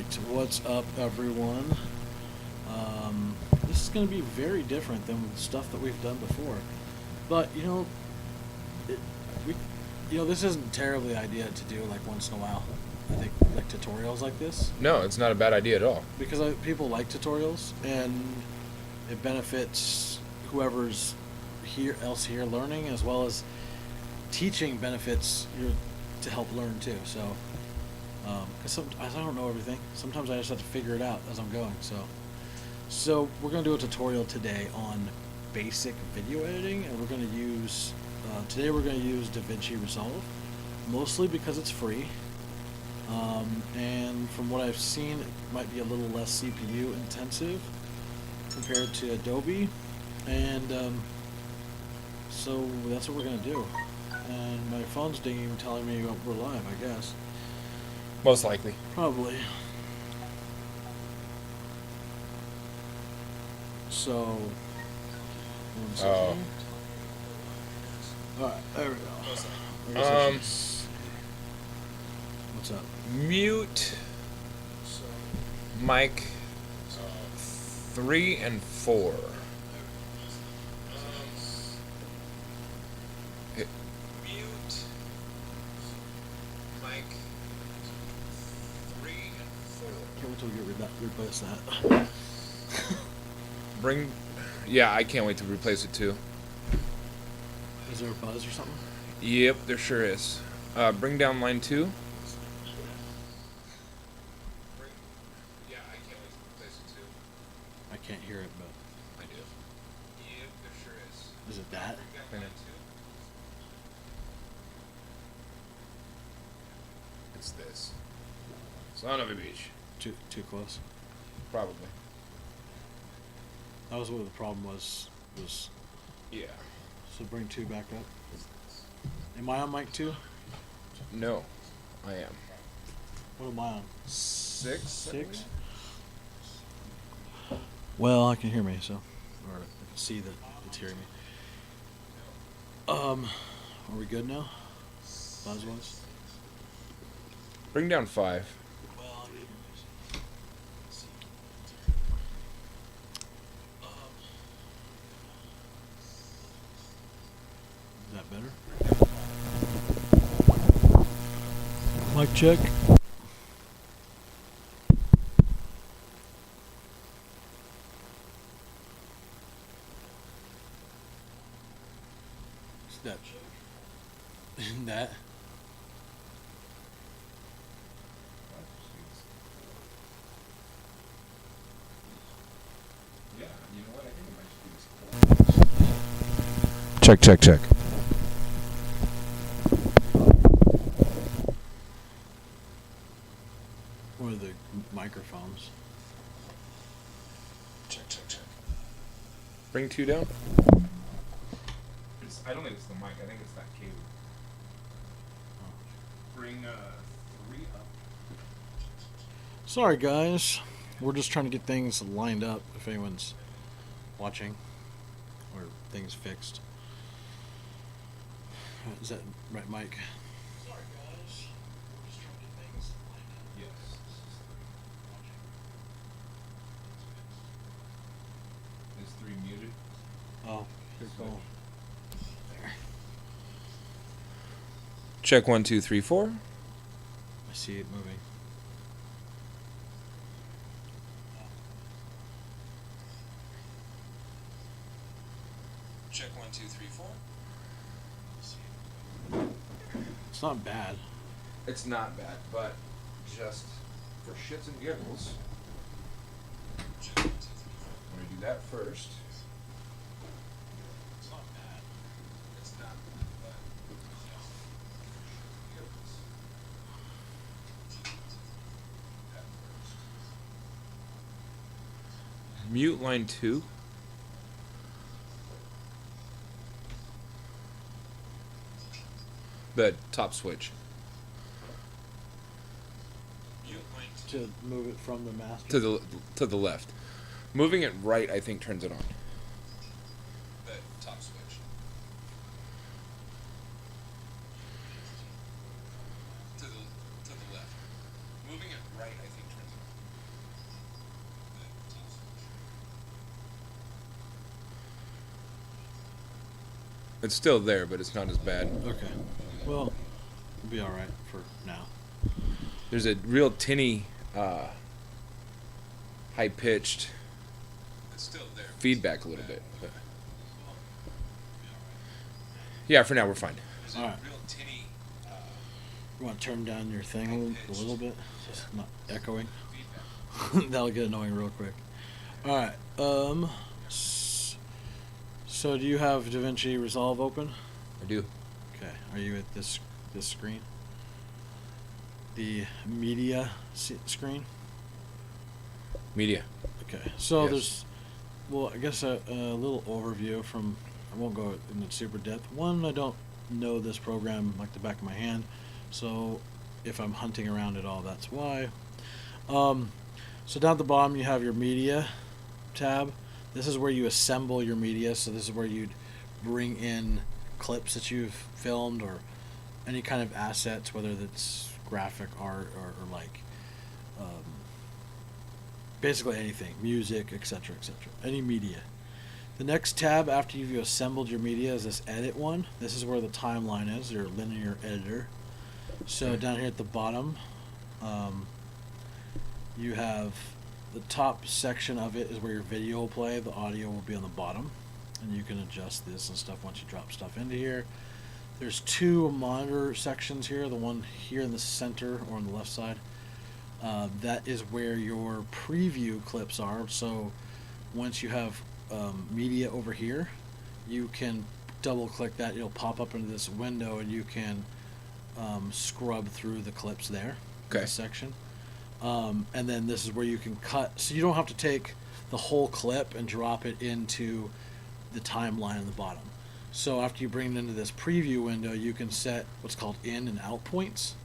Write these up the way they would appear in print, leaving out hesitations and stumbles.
Alright, what's up, everyone? This is going to be very different than stuff that we've done before. But, it, we, this isn't terribly idea to do, like, once in a while. I think, like, tutorials like this. No, it's not a bad idea at all. Because people like tutorials, and it benefits whoever's else here learning, as well as teaching benefits to help learn, too. So, because I don't know everything. Sometimes I just have to figure it out as I'm going. So we're gonna do a tutorial today on basic video editing, and we're gonna use today we're gonna use Davinci Resolve, mostly because it's free. And from what I've seen, it might be a little less CPU intensive compared to Adobe, and so that's what we're gonna do. And my phone's dinging, telling me we're live, I guess. Most likely. Probably. So, 1 second. Alright, there we go. What's up? Mute mic 3 and 4. Mute mic 3 and 4. Can't wait till we replace that. Yeah, I can't wait to replace it too. Is there a buzz or something? Yep, there sure is. Bring down line 2. Yeah, I can't wait to replace it too. I can't hear it, but I do. Yep, there sure is. is it that? Bring down line 2. It's this. Son of a bitch. Too close. Probably. That was what the problem was. Yeah. So bring 2 back up. Am I on mic 2? No, I am. What am I on? 6? 6? Well, I can hear me, so, or I can see that it's hearing me. Are we good now? Buzz was? Bring down 5. Is that better? Mic check. Is that? That? Yeah, you know what? I think it might just be this. Check. Or the microphones. Check. Bring 2 down. I don't think it's the mic. I think it's that cable. Bring 3 up. Sorry, guys. We're just trying to get things lined up if anyone's watching or things fixed. Is that right, Mike? Sorry, guys. We're just trying to get things lined up. Yes. Is 3 muted? Oh, good call. There. Check 1, 2, 3, 4. I see it moving. Check 1, 2, 3, 4. It's not bad. It's not bad, but just for shits and giggles, I'm gonna do that first. It's not bad. It's not bad, but mute line 2. The top switch. To move it from the master. To the left. Moving it right, I think, turns it on. The top switch. To the left. Moving it right, I think, turns it on. It's still there, but it's not as bad. Okay. Well, it'll be all right for now. There's a real tinny, high-pitched feedback a little bit. But yeah, for now we're fine. All right. You want to turn down your thing a little bit? Just not echoing. That'll get annoying real quick. All right. So do you have DaVinci Resolve open? I do. Okay. Are you at this screen? The media screen? Media. Okay. So Yes. there's, well, I guess a little overview from, I won't go into super depth. One, I don't know this program like the back of my hand. So if I'm hunting around at all, that's why. So down at the bottom, you have your media tab. This is where you assemble your media. So this is where you'd bring in clips that you've filmed or any kind of assets, whether that's graphic art or like basically anything, music, etc., etc., any media. The next tab after you've assembled your media is this edit one. This is where the timeline is, your linear editor. So down here at the bottom, you have the top section of it is where your video will play. The audio will be on the bottom, and you can adjust this and stuff once you drop stuff into here. There's two monitor sections here. The one here in the center or on the left side. That is where your preview clips are. So once you have media over here, you can double click that. It'll pop up into this window, and you can scrub through the clips there. Okay. This section. And then this is where you can cut. So you don't have to take the whole clip and drop it into the timeline on the bottom. So after you bring it into this preview window, you can set what's called in and out points.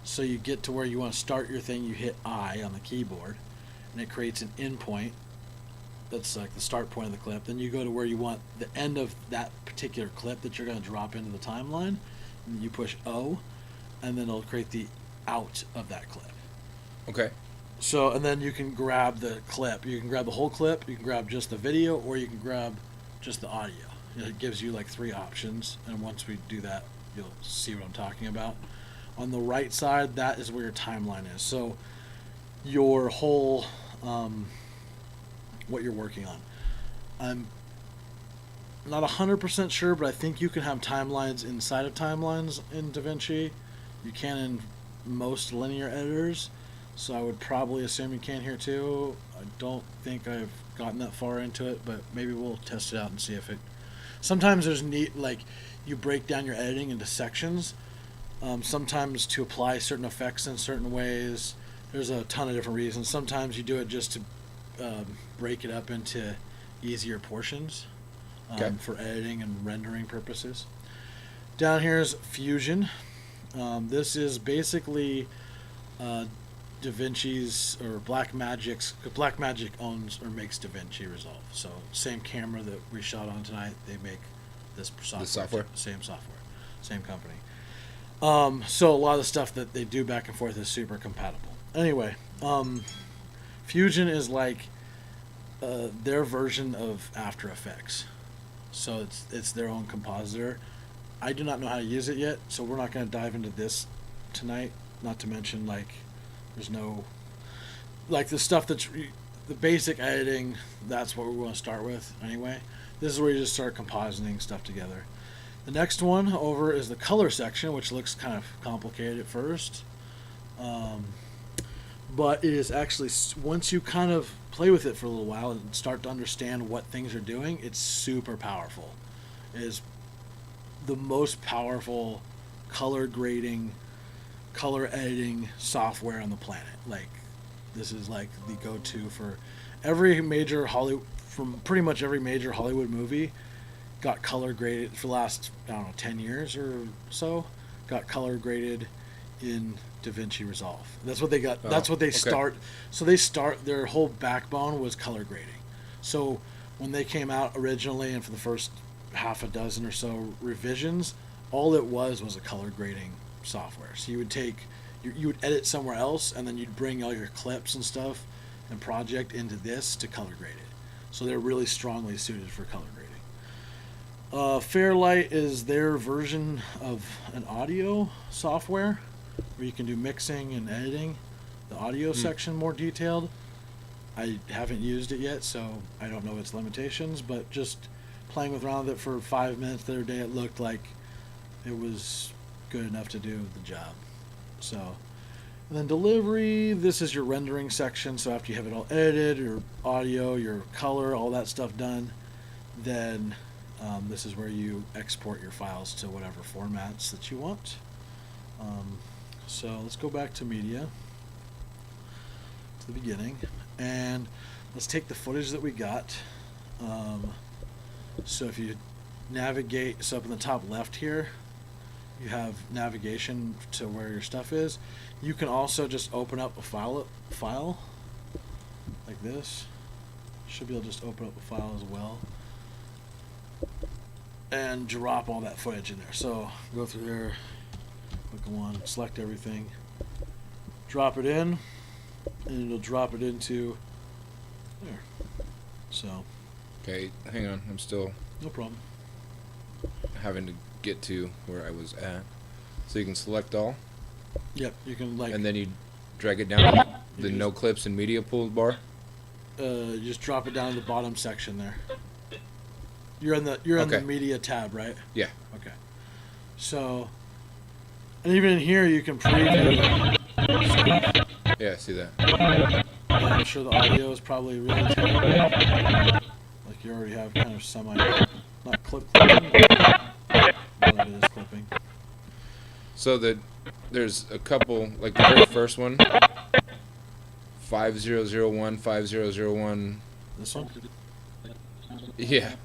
So you get to where you want to start your thing, you hit I on the keyboard, and it creates an in point. That's like the start point of the clip. Then you go to where you want the end of that particular clip that you're going to drop into the timeline, and you push O, and then it'll create the out of that clip. Okay. So, and then you can grab the clip. You can grab the whole clip, you can grab just the video, or you can grab just the audio. It gives you like 3 options, and once we do that, you'll see what I'm talking about. On the right side, that is where your timeline is. So, your whole, what you're working on. I'm not 100% sure, but I think you can have timelines inside of timelines in DaVinci. You can in most linear editors. So I would probably assume you can here too. I don't think I've gotten that far into it, but maybe we'll test it out and see if it. Sometimes there's neat, like you break down your editing into sections. Sometimes to apply certain effects in certain ways. There's a ton of different reasons. Sometimes you do it just to break it up into easier portions for editing and rendering purposes. Down here is Fusion. This is basically DaVinci's or Blackmagic owns or makes DaVinci Resolve. So same camera that we shot on tonight, they make this software. The software? Same software, same company. So a lot of the stuff that they do back and forth is super compatible. Anyway, Fusion is like their version of After Effects. So it's their own compositor. I do not know how to use it yet, so we're not going to dive into this tonight. Not to mention, like, there's no, like, the stuff that's the basic editing. That's what we want to start with anyway. This is where you just start compositing stuff together. The next one over is the color section, which looks kind of complicated at first, but it is actually, once you kind of play with it for a little while and start to understand what things are doing, it's super powerful. It is the most powerful color grading, color editing software on the planet. Like, this is like the go-to for every major from pretty much every major Hollywood movie got color graded for the last, I don't know, 10 years or so, got color graded in DaVinci Resolve. That's what they got. That's what they start. So they start, their whole backbone was color grading. So when they came out originally, and for the first half a dozen or so revisions, all it was a color grading software. So you would take, you would edit somewhere else, and then you'd bring all your clips and stuff and project into this to color grade it. So they're really strongly suited for color grading. Fairlight is their version of an audio software where you can do mixing and editing. The audio section more detailed. I haven't used it yet, so I don't know its limitations, but just playing around with it for 5 minutes the other day, it looked like it was good enough to do the job. So, and then delivery, this is your rendering section, so after you have it all edited, your audio, your color, all that stuff done, then this is where you export your files to whatever formats that you want. So let's go back to media, to the beginning, and let's take the footage that we got. So if you navigate, so up in the top left here, you have navigation to where your stuff is. You can also just open up a file like this. Should be able to just open up a file as well and drop all that footage in there. So go through there, click one, select everything, drop it in, and it'll drop it into there. So Okay, hang on. I'm still no problem. having to get to where I was at. So you can select all, Yep, you can like and then you drag it down to the can no clips and media pool bar. you just drop it down to the bottom section there. You're in the Okay. media tab, right? Yeah. Okay. So, and even in here you can preview stuff. Yeah, I see that. Yeah, I'm sure the audio is probably really terrible. Like you already have kind of not clipping, but it is clipping. So there's a couple, like the very first one, 5001, 5001. This one? Yeah.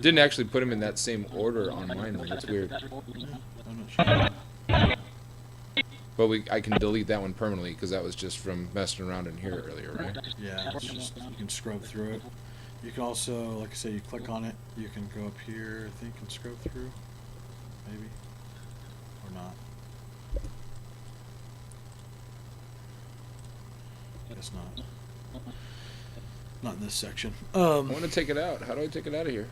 Didn't actually put them in that same order on mine though. That's weird. Yeah, I'm not sure. But I can delete that one permanently because that was just from messing around in here earlier, right? Yeah, it's just, you can scrub through it. You can also, like I said, you click on it, you can go up here, I think, and scrub through. Maybe. Or not. Guess not. Not in this section. I want to take it out. How do I take it out of here?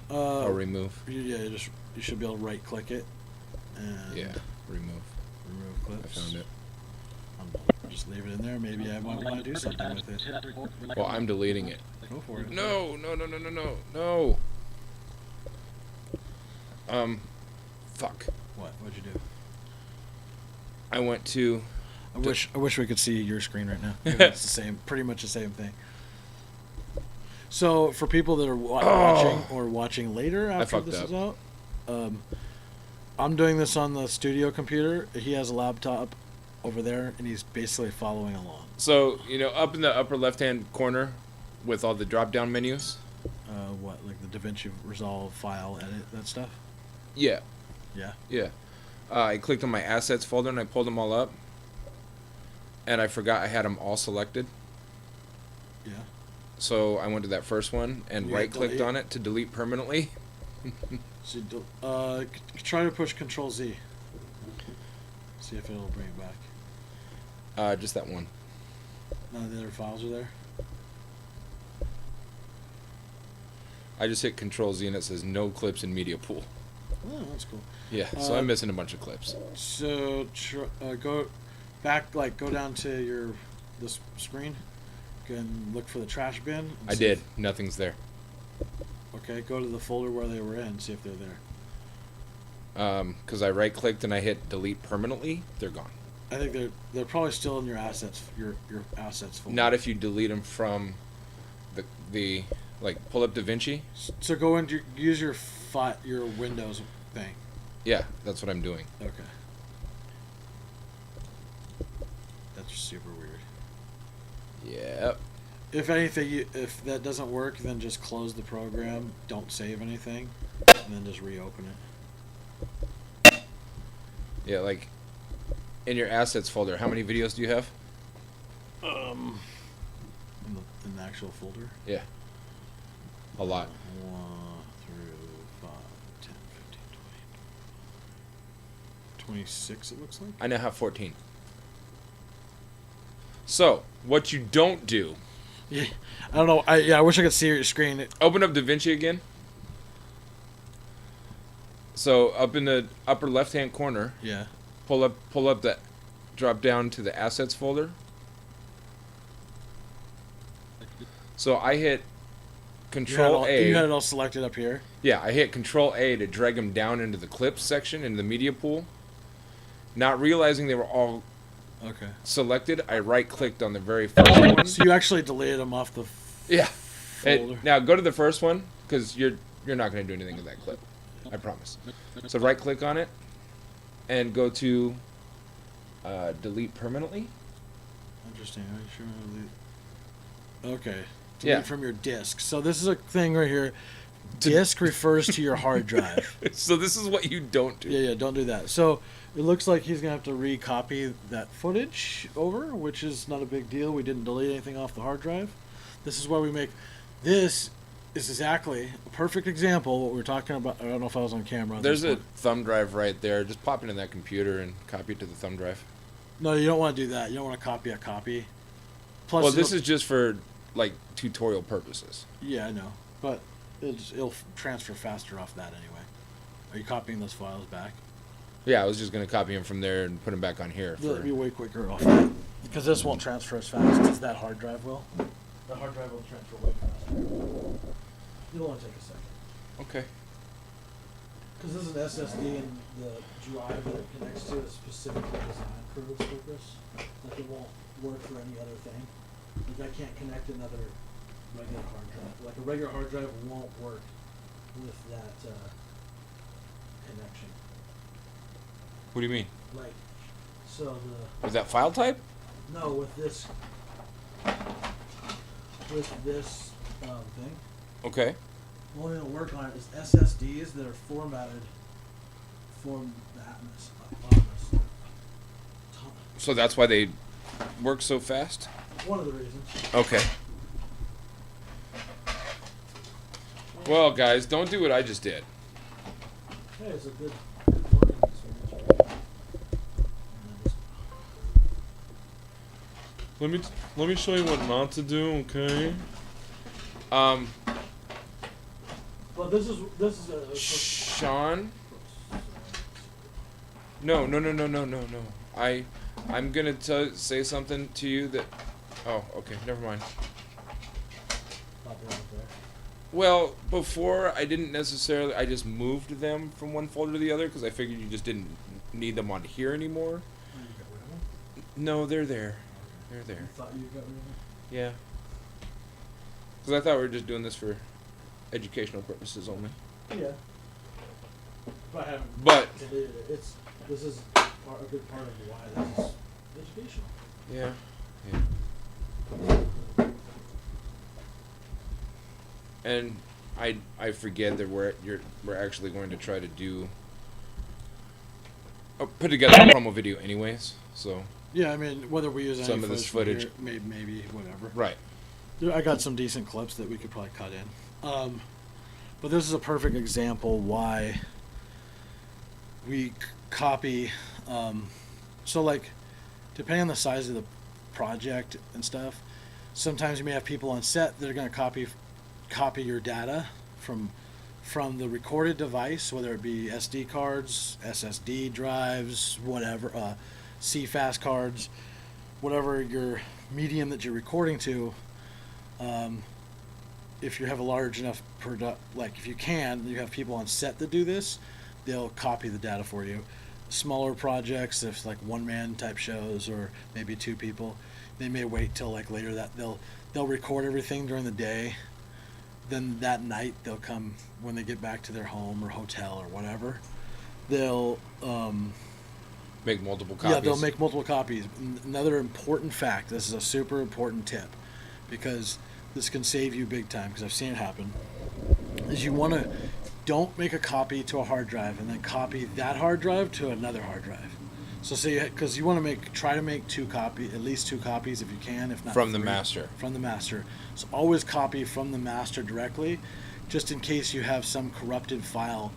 Or remove. Yeah, you should be able to right click it and Yeah, remove. remove I clips. found it. Just leave it in there. Maybe I might want to do something with it. Well, I'm deleting it. Go for it. No, no, no, no, no, no, no. Fuck. What? What'd you do? I went to. I wish we could see your screen right now. It's the same, pretty much the same thing. So for people that are watching later after fucked this up. is out, I'm doing this on the studio computer. He has a laptop over there, and he's basically following along. So up in the upper left-hand corner, with all the drop-down menus. What, like the Davinci Resolve, file, edit, that stuff? Yeah. Yeah. Yeah. I clicked on my assets folder and I pulled them all up. And I forgot I had them all selected. Yeah. So I went to that first one and Yeah, right-clicked delete. on it to delete permanently. So try to push Control Z. See if it'll bring it back. Just that one. None of the other files are there. I just hit Control Z and it says no clips in media pool. Oh, that's cool. Yeah, so I'm missing a bunch of clips. So go back, like go down to this screen, and look for the trash bin. And I see did. Nothing's there. Okay, go to the folder where they were in, see if they're there. Because I right-clicked and I hit delete permanently. They're gone. I think they're probably still in your assets folder. Not if you delete them from the like pull up Davinci. So go into use your Windows thing. Yeah, that's what I'm doing. Okay. That's super weird. Yep. If anything, if that doesn't work, then just close the program. Don't save anything, and then just reopen it. Yeah, like in your assets folder, how many videos do you have? In the actual folder. Yeah. A lot. 1 through 5, 10, 15, 20, 26. It looks like. I now have 14. So, what you don't do, Yeah, I don't know. I wish I could see your screen. open up DaVinci again. So up in the upper left-hand corner, Yeah. pull up that, drop down to the assets folder. So I hit Control You had A. it all selected up here. Yeah, I hit Control A to drag them down into the clips section in the media pool. Not realizing they were all Okay. selected, I right-clicked on the very first one. So you actually deleted them off the Yeah. folder. Now go to the first one because you're not going to do anything with that clip. I promise. So right-click on it and go to delete permanently. Interesting. Are you sure delete? Okay. Delete Yeah. from your disk. So this is a thing right here. Disk refers to your hard drive. So this is what you don't do. Yeah, don't do that. So it looks like he's gonna have to recopy that footage over, which is not a big deal. We didn't delete anything off the hard drive. This is why we make this is exactly a perfect example what we were talking about. I don't know if I was on camera. on There's this a one. thumb drive right there. Just pop it in that computer and copy it to the thumb drive. No, you don't want to do that. You don't want to copy a copy. Plus, Well, this is just for like tutorial purposes. yeah, I know, but it'll transfer faster off that anyway. Are you copying those files back? Yeah, I was just gonna copy them from there and put them back on here. It'll For, be way quicker off that because this won't transfer as fast as that hard drive will. The hard drive will transfer way faster. It'll only take a second. okay. Because this is an SSD and the drive that it connects to is specifically designed for this purpose. Like it won't work for any other thing. Like I can't connect another regular hard drive. Like a regular hard drive won't work with that connection. What do you mean? Like, so the Was that file type? no with this thing. Okay. The only thing that'll work on it is SSDs that are formatted on this. So that's why they work so fast? One of the reasons. Okay. Well, guys, don't do what I just did. Hey, it's a good working experience. Let me show you what not to do, okay? Well, this is a Sean? No. I'm gonna say something to you that. Oh, okay, never mind. Pop it out there. Well, before I didn't necessarily. I just moved them from one folder to the other because I figured you just didn't need them on here anymore. Oh, you got rid of them? No, they're there. Okay. They're there. You thought you got rid of them? Yeah. Because I thought we were just doing this for educational purposes only. Yeah. But I haven't But- deleted it. This is a good part of why this is educational. Yeah. And I forget that we're actually going to try to do put together a promo video anyways. So Yeah, I mean, whether we use any Some of this footage. from here, maybe whatever. right. I got some decent clips that we could probably cut in. But this is a perfect example why we copy. So, like, depending on the size of the project and stuff, sometimes you may have people on set that are going to copy your data from the recorded device, whether it be SD cards, SSD drives, whatever, CFast cards, whatever your medium that you're recording to. If you have a large enough like if you have people on set that do this, they'll copy the data for you. Smaller projects, if like one-man type shows or maybe two people, they may wait till like later that they'll record everything during the day. Then that night they'll come when they get back to their home or hotel or whatever. They'll Make multiple copies. yeah, they'll make multiple copies. Another important fact, this is a super important tip, because this can save you big time, because I've seen it happen, is you want to, don't make a copy to a hard drive and then copy that hard drive to another hard drive. So say, because you want to try to make at least two copies if you can, if not From the three. master. From the master. So always copy from the master directly, just in case you have some corrupted file.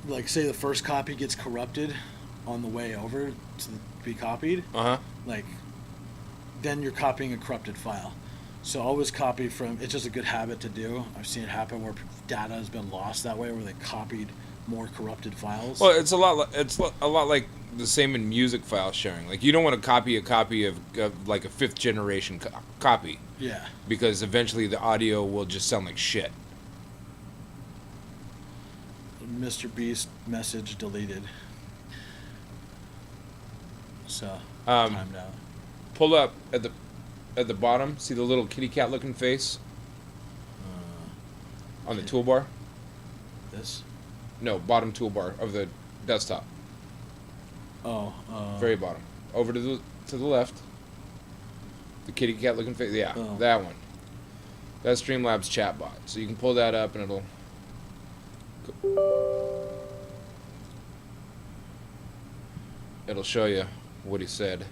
Like say the first copy gets corrupted on the way over to be copied, like then you're copying a corrupted file. So always copy from, it's just a good habit to do. I've seen it happen where data has been lost that way, where they copied more corrupted files. Well, it's a lot like the same in music file sharing. Like you don't want to copy a copy of like a fifth generation copy. Yeah. Because eventually the audio will just sound like shit. Mr. Beast message deleted. So timed out. Pull up at the bottom. See the little kitty cat looking face on the toolbar. This? No, bottom toolbar of the desktop. Oh. Very bottom. Over to the left. The kitty cat looking face. Yeah, that one. That's Streamlabs chatbot. So you can pull that up and it'll show you what he said.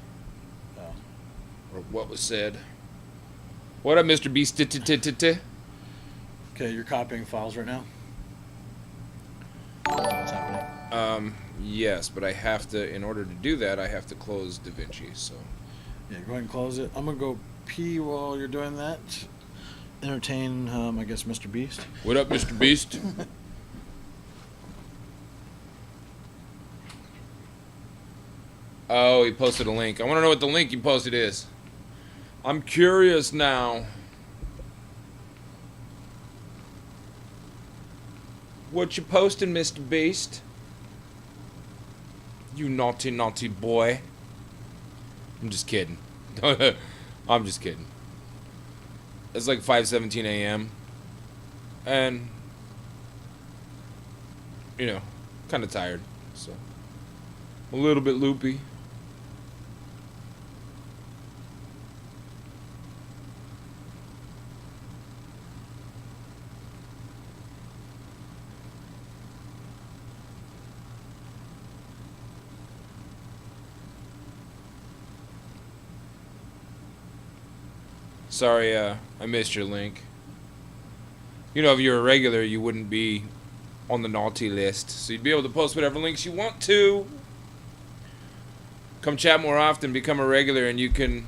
Oh. Or what was said. What up, Mr. Beast? Okay, you're copying files right now? What's happening? Yes, but I have to, in order to do that, I have to close Davinci, so. Yeah, go ahead and close it. I'm gonna go pee while you're doing that. Entertain, I guess, Mr. Beast. What up, Mr. Beast? Oh, he posted a link. I want to know what the link he posted is. I'm curious now. What you posting, Mr. Beast? You naughty, naughty boy. I'm just kidding. I'm just kidding. It's like 5:17 a.m. And, you know, kind of tired. So, a little bit loopy. Sorry, I missed your link. You know, if you're a regular, you wouldn't be on the naughty list. So you'd be able to post whatever links you want to. Come chat more often, become a regular, and you can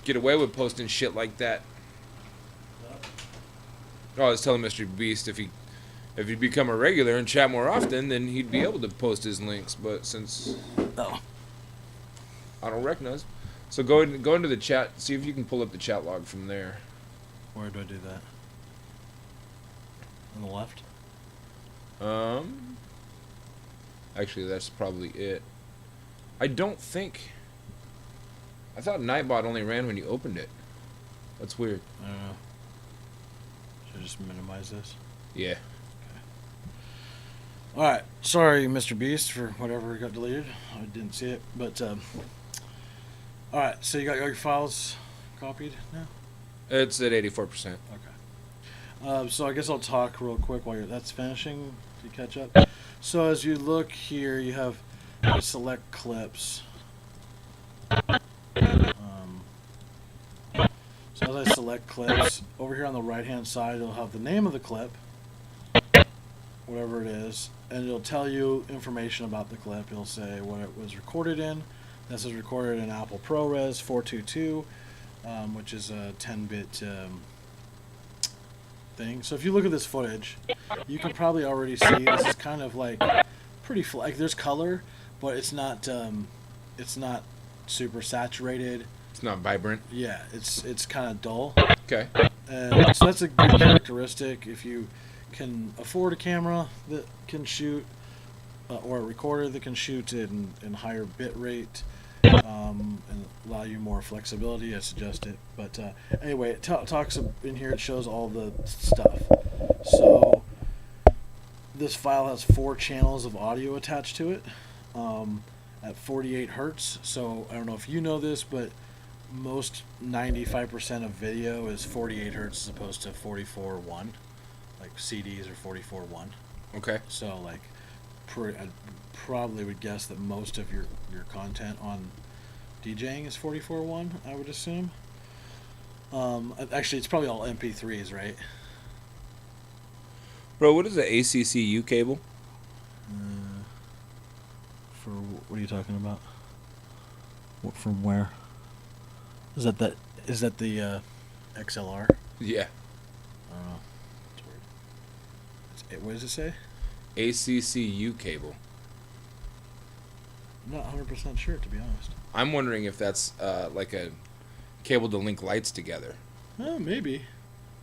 get away with posting shit like that. Oh, I was telling Mr. Beast if he'd become a regular and chat more often, then he'd be able to post his links. But since I don't recognize, so go into the chat. See if you can pull up the chat log from there. Where do I do that? On the left? Actually, that's probably it. I don't think. I thought Nightbot only ran when you opened it. That's weird. I don't know. Should I just minimize this? Yeah. Okay. Alright. Sorry, Mr. Beast, for whatever got deleted. I didn't see it. But, alright. So you got your files copied now? It's at 84%. Okay. So I guess I'll talk real quick while that's finishing to catch up. So as you look here, you have select clips. So as I select clips, over here on the right hand side it'll have the name of the clip, whatever it is, and it'll tell you information about the clip. It'll say what it was recorded in. This is recorded in Apple ProRes 422, which is a 10-bit thing. So if you look at this footage, you can probably already see this is kind of like pretty like there's color, but it's not super saturated. It's not vibrant. Yeah, it's kind of dull. Okay. And so that's a good characteristic if you can afford a camera that can shoot or a recorder that can shoot in higher bit rate and allow you more flexibility. I suggest it. But anyway, it talks in here. It shows all the stuff. So this file has 4 channels of audio attached to it at 48 hertz. So I don't know if you know this, but most 95% of video is 48 hertz as opposed to 44.1. Like CDs are 44.1. Okay. So like, I probably would guess that most of your content on DJing is 44.1. I would assume. Actually, it's probably all MP3s, right? Bro, what is the ACCU cable? For what are you talking about? From where? Is that the XLR? Yeah. I don't know. It's weird. What does it say? ACCU cable. I'm not 100% sure, to be honest. I'm wondering if that's like a cable to link lights together, Oh, maybe.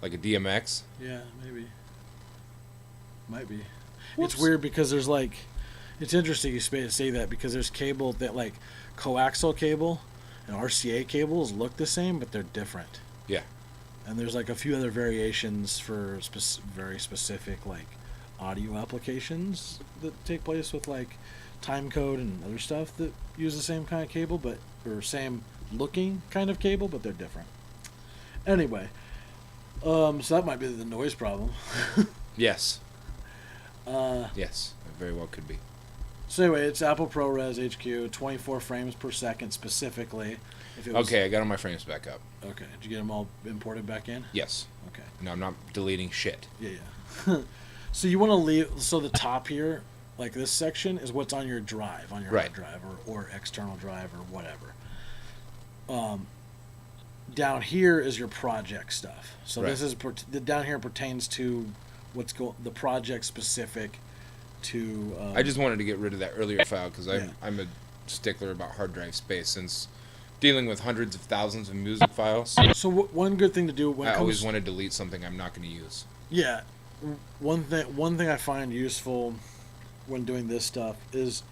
like a DMX. Yeah, maybe. Might be. Whoops. It's weird because there's like, it's interesting you say that because there's cable that like coaxial cable and RCA cables look the same, but they're different. Yeah. And there's like a few other variations for very specific like audio applications that take place with like time code and other stuff that use the same kind of cable, but or same looking kind of cable, but they're different. Anyway, so that might be the noise problem. Yes. Yes, it very well could be. So anyway, it's Apple ProRes HQ, 24 frames per second specifically. If it was, Okay, I got all my frames back up. Okay. Did you get them all imported back in? Yes. Okay. No, I'm not deleting shit. Yeah, yeah. So you want to leave. So the top here, like this section, is what's on your drive, on your Right. hard drive or external drive or whatever. Down here is your project stuff. So Right. this is down here pertains to the project specific to. I just wanted to get rid of that earlier file because Yeah. I'm a stickler about hard drive space since dealing with hundreds of thousands of music files. So one good thing to do when I it comes, always want to delete something I'm not going to use. yeah, one thing I find useful when doing this stuff is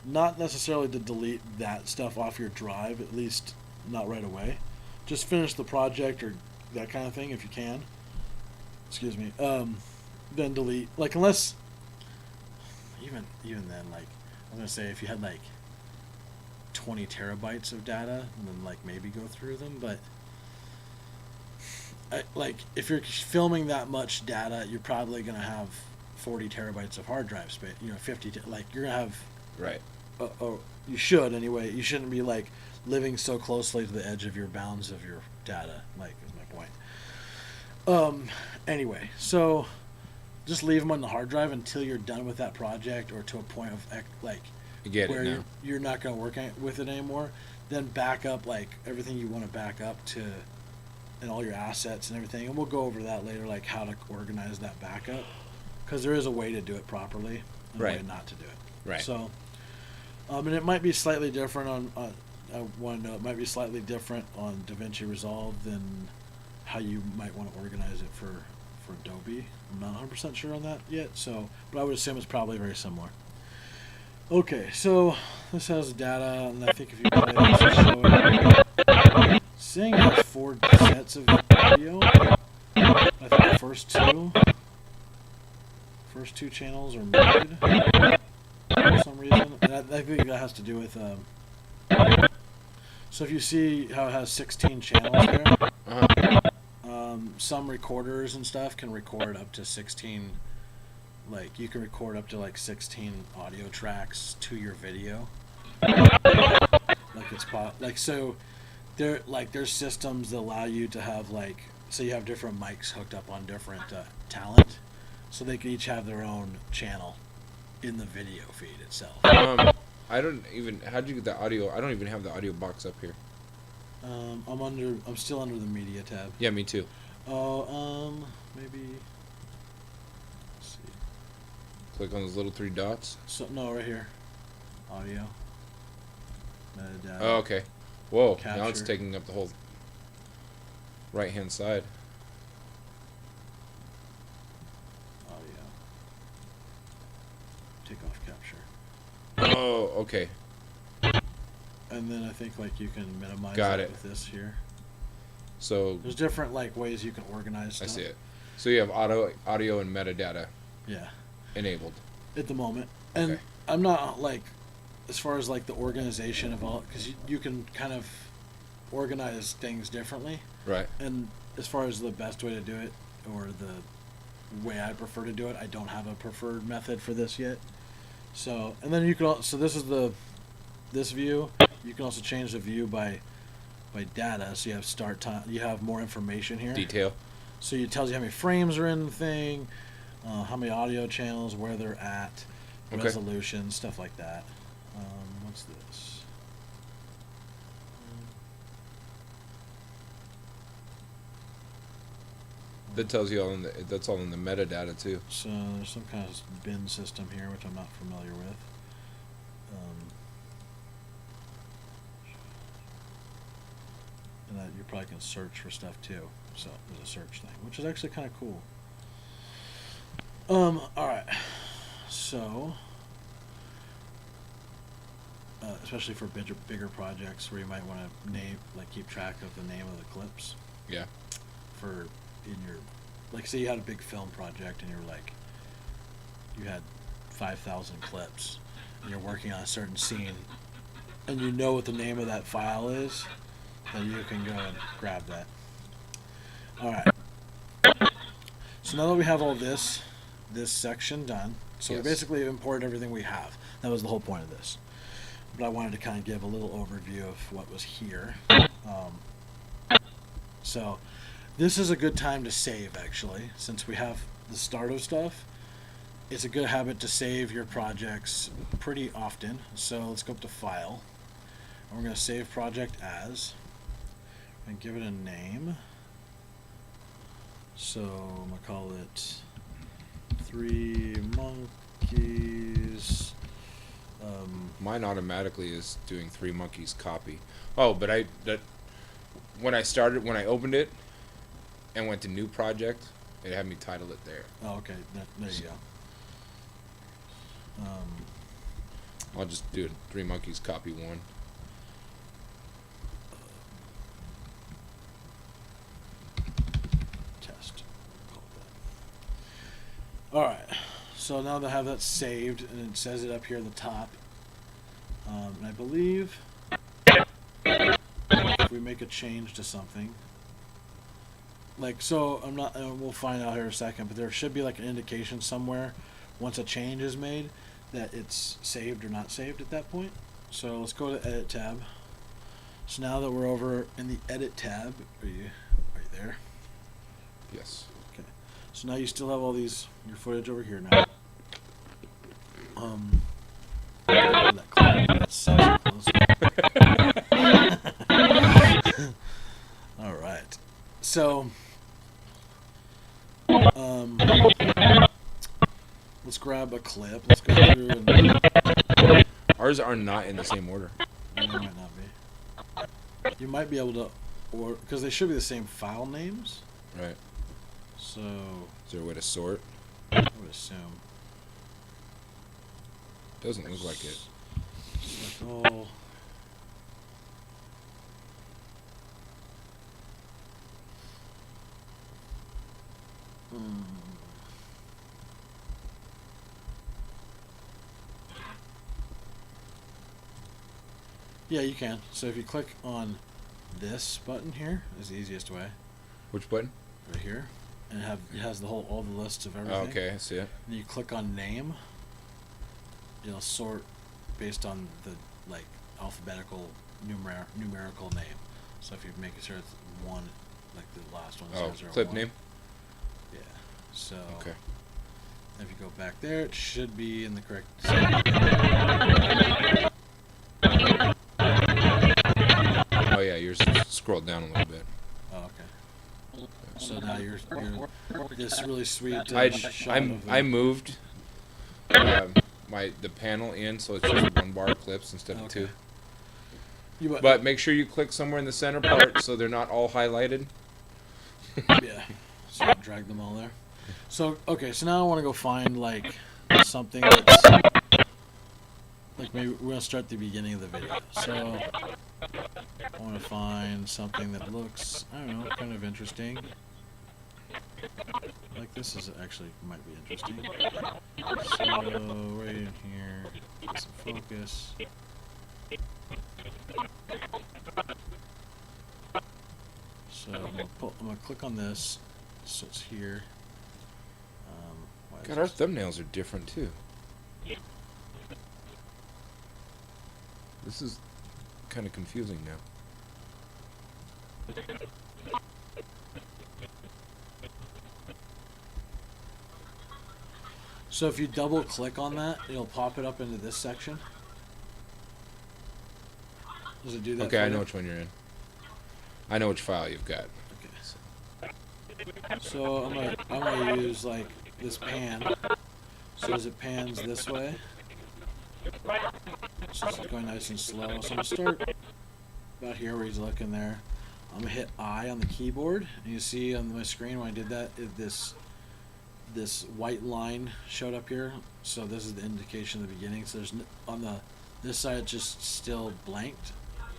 not necessarily to delete that stuff off your drive, at least not right away. Just finish the project or that kind of thing if you can. Excuse me. Then delete, like, unless even then, like, I'm gonna say if you had like 20 terabytes of data, and then like maybe go through them, but like if you're filming that much data, you're probably gonna have 40 terabytes of hard drive space. 50. Like you're gonna have. Right. You should anyway. You shouldn't be like living so closely to the edge of your bounds of your data. Like is my point. Anyway, so just leave them on the hard drive until you're done with that project or to a point of like You get where it now. you're not going to work with it anymore. Then back up like everything you want to back up to, and all your assets and everything. And we'll go over that later, like how to organize that backup, because there is a way to do it properly and a Right. way not to do it. Right. So, and it might be slightly different on. I want to know it might be slightly different on Davinci Resolve than how you might want to organize it for Adobe. I'm not 100% sure on that yet. So, but I would assume it's probably very similar. Okay, so this has data, and I think if you play this, it'll show it. Saying it has 4 sets of audio. I think the first two channels are muted for some reason. And I think that has to do with. So if you see how it has 16 channels there, Uh-huh. some recorders and stuff can record up to 16. Like you can record up to like 16 audio tracks to your video. Like it's so there's systems that allow you to have like, so you have different mics hooked up on different talent, so they can each have their own channel in the video feed itself. I don't even. How'd you get the audio? I don't even have the audio box up here. I'm still under the media tab. Yeah, me too. Oh, maybe. Let's see. Click on those little 3 dots. So no, right here. Audio. Metadata. Oh, okay. Whoa, now it's Capture. taking up the whole right-hand side. Audio. Take off capture. Oh, okay. And then I think like you can minimize Got it it. with this here. So There's different like ways you can organize I stuff. see it. So you have audio and metadata Yeah. enabled. At the moment. And Okay. I'm not like, as far as like the organization of all, because you can kind of organize things differently. Right. And as far as the best way to do it, or the way I prefer to do it, I don't have a preferred method for this yet. So, and then you can also, so this is this view. You can also change the view by data. So you have start time, you have more information here. Detail. So it tells you how many frames are in the thing, how many audio channels, where they're at, Okay. resolution, stuff like that. What's this? that tells you all in the, that's all in the metadata too. So there's some kind of bin system here, which I'm not familiar with. And that you probably can search for stuff too. So there's a search thing, which is actually kind of cool. All right. So, especially for bigger projects where you might want to keep track of the name of the clips. Yeah. For in your, like, say you had a big film project and you had 5,000 clips and you're working on a certain scene and you know what the name of that file is, then you can go and grab that. Alright. So now that we have all this section done, so Yes. we basically imported everything we have. That was the whole point of this. But I wanted to kind of give a little overview of what was here. So this is a good time to save, actually, since we have the start of stuff. It's a good habit to save your projects pretty often. So let's go up to File. And we're going to save project as, and give it a name. So I'm going to call it 3 Monkeys. Mine automatically is doing 3 Monkeys copy. Oh, but when I opened it and went to new project, it had me title it there. Oh, okay. There you go. I'll just do it 3 Monkeys copy 1. Test. Alright. So now that I have that saved, and it says it up here at the top, and I believe if we make a change to something, like, so I'm not, we'll find out here in a second, but there should be like an indication somewhere once a change is made that it's saved or not saved at that point. So let's go to Edit tab. So now that we're over in the Edit tab, are you right there? Yes. Okay. So now you still have all your footage over here now. All right. So, let's grab a clip. Let's go through and Ours are not in the same order. they might not be. You might be able to, or because they should be the same file names. Right. So Is there a way to sort? I would assume. Doesn't look like it. Select all. Yeah, you can. So if you click on this button here, is the easiest way. Which button? Right here, and it has all the lists of everything. Oh, okay, I see it. And you click on name. It'll sort based on the alphabetical numerical name. So if you make sure it's 1, like the last one. Oh, 001. clip name. Yeah. So. Okay. If you go back there, it should be in the correct. Oh yeah, yours scrolled down a little bit. Oh, okay. So now you're this really sweet shot of I moved the panel in so it's just 1 bar clips instead of 2. But make sure you click somewhere in the center part so they're not all highlighted. Yeah. So I'll drag them all there. So okay, so now I want to go find something that's maybe we're gonna start the beginning of the video. So I want to find something that looks, I don't know, kind of interesting. Like this is actually might be interesting. So right in here, get some focus. So I'm gonna click on this, so it's here. God, our thumbnails are different too. This is kind of confusing now. So if you double click on that, it'll pop it up into this section. Does it do that? Okay, I know which one you're in. I know which file you've got. Okay. So I'm gonna use like this pan. So as it pans this way, so it's going nice and slow. So I'm gonna start about here where he's looking there. I'm gonna hit I on the keyboard, and you see on my screen when I did that, this white line showed up here. So this is the indication of the beginning. So there's on this side it's just still blanked.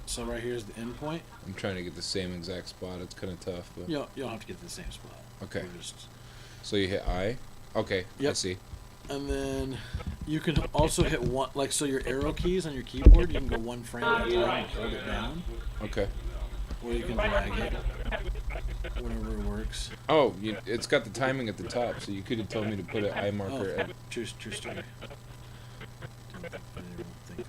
So right here is the end point. I'm trying to get the same exact spot. It's kind of tough, but You don't have to get to the same spot. okay. We're just, So you hit I. Okay. I Yep. see. and then you can also hit one, like, so your arrow keys on your keyboard, you can go one frame at a time and hold it down, Okay. or you can drag it, whatever works. Oh, it's got the timing at the top, so you could have told me to put an I marker at. True story. Didn't think of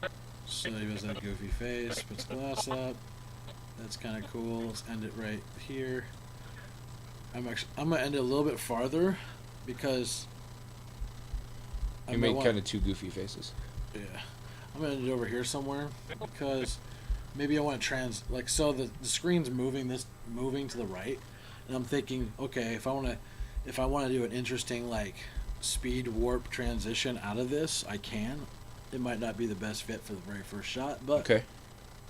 that. So he has that goofy face, puts the glass up. That's kind of cool. Let's end it right here. I'm gonna end it a little bit farther because You made kind of two goofy faces. Yeah, I'm gonna end it over here somewhere because maybe I want to so the screen's moving to the right, and I'm thinking, okay, if I want to do an interesting like speed warp transition out of this, I can. It might not be the best fit for the very first shot, but Okay.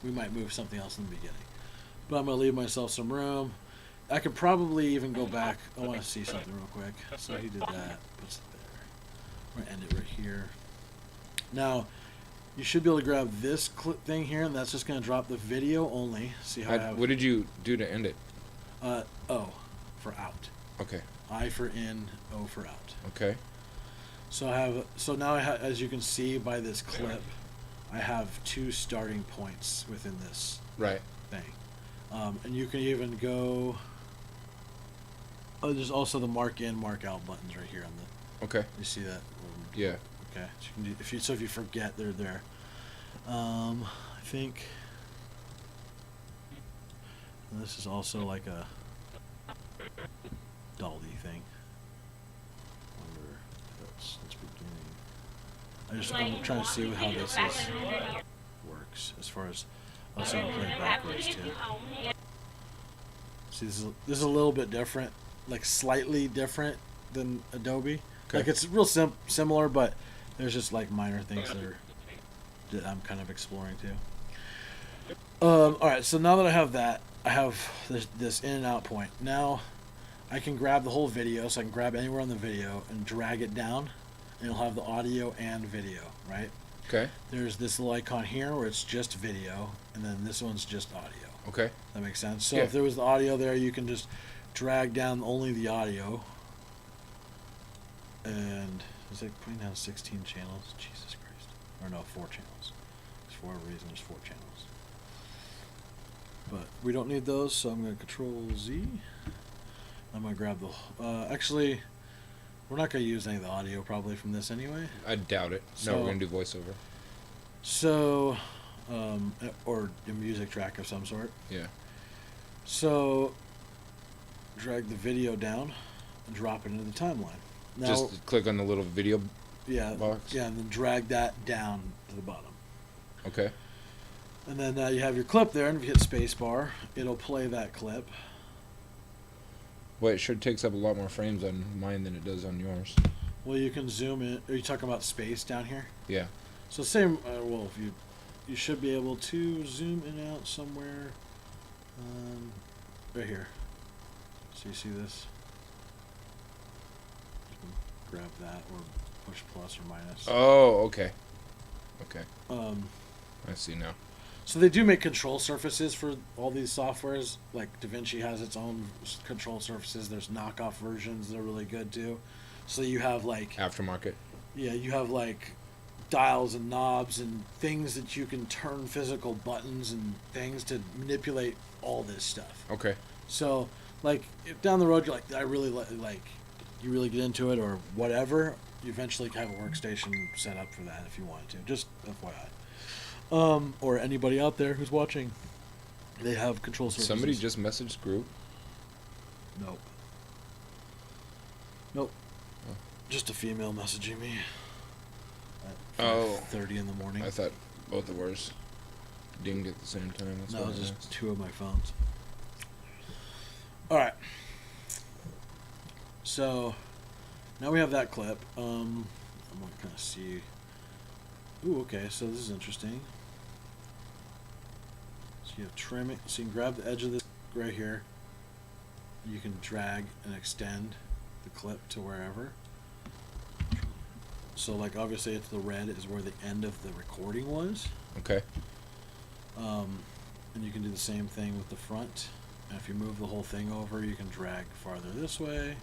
we might move something else in the beginning. But I'm gonna leave myself some room. I could probably even go back. I want to see something real quick. So he did that. Puts it there. We're gonna end it right here. Now, you should be able to grab this clip thing here, and that's just gonna drop the video only. See how I have What did you do to end it? O for out. Okay. I for in, O for out. Okay. So now as you can see by this clip, I have two starting points within this Right. thing. And you can even go. Oh, there's also the mark in, mark out buttons right here on the. Okay. You see that? Yeah. Okay. So you can do, if you forget, they're there. I think. And this is also like a Daldy thing. Wonder if that's beginning. I'm trying to see how this works as far as also I'm playing backwards too. See, this is a little bit different, like slightly different than Adobe. Okay. Like it's real similar, but there's just like minor things that I'm kind of exploring too. All right, so now that I have that, I have this in and out point. Now I can grab the whole video, so I can grab anywhere on the video and drag it down, and it'll have the audio and video, right? Okay. There's this little icon here where it's just video, and then this one's just audio. Okay. That makes sense. So Yeah. if there was the audio there, you can just drag down only the audio. And it's like putting down 16 channels. Jesus Christ. Or no, 4 channels. For whatever reason, there's 4 channels. But we don't need those, so I'm going to Control Z. I'm going to grab the... actually, we're not going to use any of the audio probably from this anyway. I doubt it. So- No, we're gonna do voiceover. So, or a music track of some sort. Yeah. So, drag the video down and drop it into the timeline. Now, Just click on the little video. yeah, box. yeah, and then drag that down to the bottom. Okay. And then now you have your clip there, and if you hit spacebar, it'll play that clip. Well, it sure takes up a lot more frames on mine than it does on yours. Well, you can zoom in. Are you talking about space down here? Yeah. So same. Well, if you should be able to zoom in and out somewhere. Right here. So you see this? You can grab that or push plus or minus. Oh, okay. Okay. Um, I see now. So they do make control surfaces for all these softwares. Like Davinci has its own control surfaces. There's knockoff versions that are really good too. So you have like Aftermarket. yeah, you have like dials and knobs and things that you can turn physical buttons and things to manipulate all this stuff. Okay. So like if down the road you're like I really like you really get into it or whatever, you eventually have a workstation set up for that if you wanted to. Just FYI. Or anybody out there who's watching, they have control surfaces. Somebody just messaged group. Nope. Nope. Oh. Just a female messaging me. At Oh. 5:30 in the morning. I thought both of ours dinged at the same time. That's No, why it was I just asked. 2 of my phones. All right. So now we have that clip. I'm gonna kind of see. Ooh, okay. So this is interesting. So you have trimming. So you can grab the edge of this right here. You can drag and extend the clip to wherever. So like obviously it's the red is where the end of the recording was. Okay. And you can do the same thing with the front. And if you move the whole thing over, you can drag farther this way.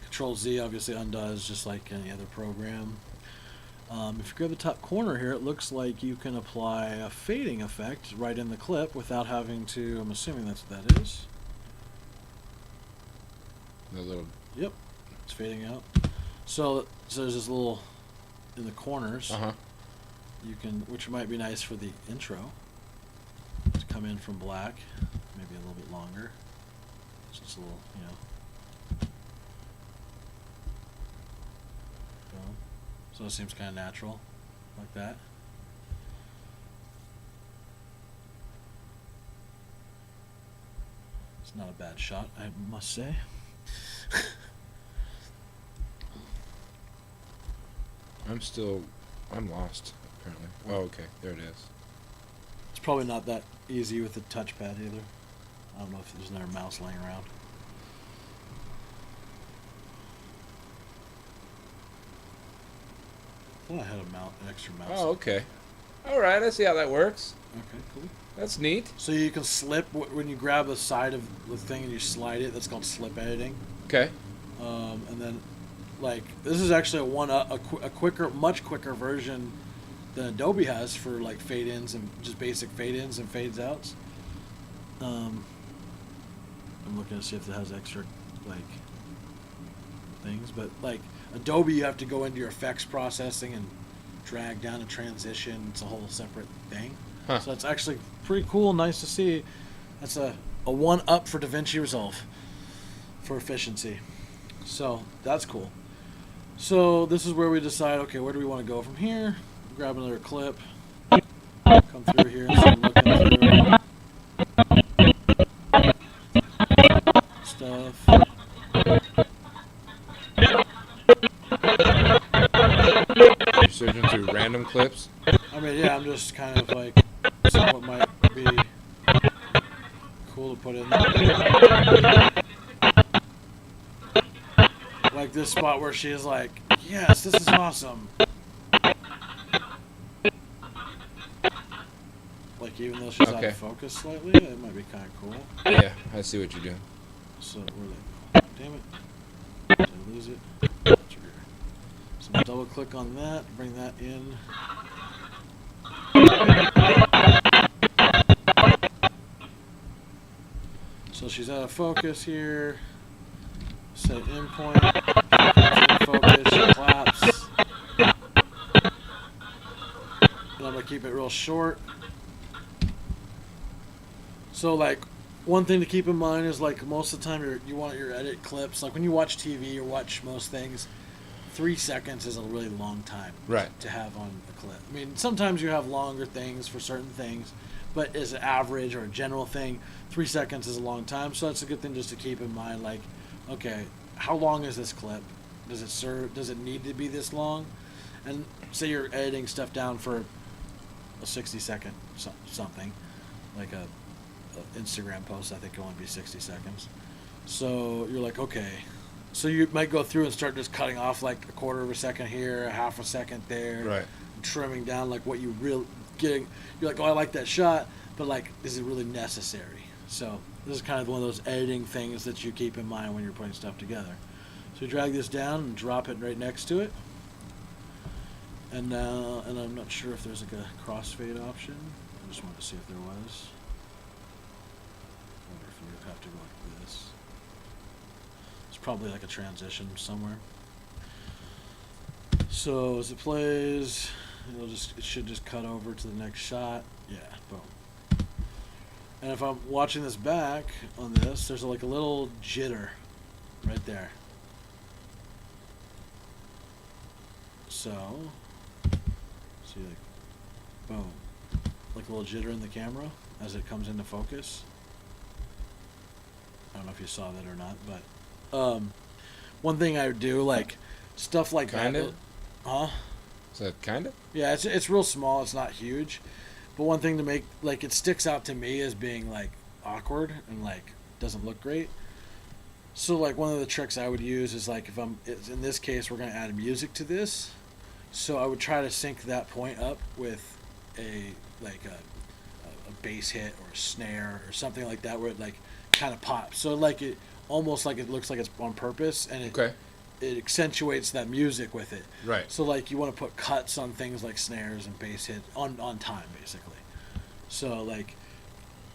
Control Z obviously undoes just like any other program. If you grab the top corner here, it looks like you can apply a fading effect right in the clip without having to, I'm assuming that's what that is. The little. Yep, it's fading out. So there's this little, in the corners, you can, which might be nice for the intro, to come in from black, maybe a little bit longer. It's just a little, you know. So it seems kind of natural, like that. It's not a bad shot, I must say. I'm lost, apparently. Oh, okay, there it is. It's probably not that easy with the touchpad either. I don't know if there's another mouse laying around. I thought I had an extra mouse. Oh, okay. All right, I see how that works. Okay, cool. That's neat. So you can slip when you grab the side of the thing and you slide it. That's called slip editing. Okay. And then, like, this is actually a quicker, much quicker version than Adobe has for like fade-ins and just basic fade-ins and fades-outs. I'm looking to see if it has extra like things, but like Adobe, you have to go into your effects processing and drag down a transition. It's a whole separate thing. Huh. So it's actually pretty cool. Nice to see. That's a one up for Davinci Resolve for efficiency. So that's cool. So this is where we decide, okay, where do we want to go from here? Grab another clip, come through here and start looking through stuff. You're searching through random clips? I mean, yeah, I'm just kind of like seeing what might be cool to put in there. Like this spot where she is like, yes, this is awesome. Like even though she's out Okay. of focus slightly, it might be kind of cool. Yeah, I see what you're doing. So where they go? Damn it! Did I lose it? Trigger. So I'll double click on that, bring that in. So she's out of focus here. Set in point. In focus. She claps. And I'm gonna keep it real short. So like one thing to keep in mind is like most of the time you want your edit clips, like when you watch TV or watch most things, 3 seconds is a really long time to have on a clip. I mean, sometimes you have longer things for certain things, but as an average or a general thing, 3 seconds is a long time. So that's a good thing just to keep in mind. Like, okay, how long is this clip? Does it serve? Does it need to be this long? And say you're editing stuff down for a 60-second something, like a Instagram post, I think it would be 60 seconds. So you're like, okay. So you might go through and start just cutting off like a quarter of a second here, a half a second there. Right. Trimming down like what you really getting. You're like, oh, I like that shot, but like, is it really necessary? So this is kind of one of those editing things that you keep in mind when you're putting stuff together. So you drag this down and drop it right next to it. And now, and I'm not sure if there's like a crossfade option. I just wanted to see if there was. I wonder if you would have to go like this. It's probably like a transition somewhere. So as it plays, it should just cut over to the next shot. Yeah, boom. And if I'm watching this back on this, there's like a little jitter right there. So, see, like, boom, like a little jitter in the camera as it comes into focus. I don't know if you saw that or not, but one thing I would do, like stuff like Kinda? that. Huh? Is that kind of? Yeah, it's real small. It's not huge, but one thing to make like it sticks out to me as being like awkward and like doesn't look great. So like one of the tricks I would use is like if in this case we're gonna add music to this, so I would try to sync that point up with a like a bass hit or a snare or something like that where it like kind of pops. So like it almost like it looks like it's on purpose and Okay. it accentuates that music with it. Right. So like you want to put cuts on things like snares and bass hit on time basically. So like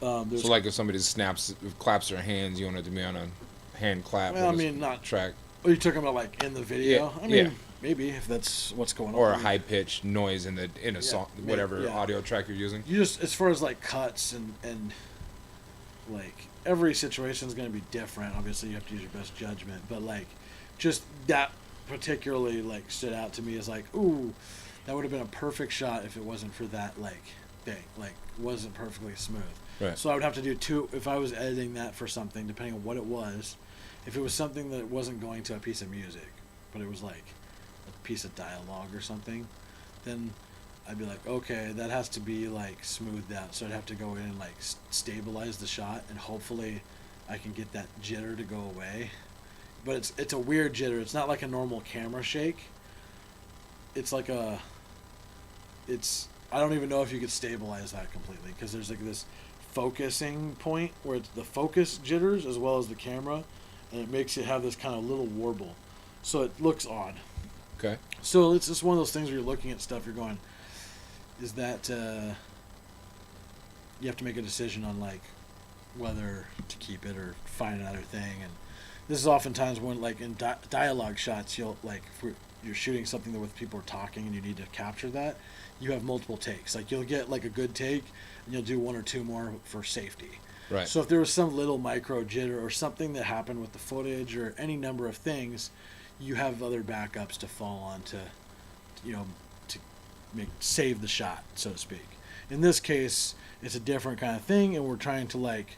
there's So like if somebody claps their hands, you want it to be on a hand clap. well, I on a mean not. track Are you talking about like in the video? Yeah, I mean yeah. maybe if that's what's going on. or a I mean, high pitched noise in a song, maybe, whatever yeah. audio track you're using. You just as far as like cuts and like every situation is going to be different. Obviously, you have to use your best judgment, but like just that particularly like stood out to me as like, ooh, that would have been a perfect shot if it wasn't for that like thing. Like wasn't perfectly smooth. Right. So I would have to do two if I was editing that for something, depending on what it was. If it was something that wasn't going to a piece of music, but it was like a piece of dialogue or something, then I'd be like, okay, that has to be like smoothed out. So I'd have to go in and like stabilize the shot, and hopefully, I can get that jitter to go away. But it's a weird jitter. It's not like a normal camera shake. It's like I don't even know if you could stabilize that completely because there's like this focusing point where it's the focus jitters as well as the camera, and it makes it have this kind of little warble, so it looks odd. Okay. So it's just one of those things where you're looking at stuff, you're going, is that you have to make a decision on like whether to keep it or find another thing. And this is oftentimes when like in dialogue shots, you'll like if you're shooting something that with people are talking and you need to capture that, you have multiple takes. Like you'll get like a good take and you'll do one or two more for safety. Right. So if there was some little micro jitter or something that happened with the footage or any number of things, you have other backups to fall on to save the shot, so to speak. In this case, it's a different kind of thing, and we're trying to like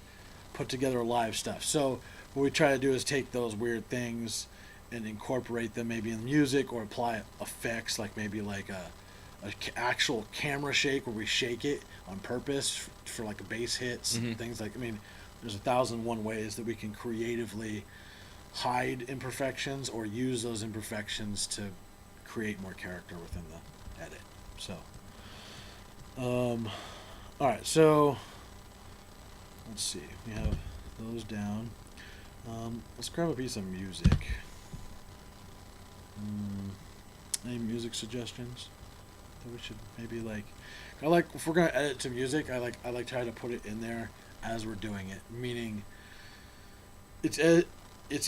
put together live stuff. So what we try to do is take those weird things and incorporate them maybe in music or apply effects, like maybe like a actual camera shake where we shake it on purpose for like a bass hits, things like. I mean, there's 1,001 ways that we can creatively hide imperfections or use those imperfections to create more character within the edit. So, all right. So, let's see. We have those down. Let's grab a piece of music. Any music suggestions that we should maybe like? I like if we're gonna edit to music. I like try to put it in there as we're doing it. Meaning, it's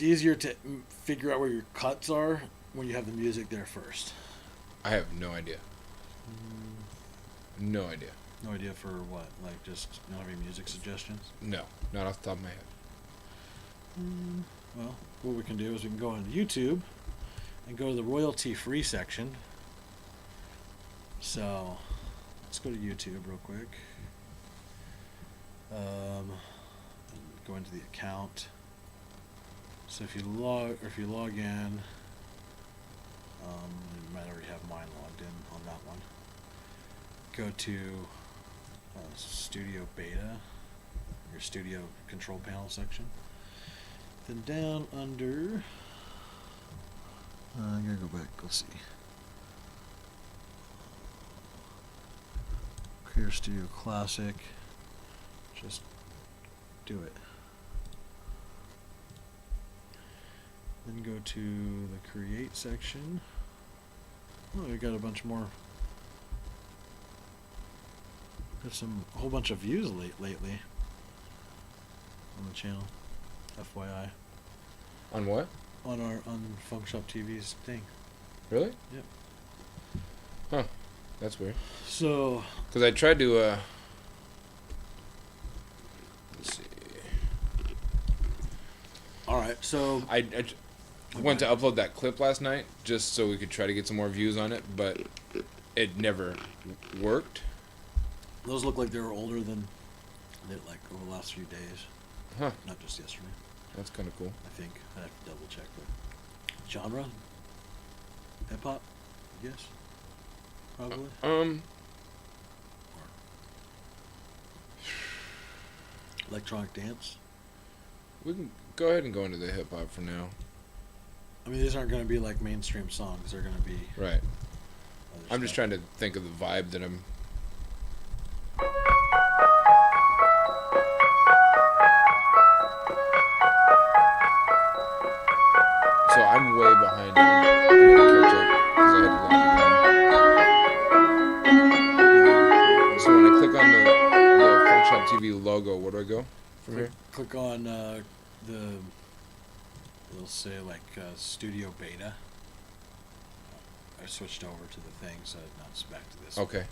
easier to figure out where your cuts are when you have the music there first. I have no idea. No idea. No idea for what? Like just not having music suggestions? No, not off the top of my head. Well, what we can do is we can go on YouTube and go to the royalty-free section. So, let's go to YouTube real quick. And go into the account. So if you log in, you might already have mine logged in on that one. Go to Studio Beta, your Studio Control Panel section. Then down under, I'm gonna go back. Let's see. Clear Studio Classic. Just do it. Then go to the Create section. Oh, we got a bunch more. Got a whole bunch of views lately on the channel. FYI. On what? On Funkshop TV's thing. Really? Yep. Huh. That's weird. So. Because I tried to. Let's see. All right. So. I went to upload that clip last night just so we could try to get some more views on it, but it never worked. Those look like they were older than like over the last few days. Huh. Not just yesterday. That's kind of cool. I think I have to double check. But genre, hip hop, I guess, probably. Electronic dance. We can go ahead and go into the hip hop for now. I mean, these aren't going to be like mainstream songs. They're going to be Right. other I'm just stuff. trying to think of the vibe that I'm. So I'm way behind on I'm gonna catch up because I had to log in. So when I click on the Funk Shop TV logo, where do I go from here? Click on it'll say like Studio Beta. I switched over to the thing, so now it's back to this. Okay,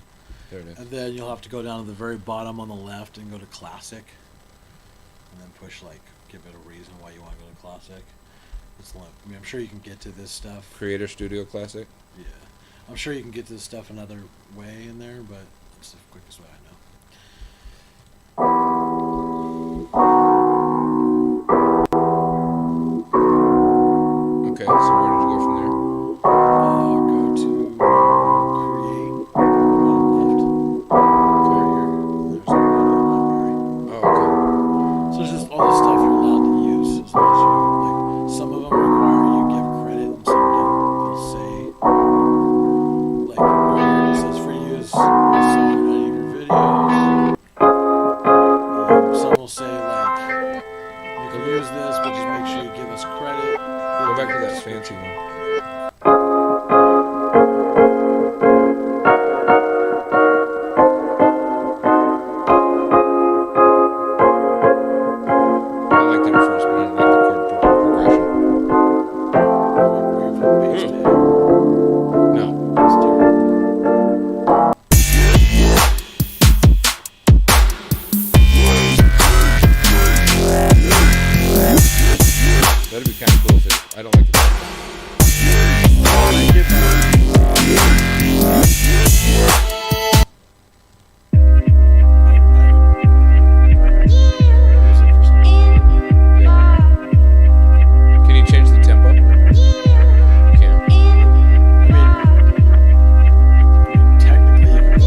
there it is. And then you'll have to go down to the very bottom on the left and go to Classic. And then push like, give it a reason why you want to go to Classic. I mean, I'm sure you can get to this stuff. Creator Studio Classic. Yeah. I'm sure you can get to this stuff another way in there, but it's the quickest way I know. Okay, so where did you go from there? Go to Create. Bottom left. There, there's a library. Oh, okay. So there's just all the stuff you're allowed to use as long as you, like, some of them require you give credit and some don't. They'll say, like, right here it says free use this song in any of your videos. Some will say, like, you can use this, but just make sure you give us credit. Go back to that fancy one. I liked it at first, but I didn't like the chord progression. Where you've based it. No. It's different. That'd be kind of cool if it. I don't like the tempo. Can you change the tempo? You can't. Technically, you can go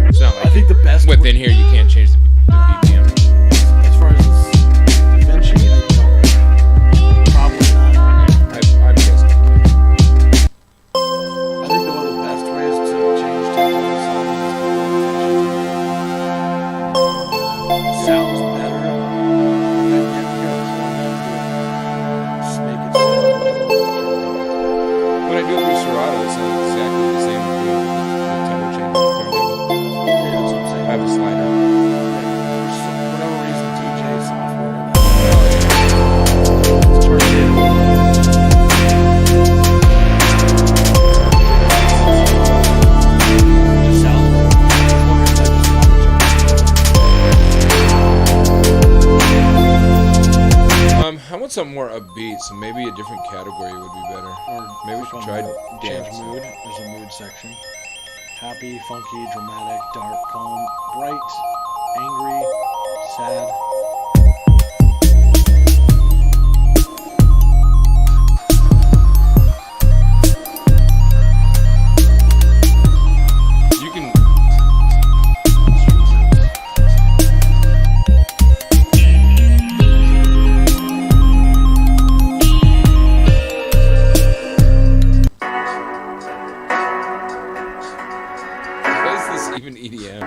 It's not I like think the best within here you can't change the BPM. as far as Davinci, I don't. Probably not. I'm guessing. I think one of the best ways to change tempo in a song is sounds better. And then get your just make it sound. When I do it with Serato, it sounds exactly the same with the tempo change on the turntable. Yeah, that's what I'm saying. I have a slider. For whatever reason, DJ software. It's turned in. Just sound like I want something more upbeat, so maybe a different category would be better. Or Maybe we click should on try change dance. mood. There's a mood section. Happy, funky, dramatic, dark, calm, bright, angry, sad. You can. Why is this even EDM?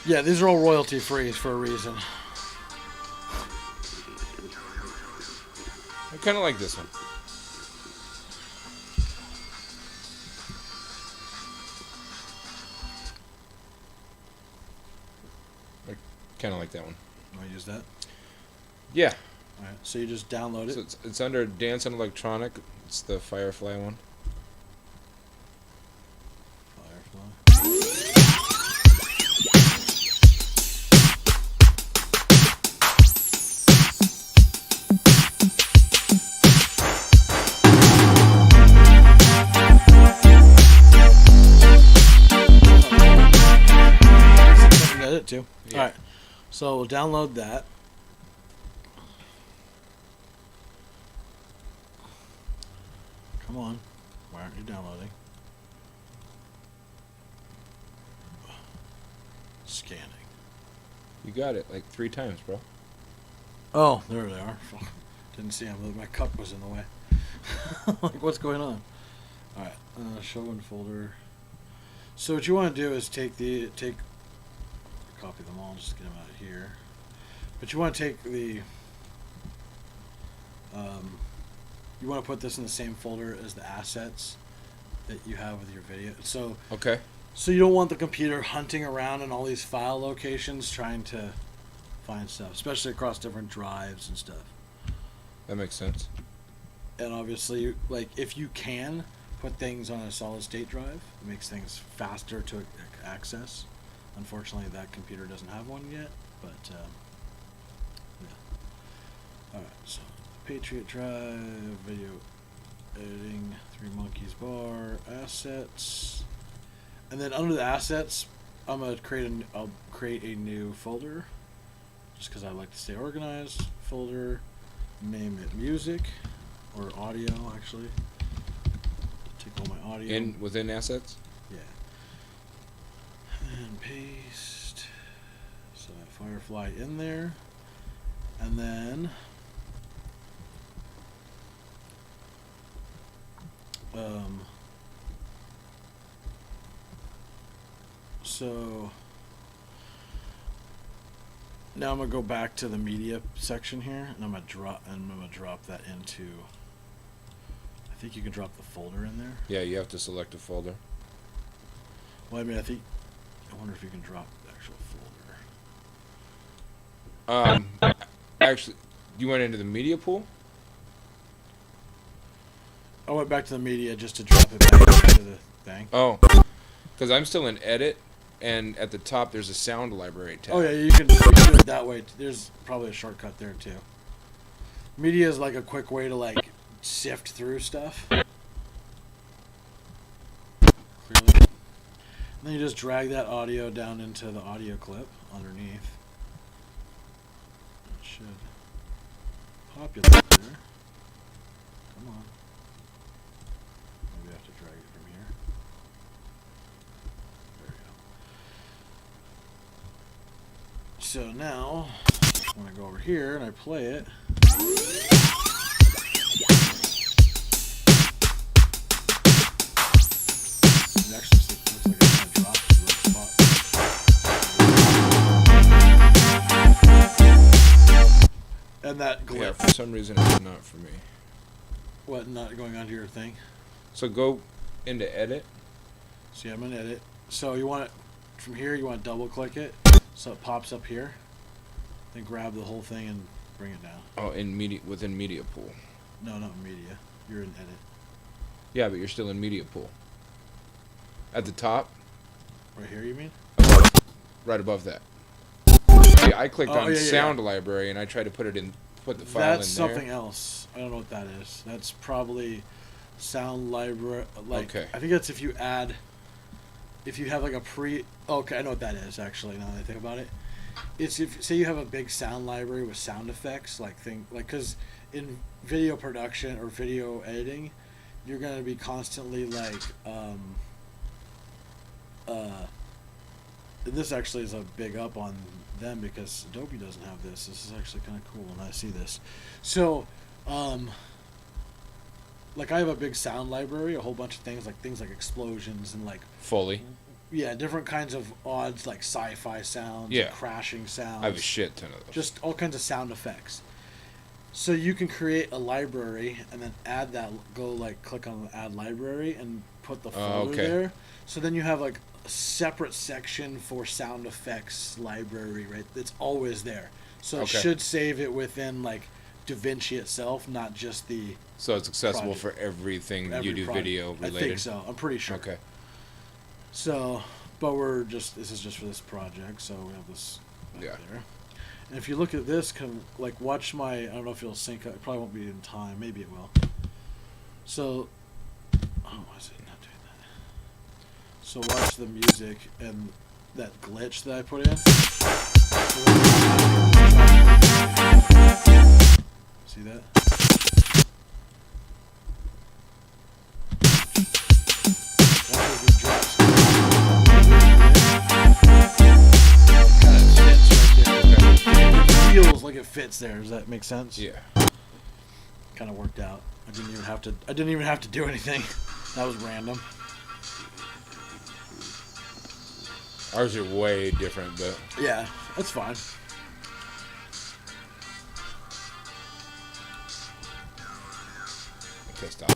Yeah, these are all royalty free for a reason. I kind of like this one. I kind of like that one. Want to use that? Yeah. All right, so you just download So it. it's under Dance and Electronic. It's the Firefly one. Firefly. It too. Yeah. All right, so we'll download that. Come on, why aren't you downloading? Scanning. You got it like 3 times, bro. Oh, there they are. Didn't see them. My cup was in the way. Like, what's going on? All right, show in folder. So what you want to do is copy them all. Just get them out of here. But you want to take the. You want to put this in the same folder as the assets that you have with your video. So Okay. So you don't want the computer hunting around in all these file locations trying to find stuff, especially across different drives and stuff. That makes sense. And obviously, like, if you can put things on a solid state drive, it makes things faster to access. Unfortunately, that computer doesn't have one yet, but yeah. All right, so Patriot Drive, video editing, 3 Monkeys bar, assets, and then under the assets, I'm gonna I'll create a new folder, just because I like to stay organized. Folder, name it music, or audio actually. Take all my audio. Within assets? Yeah. And paste. So that Firefly in there. And then so now I'm gonna go back to the media section here, and I'm gonna drop that into. I think you can drop the folder in there. Yeah, you have to select a folder. Well, I mean, I wonder if you can drop the actual folder. Actually, you went into the media pool? I went back to the media just to drop it back into the thing. Oh, because I'm still in edit, and at the top there's a sound library tab. Oh yeah, you can do it that way. There's probably a shortcut there too. Media is like a quick way to like sift through stuff. Clearly. And then you just drag that audio down into the audio clip underneath. It should populate there. Come on. Maybe I have to drag it from here. There we go. So now, when I go over here and I play it, it actually looks like it's going to drop to the spot. And that Yeah, glitch. for some reason it's not for me. What, not going onto your thing? So go into edit. So yeah, I'm in edit. So you want it from here, you want to double click it so it pops up here. Then grab the whole thing and bring it down. Oh, within media pool. No, not media. You're in edit. Yeah, but you're still in media pool. At the top, Right here, you mean? right above that. Yeah, I clicked on sound library and I tried to put the file That's in there. something else. I don't know what that is. That's probably sound library. Like, Okay. I think that's if you have like a okay, I know what that is actually. Now that I think about it, it's if say you have a big sound library with sound effects, because in video production or video editing, you're gonna be constantly like and this actually is a big up on them because Adobe doesn't have this. This is actually kind of cool when I see this. So, like I have a big sound library, a whole bunch of things like explosions and like Foley. yeah, different kinds of odds like sci-fi sounds, Yeah. and crashing sounds. I have a shit ton of those. Just all kinds of sound effects. So you can create a library and then click on add library and put the folder okay. there. So then you have like a separate section for sound effects library, right? It's always there. So it Okay. should save it within like Davinci itself, not just the So it's accessible project. for everything every you do project. video I related. think so. I'm pretty sure. Okay. So, but this is just for this project, so we have this back Yeah. there. And if you look at this, like watch my, I don't know if it'll sync up, it probably won't be in time, maybe it will. So, oh, why is it not doing that? So watch the music and that glitch that I put in. See that? Feels like it fits there. Does that make sense? Yeah. Kind of worked out. I didn't even have to do anything. That was random. Ours are way different, but Yeah, that's fine. okay, stop.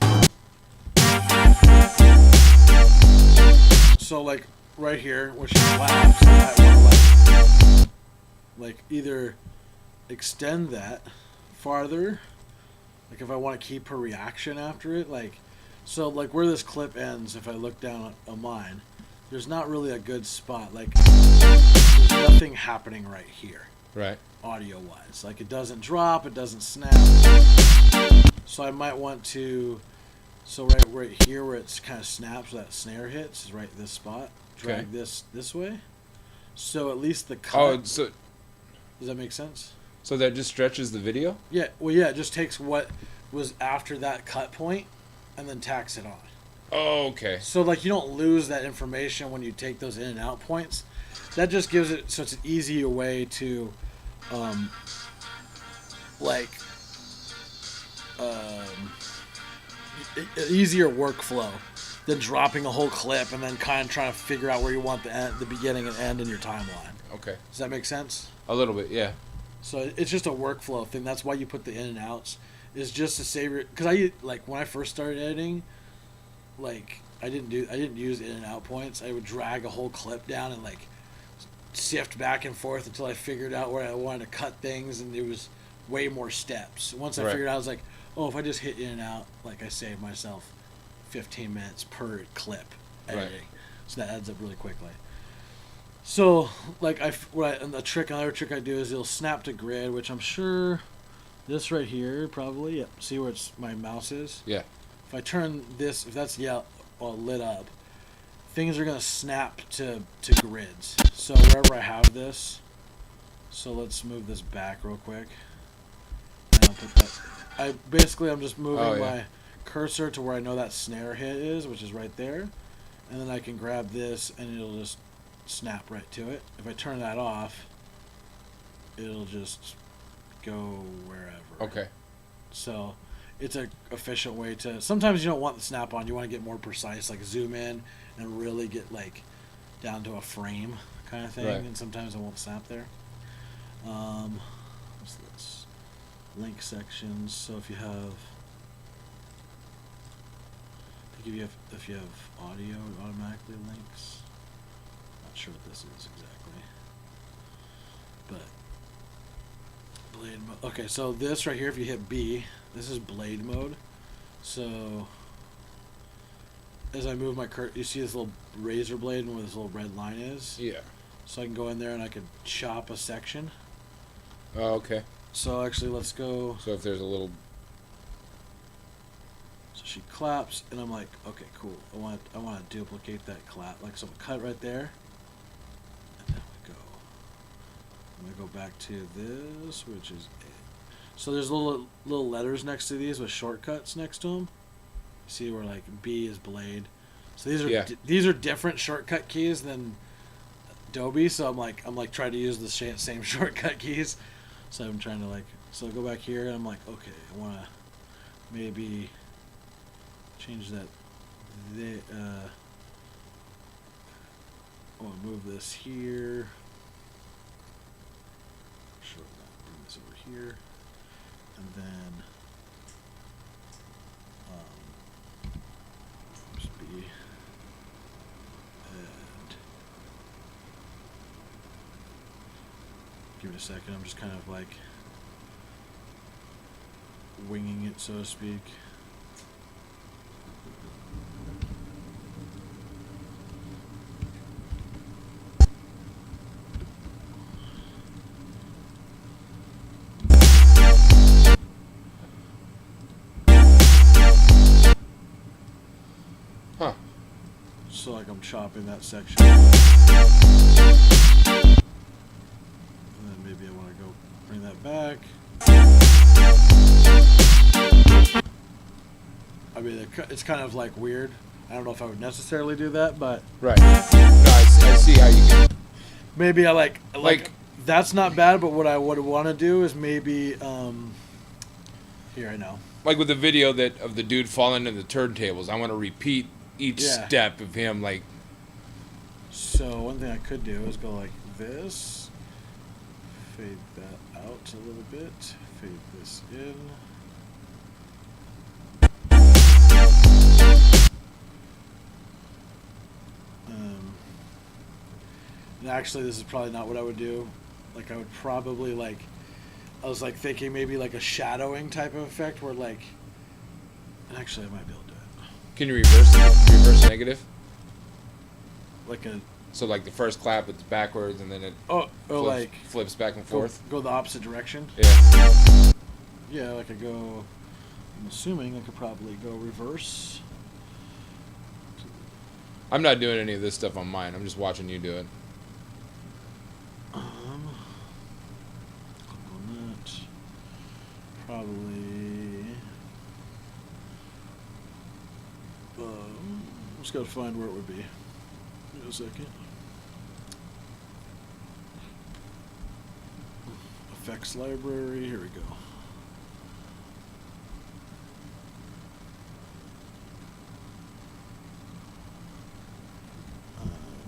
So like right here, when she claps, I want to like either extend that farther, like if I want to keep her reaction after it, like so like where this clip ends. If I look down on mine, there's not really a good spot. Like there's nothing happening right here, Right. audio wise. Like it doesn't drop, it doesn't snap. So I might want to. So right here where it's kind of snaps, that snare hits is right this spot. Drag Okay. this way. So at least the cut. Oh, so Does that make sense? that just stretches the video? Yeah. Well, yeah. It just takes what was after that cut point, and then tacks it on. Oh, okay. So like you don't lose that information when you take those in and out points. That just gives it so it's an easier way to, like, an easier workflow than dropping a whole clip and then kind of trying to figure out where you want the beginning and end in your timeline. Okay. Does that make sense? A little bit, yeah. So it's just a workflow thing. That's why you put the in and outs, is just to save your. Because I like when I first started editing, like I didn't use in and out points. I would drag a whole clip down and like sift back and forth until I figured out where I wanted to cut things, and it was way more steps. Once I Right. figured out, I was like, oh, if I just hit in and out, like I save myself 15 minutes per clip editing. Right. So that adds up really quickly. So, like, another trick I do is it'll snap to grid, which I'm sure this right here probably. Yep. See where my mouse is? Yeah. If I turn this, if that's all lit up, things are gonna snap to grids. So wherever I have this, so let's move this back real quick. And I'll put that. I'm just moving my cursor to where I know that snare hit is, which is right there, and then I can grab this and it'll just snap right to it. If I turn that off, it'll just go wherever. Okay. So it's a efficient way to. Sometimes you don't want the snap on. You want to get more precise, like zoom in and really get like down to a frame kind of thing. Right. And sometimes it won't snap there. What's this? Link sections. So if you have, I think if you have audio, it automatically links. Not sure what this is exactly, but blade mode. Okay, so this right here, if you hit B, this is blade mode. So as I move my you see this little razor blade and where this little red line is. Yeah. So I can go in there and I can chop a section. Oh, okay. So actually, let's go. So if there's a little. So she claps, and I'm like, okay, cool. I want to duplicate that clap. Like, so I'm cut right there. And then we go. I'm gonna go back to this, which is A. So there's little letters next to these with shortcuts next to them. See where like B is blade. So these are different shortcut keys than Adobe. So I'm like trying to use the same shortcut keys. So I'm trying to so I go back here and I'm like, okay, I want to maybe change that. I want to move this here. Sure, bring this over here, and then just B and a second. I'm just kind of like winging it, so to speak. Huh. So like I'm chopping that section. And then maybe I want to go bring that back. I mean, it's kind of like weird. I don't know if I would necessarily do that, but Right. No, I see how you can. maybe I like Like- that's not bad. But what I would want to do is maybe here I know. Like with the video of the dude falling into the turntables, I want to repeat each Yeah. step of him, like. So one thing I could do is go like this, fade that out a little bit, fade this in. And actually, this is probably not what I would do. Like I would probably like, I was like thinking maybe like a shadowing type of effect where like, and actually I might be able to do it. Can you reverse negative? Like a So like the first clap, it's backwards, and then it flips back and forth. Go the opposite direction. Yeah. Yeah, like I go. I'm assuming I could probably go reverse. I'm not doing any of this stuff on mine. I'm just watching you do it. Click on that. Probably. Just gotta find where it would be. Give me a second. Effects library. Here we go.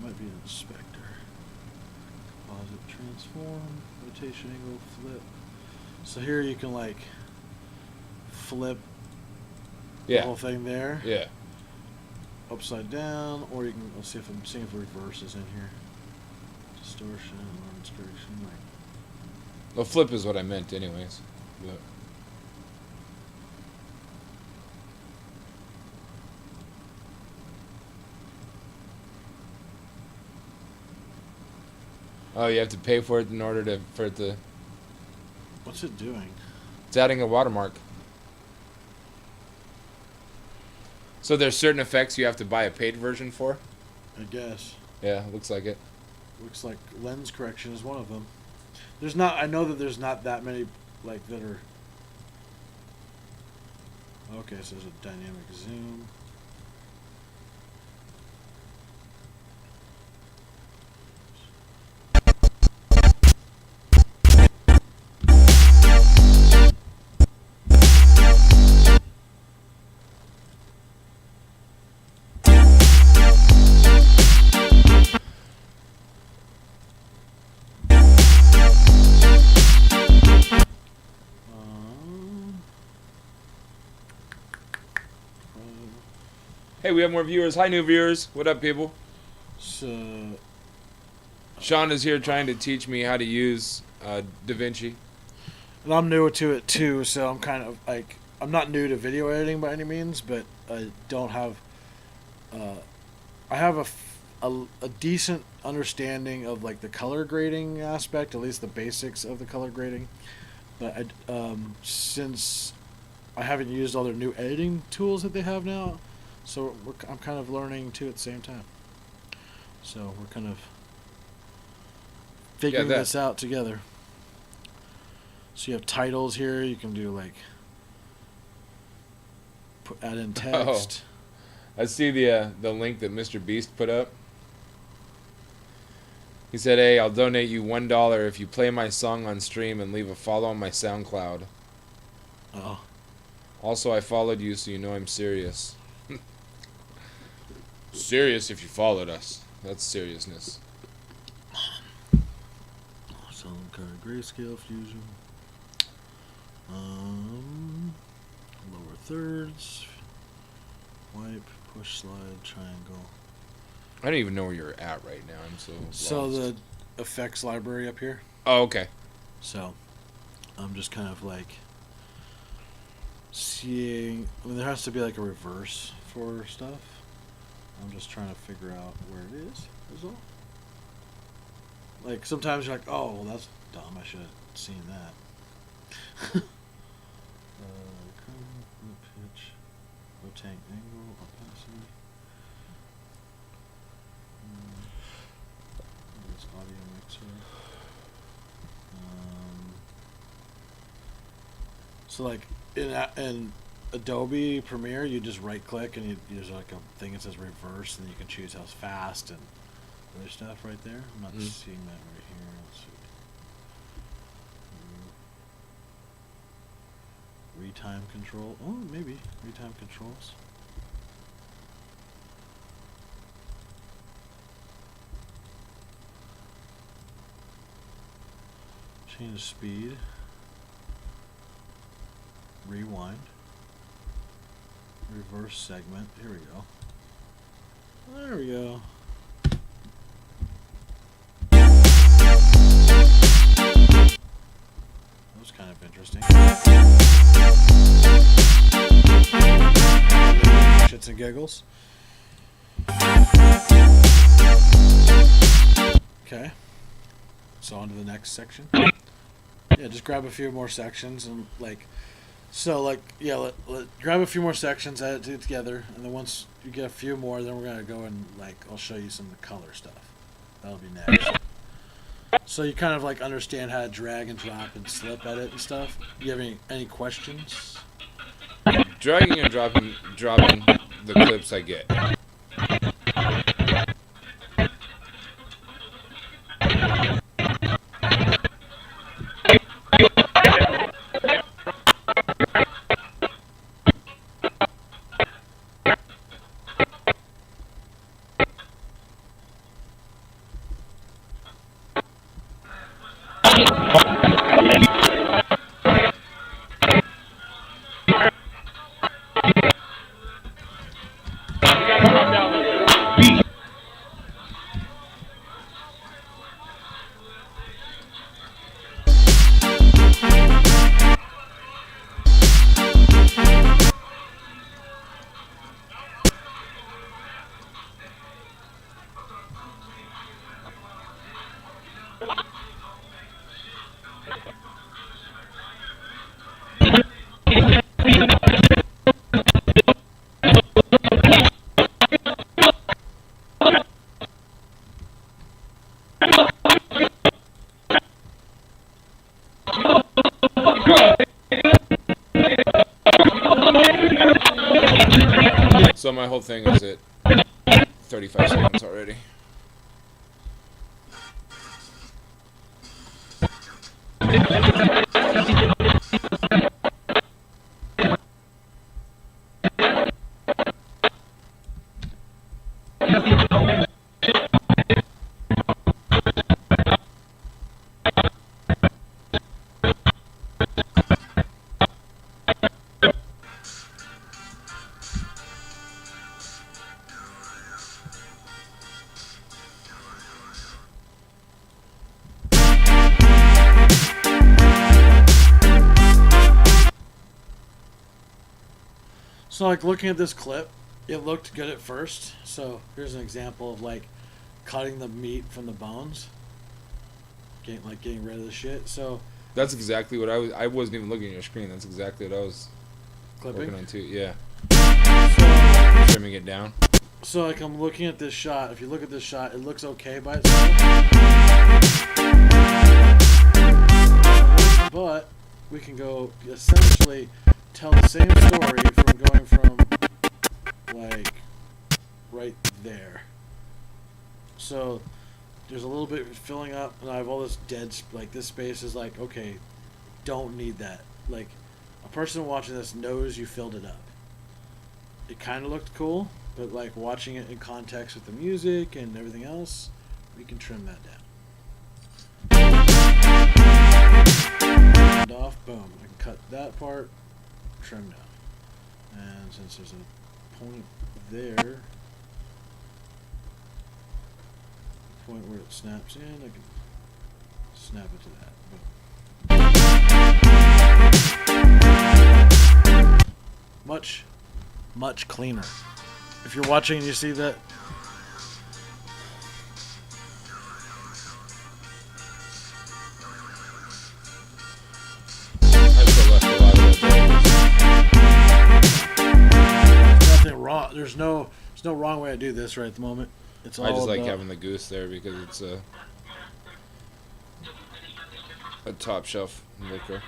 Might be an inspector. Composite transform, rotation angle, flip. So here you can like flip the Yeah. whole thing there. Yeah. Upside down, or you can. Let's see if I'm seeing if reverse is in here. Distortion or inspiration. Like Well, flip is what I meant, anyways. But oh, you have to pay for it in order for it to. what's it doing? It's adding a watermark. So there's certain effects you have to buy a paid version for. I guess. Yeah, looks like it. Looks like lens correction is one of them. There's not. I know that there's not that many like that are. Okay, so there's a dynamic zoom. Hey, we have more viewers. Hi, new viewers. What up, people? So Sean is here trying to teach me how to use Davinci. and I'm new to it too, so I'm kind of like I'm not new to video editing by any means, but I don't have. I have a decent understanding of like the color grading aspect, at least the basics of the color grading. But since I haven't used all their new editing tools that they have now, so I'm kind of learning too at the same time. So we're kind of figuring this out together. So you have titles here. You can do like add in text. I see the link that Mr. Beast put up. He said, "Hey, I'll donate you $1 if you play my song on stream and leave a follow on my SoundCloud. Oh, Also, I followed you, so you know I'm serious." Serious if you followed us. That's seriousness. some kind of grayscale fusion. Lower thirds. Wipe, push, slide, triangle. I don't even know where you're at right now. I'm so So lost. the effects library up here. Oh, okay. So I'm just kind of like seeing. I mean, there has to be like a reverse for stuff. I'm just trying to figure out where it is. Is all. Like sometimes you're like, oh, well, that's dumb. I should have seen that. Pitch, rotate angle, opacity. This audio mixer. So like in Adobe Premiere, you just right click and there's like a thing that says reverse, and you can choose how fast and other stuff right there. I'm not seeing that right here. Let's see. Retime control. Oh, maybe retime controls. Change speed. Rewind. Reverse segment. Here we go. There we go. That was kind of interesting. Shits and giggles. Okay. So on to the next section. Yeah, just grab a few more sections and like. So like yeah, grab a few more sections, add it together, and then once you get a few more, then we're gonna go and like I'll show you some of the color stuff. That'll be next. So you kind of like understand how to drag and drop and slip edit and stuff. You have any questions? Dragging and dropping the clips I get. So my whole thing is at 35 seconds already. So like looking at this clip, it looked good at first. So here's an example of like cutting the meat from the bones, getting rid of the shit. So That's exactly what I wasn't even looking at your screen. That's exactly what I was working on too. Yeah. So, Trimming it down. So like I'm looking at this shot. If you look at this shot, it looks okay by itself. But we can go essentially tell the same story from going from like right there. So there's a little bit filling up, and I have all this dead like this space is like, okay, don't need that. Like a person watching this knows you filled it up. It kind of looked cool, but like watching it in context with the music and everything else, we can trim that down. And off, boom. I can cut that part, trim down. And since there's a point there, point where it snaps in, I can snap it to that. Boom. much cleaner. If you're watching and you see that, I still left a lot of that. nothing wrong. There's no wrong way to do this right at the moment. It's all I just like about- having the goose there because it's a top shelf liquor.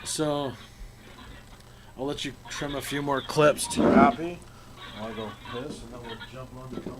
So, I'll let you trim a few more clips to your copy. I'll go piss, and then we'll jump on the color.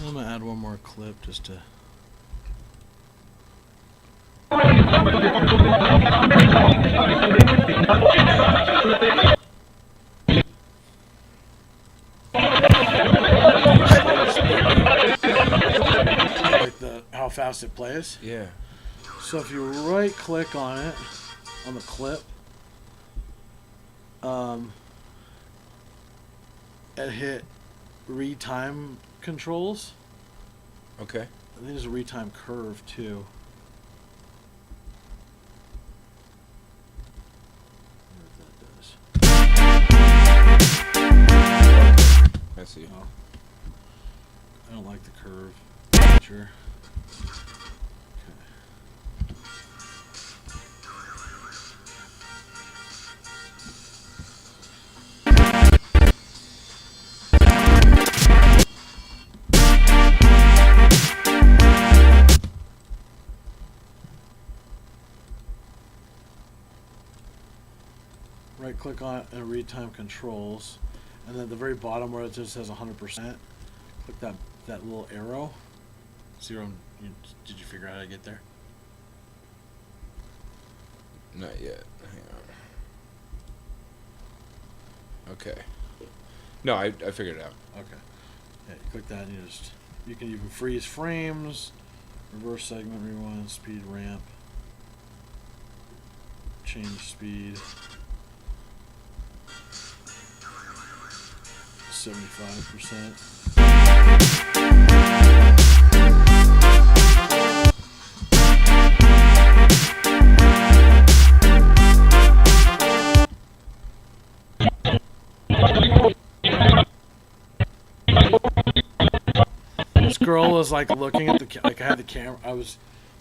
I'm gonna add one more clip just to. Like how fast it plays. Yeah. So if you right click on it, on the clip, and hit read time controls. Okay. I think there's a read time curve too. I wonder what that does. I see. Oh. I don't like the curve feature. Right click on it and read time controls, and then at the very bottom where it just says 100%, click that little arrow. Zero. Did you figure out how to get there? Not yet. Hang on. Okay. No, I figured it out. Okay. Yeah, you click that and you can even freeze frames, reverse segment, rewind, speed ramp, change speed. 75%. This girl was like looking at like I had the camera. I was.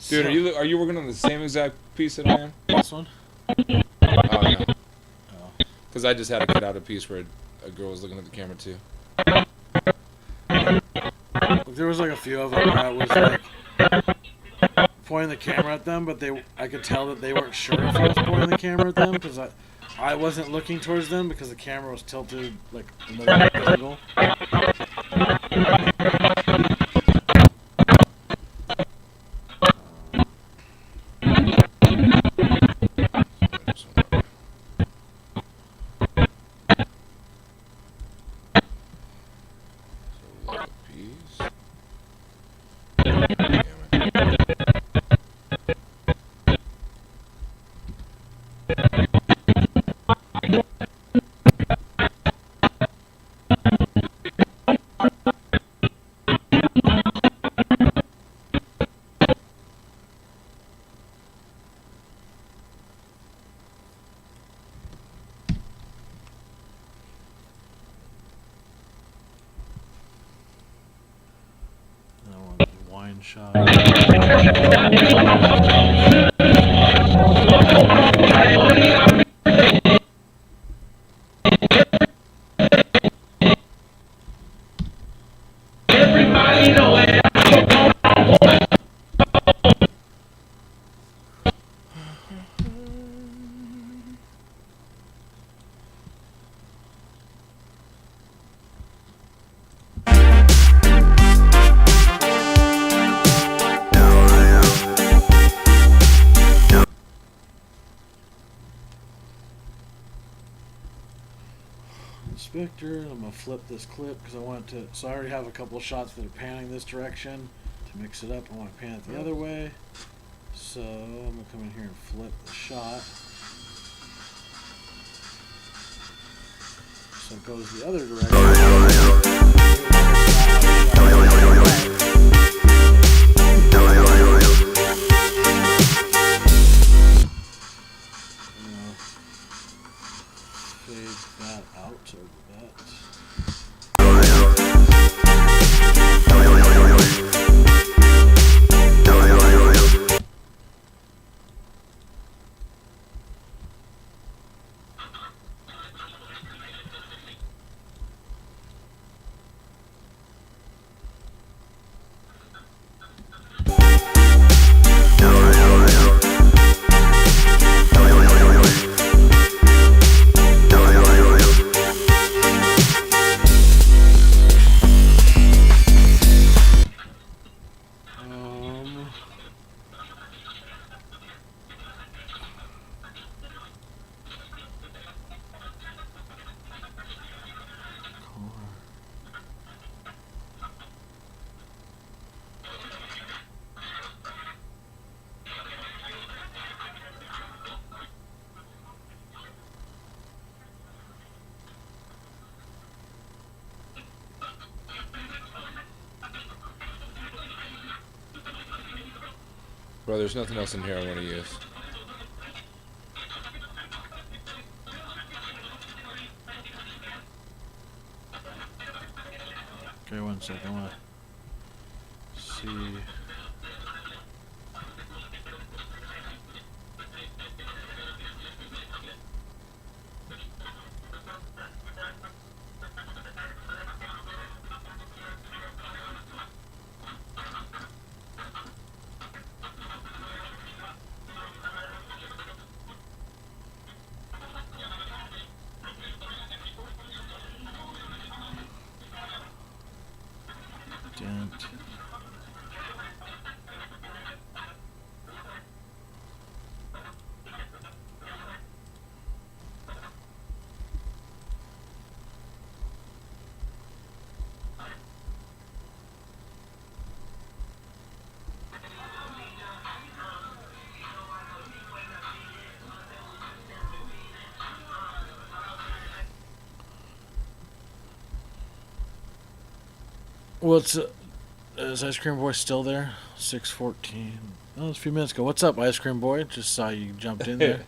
Dude, are you working on the same exact piece that I am? This one? Oh no. Oh. Because I just had to cut out a piece where a girl was looking at the camera too. Look, there was like a few of them where I was like pointing the camera at them, but I could tell that they weren't sure if I was pointing the camera at them because I wasn't looking towards them because the camera was tilted like another angle. wine shot. Inspector, I'm gonna flip this clip because I want to. So I already have a couple of shots that are panning this direction. To mix it up, I want to pan it the other way. So I'm gonna come in here and flip the shot. So it goes the other direction. Fade that out over that. Bro, there's nothing else in here I want to use. Okay, 1 second. I want to see. Dent. What's is Ice Cream Boy still there? 6:14. Oh, it's a few minutes ago. What's up, Ice Cream Boy? Just saw you jumped in there.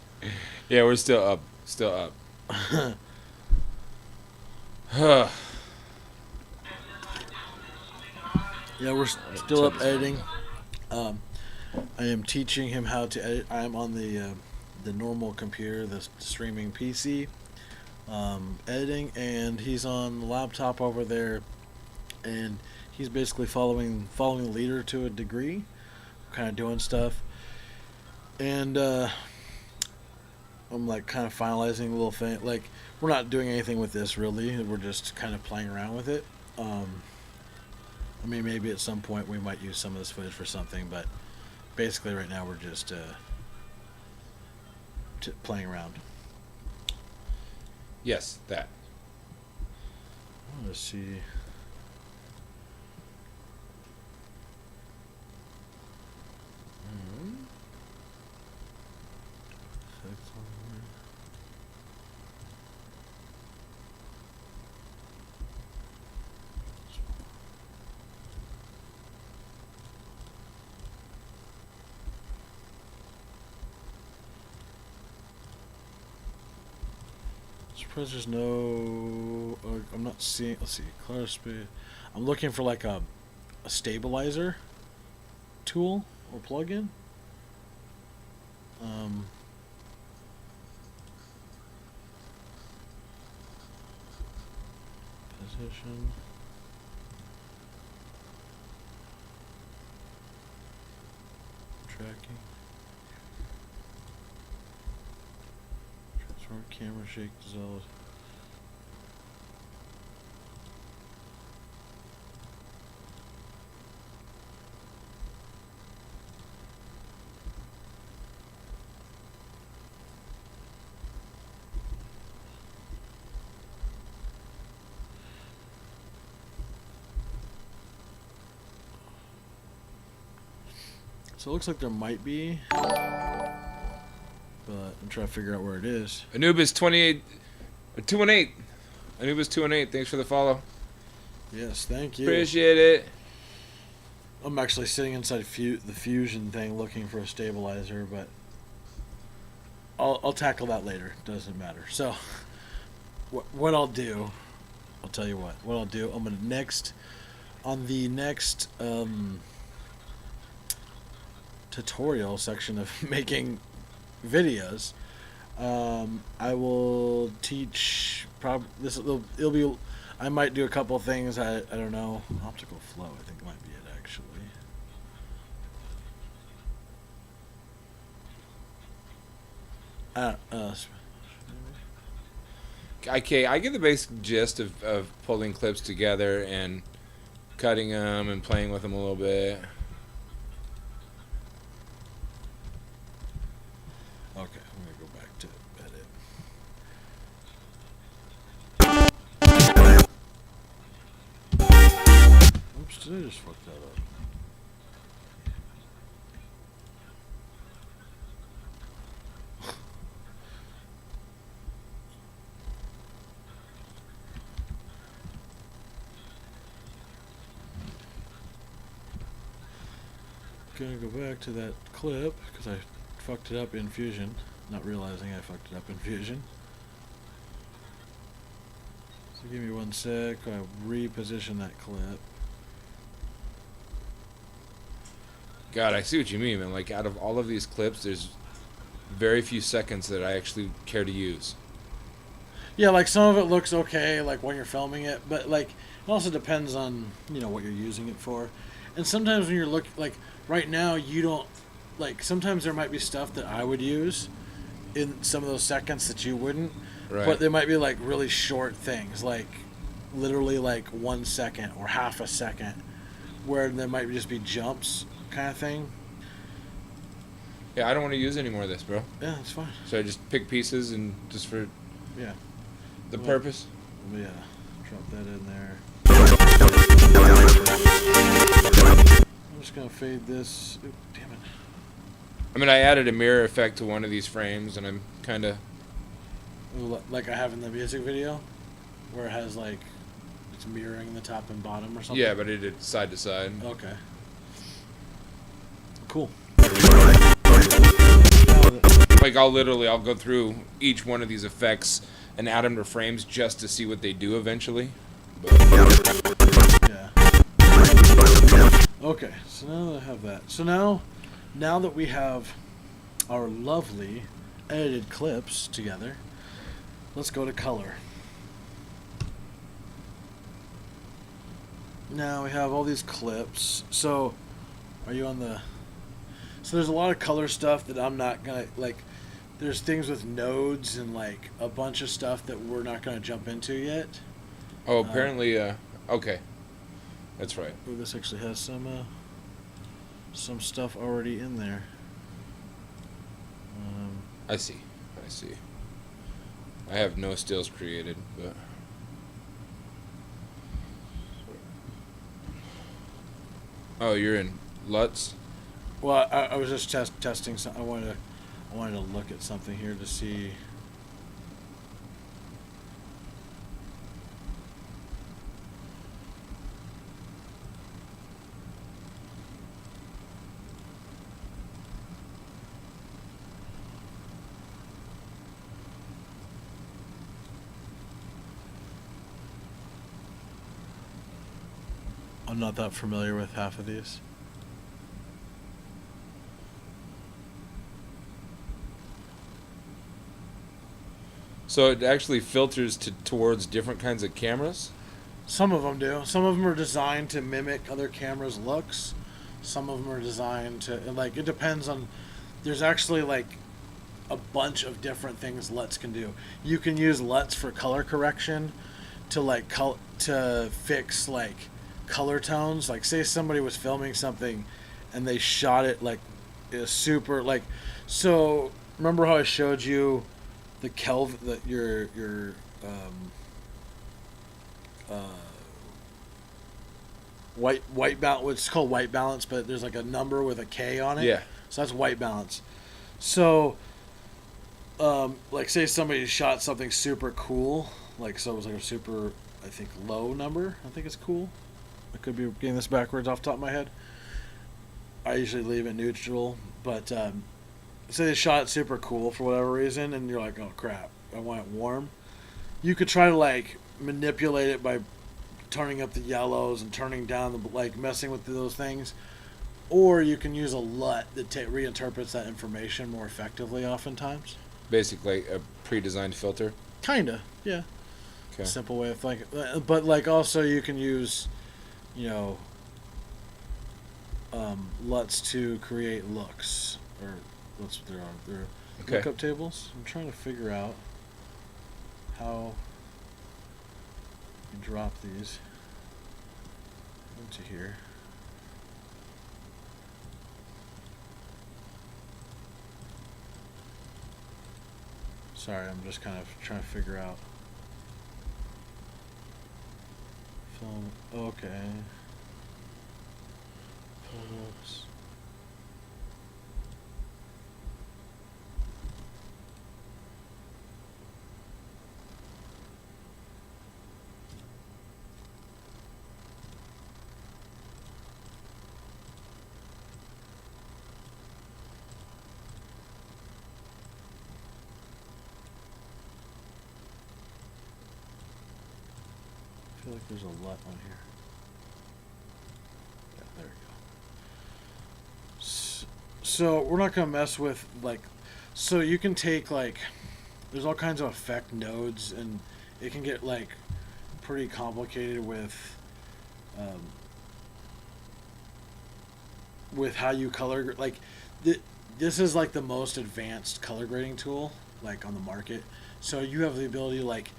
Yeah, we're still up. Still up. Yeah, we're still up editing. I am teaching him how to edit. I am on the normal computer, the streaming PC, editing, and he's on the laptop over there, and he's basically following the leader to a degree, kind of doing stuff, and I'm like kind of finalizing a little thing. Like, we're not doing anything with this really. We're just kind of playing around with it. I mean, maybe at some point we might use some of this footage for something, but basically right now we're just playing around. Yes, that. Let's see. Surprised there's no. I'm not seeing. Let's see. Color speed. I'm looking for like a stabilizer tool or plugin. Position. Tracking. Transform camera shake dissolve. So it looks like there might be, but I'm trying to figure out where it is. Anubis 28, 218. Anubis 218. Thanks for the follow. Yes, thank you. Appreciate it. I'm actually sitting inside the fusion thing looking for a stabilizer, but I'll tackle that later. Doesn't matter. So what I'll do, I'll tell you what I'll do. I'm gonna on the next tutorial section of making videos, I will teach it'll be, I might do a couple of things. I don't know. Optical flow, I think, might be it actually. Okay, I get the basic gist of pulling clips together and cutting them and playing with them a little bit. Okay, I'm gonna go back to edit. Oops, did I just fuck that up? Gonna go back to that clip because I fucked it up in Fusion, not realizing I fucked it up in Fusion. So give me 1 sec. I'll reposition that clip. God, I see what you mean, man. Like, out of all of these clips, there's very few seconds that I actually care to use. Yeah, like some of it looks okay, like when you're filming it, but like it also depends on, you know, what you're using it for. And sometimes when you're like right now, you don't, like, sometimes there might be stuff that I would use in some of those seconds that you wouldn't. Right. But there might be like really short things, like literally like 1 second or half a second, where there might just be jumps kind of thing. Yeah, I don't want to use any more of this, bro. Yeah, that's fine. So I just pick pieces and just for Yeah. the purpose. Yeah. Drop that in there. I'm just gonna fade this. Oop, damn it. I mean, I added a mirror effect to one of these frames, and I'm kind of... Like I have in the music video, where it has like, it's mirroring the top and bottom or something. Yeah, but it did side to side. Okay. Cool. Like, I'll go through each one of these effects and add them to frames just to see what they do eventually. But... Yeah. Okay, so now that I have that. So now that we have our lovely edited clips together, let's go to color. Now we have all these clips. So, are you on the... So there's a lot of color stuff that I'm not gonna, like, there's things with nodes and like a bunch of stuff that we're not gonna jump into yet. Oh, apparently, okay. That's right. Oh, this actually has some stuff already in there. I see. I have no stills created, but... Oh, you're in LUTs? Well, I was just testing some. I wanted to look at something here to see. I'm not that familiar with half of these. So it actually filters towards different kinds of cameras. Some of them do. Some of them are designed to mimic other cameras' looks. Some of them are designed to, like, it depends on. There's actually like a bunch of different things LUTs can do. You can use LUTs for color correction, to like to fix like color tones. Like, say somebody was filming something, and they shot it like a super like. So remember how I showed you the Kelvin that your uh, white balance. It's called white balance, but there's like a number with a K on it. Yeah. So that's white balance. So, like, say somebody shot something super cool, like, so it was like a super, I think, low number. I think it's cool. I could be getting this backwards off the top of my head. I usually leave it neutral, but say they shot it super cool for whatever reason, and you're like, oh crap, I want it warm. You could try to like manipulate it by turning up the yellows and turning down the, like, messing with those things, or you can use a LUT that reinterprets that information more effectively. Oftentimes, Basically, a pre-designed filter. kinda, yeah. Okay. Simple way of like, but like also you can use, you know, LUTs to create looks, or what's they're on. They're Okay. lookup tables. I'm trying to figure out how you drop these into here. Sorry, I'm just kind of trying to figure out. Film. Okay. Photos. I feel like there's a LUT on here. Yeah, there we go. So we're not gonna mess with like. So you can take like, there's all kinds of effect nodes, and it can get like pretty complicated with how you color. Like, this is like the most advanced color grading tool like on the market. So you have the ability to like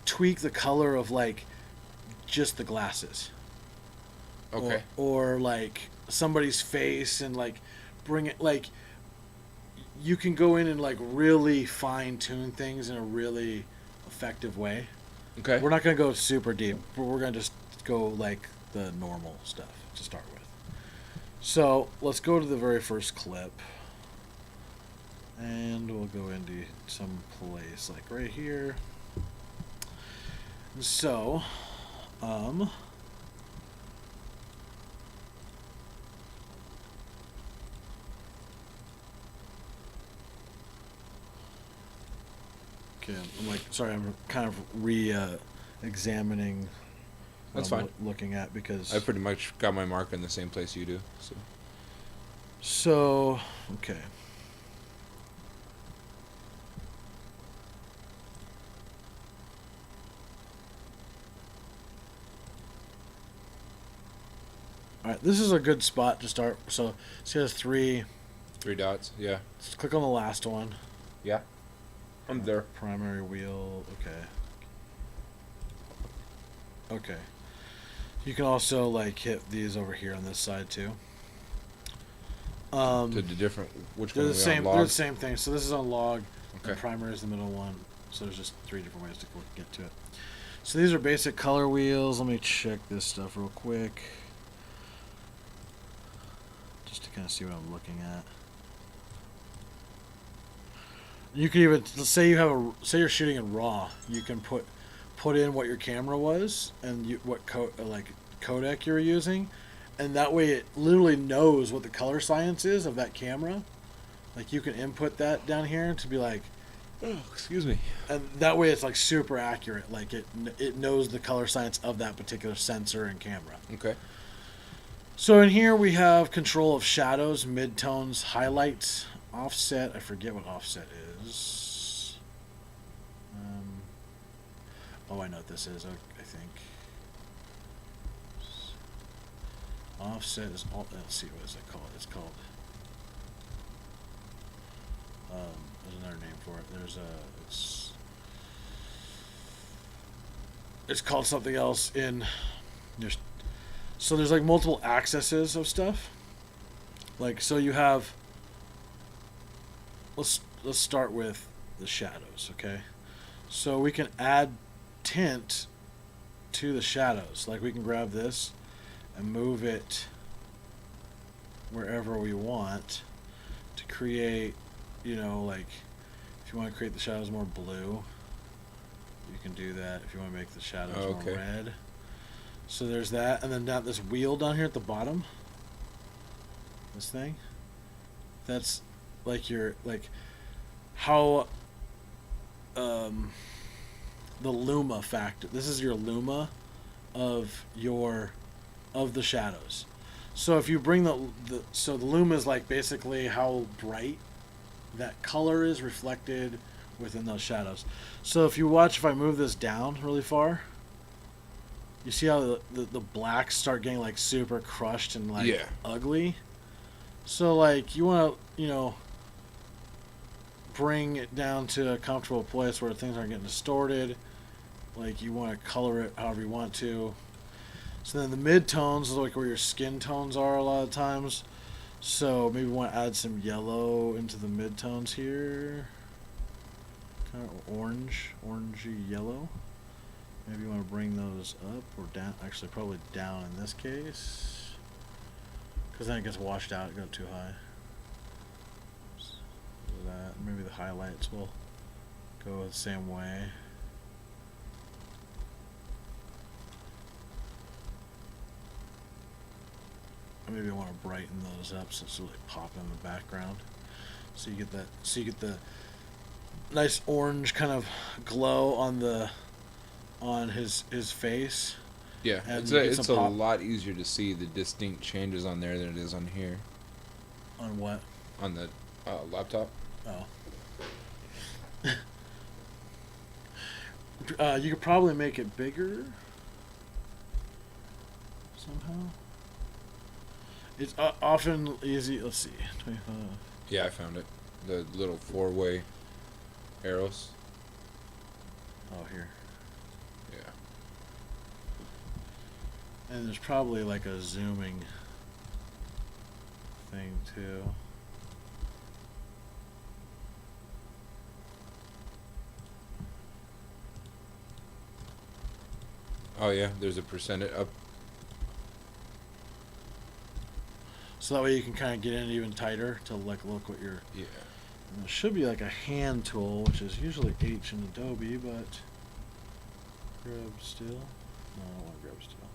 tweak the color of like just the glasses. Okay. Or like somebody's face, and like bring it like, you can go in and like really fine tune things in a really effective way. Okay. We're not going to go super deep, but we're going to just go like the normal stuff to start with. So let's go to the very first clip, and we'll go into some place like right here. So, okay, I'm like, sorry, I'm kind of examining what That's I'm fine. looking at, because I pretty much got my mark in the same place you do. so okay. All right, this is a good spot to start. So, see, there's three. 3 dots. Yeah. Let's click on the last one. Yeah. I'm there. Primary wheel. Okay. Okay. You can also like hit these over here on this side too. To the different. Which They're one the are we same. on? They're Log? the same thing. So this is on log. Okay. And primary is the middle one. So there's just 3 different ways to get to it. So these are basic color wheels. Let me check this stuff real quick, just to kind of see what I'm looking at. You can even, let's say you have say you're shooting in RAW. You can put in what your camera was, and what codec you were using, and that way it literally knows what the color science is of that camera. Like, you can input that down here to be like, Oh, excuse me. and that way it's like super accurate. Like, it knows the color science of that particular sensor and camera. Okay. So in here we have control of shadows, midtones, highlights, offset. I forget what offset is. Oh, I know what this is. I think offset is all. Let's see, what is it called? It's called. There's another name for it. There's a. It's called something else in. There's so there's like multiple accesses of stuff. Like so you have. Let's start with the shadows, okay? So we can add tint to the shadows. Like we can grab this and move it wherever we want to create, you know, like if you want to create the shadows more blue, you can do that. If you want to make the shadows more red. So there's that, and then down this wheel down here at the bottom. This thing. That's like your how the luma factor. This is your luma of the shadows. So if you bring the luma is like basically how bright that color is reflected within those shadows. So if you watch, if I move this down really far, you see how the blacks start getting like super crushed and like ugly. So like you want to, you know, bring it down to a comfortable place where things aren't getting distorted. Like you want to color it however you want to. So then the mid-tones is like where your skin tones are a lot of times. So maybe we want to add some yellow into the mid-tones here. Kind of orangey yellow. Maybe you want to bring those up or down. Actually, probably down in this case. Because then it gets washed out, it goes too high. So that. Maybe the highlights will go the same way. Maybe I want to brighten those up so it's really popping in the background. So you get that. So you get the nice orange kind of glow on his face. Yeah, and it's a lot easier to see the distinct changes on there than it is on here. On what? On the laptop. Oh. You could probably make it bigger somehow. It's often easy. Let's see, 25. Yeah, I found it. The little 4-way arrows. Oh, here. Yeah. And there's probably like a zooming thing too. Oh yeah, there's a percentage up. So that way you can kind of get in even tighter to like look what you're. Yeah. And there should be like a hand tool, which is usually H in Adobe, but grab still. No, I don't want to grab still.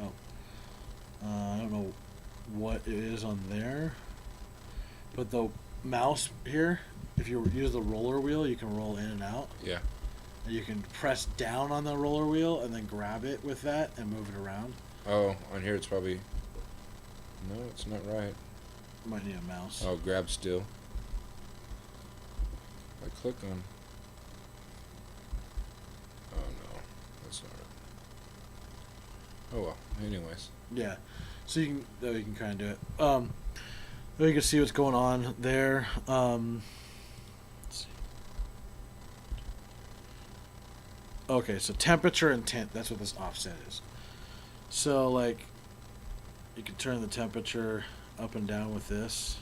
Oh. I don't know what it is on there, but the mouse here, if you use the roller wheel, you can roll in and out. Yeah. You can press down on the roller wheel and then grab it with that and move it around. Oh, on here it's probably. No, it's not right. Might need a mouse. Oh, grab still. I click on. Oh no, that's not right. Oh well. Anyways. Yeah, so you can kind of do it. There you can see what's going on there. Let's see. Okay, so temperature and tint. That's what this offset is. So like, you can turn the temperature up and down with this.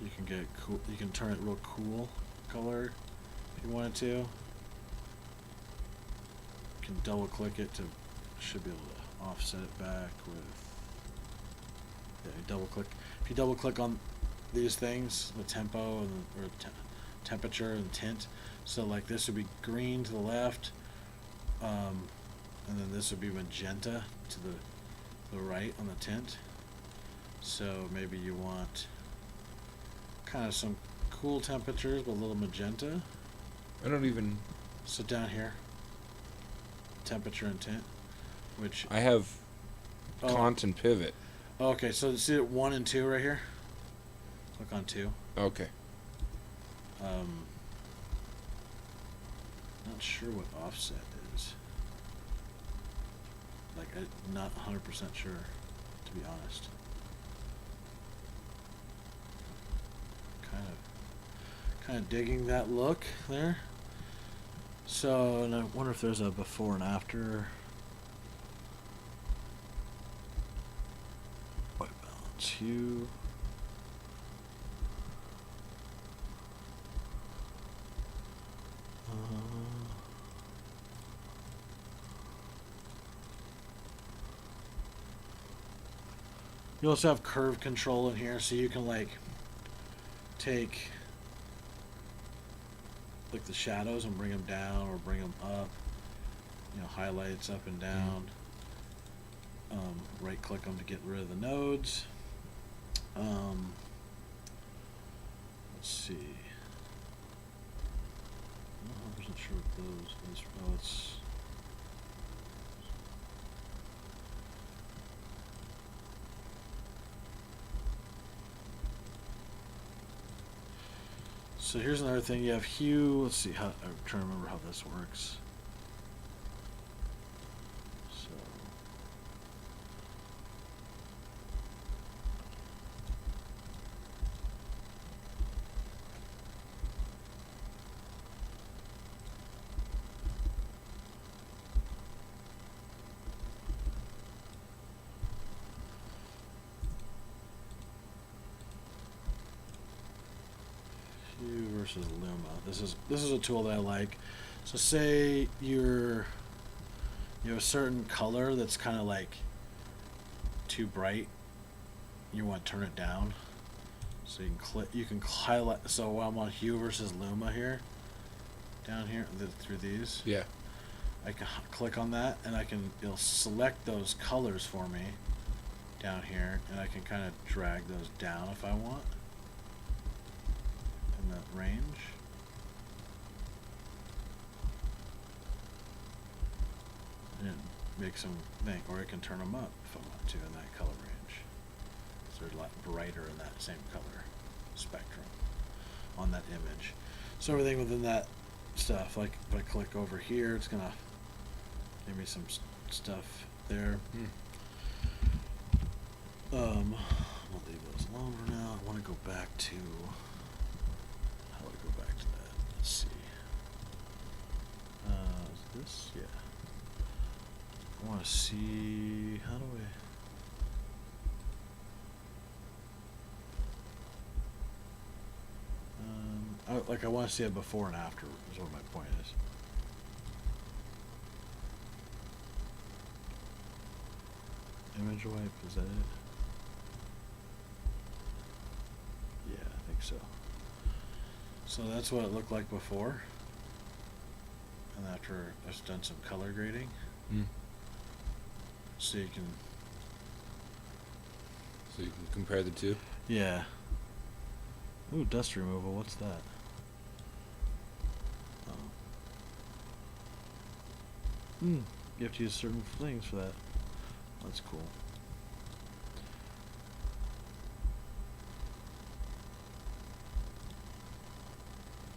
You can get cool. You can turn it real cool color if you wanted to. You can double click it to. Should be able to offset it back with. Yeah, you double click. If you double click on these things, the tempo and temperature and tint. So like this would be green to the left, and then this would be magenta to the right on the tint. So maybe you want kind of some cool temperatures but a little magenta. I don't even. So down here, temperature and tint, which I have Cont and Pivot. Okay, so see it 1 and 2 right here. Click on 2. Okay. Not sure what offset is. Like, I'm not 100% sure, to be honest. Kind of digging that look there. So, and I wonder if there's a before and after. White balance hue. You also have curve control in here, so you can like take like the shadows and bring them down or bring them up. You know, highlights up and down. Right click them to get rid of the nodes. Let's see. I'm not 100% sure what those is. Oh, it's. So here's another thing. You have hue. Let's see how. I'm trying to remember how this works. So. Hue versus Luma. This is a tool that I like. So say you have a certain color that's kind of like too bright. You want to turn it down. So you can highlight. So while I'm on hue versus Luma here, down here through these. Yeah. I can click on that and it'll select those colors for me down here, and I can kind of drag those down if I want in that range. And it makes them think, or I can turn them up if I want to in that color range. So they're a lot brighter in that same color spectrum on that image. So everything within that stuff, like if I click over here, it's gonna give me some stuff there. I'll leave those alone for now. I want to go back to. How do I go back to that? Let's see. Is this? Yeah. I want to see. How do I want to see it before and after. Is what my point is. Image wipe, is that it? Yeah, I think so. So that's what it looked like before. And after I've done some color grading. So you can compare the two. Yeah. Ooh, dust removal, what's that? You have to use certain things for that. That's cool.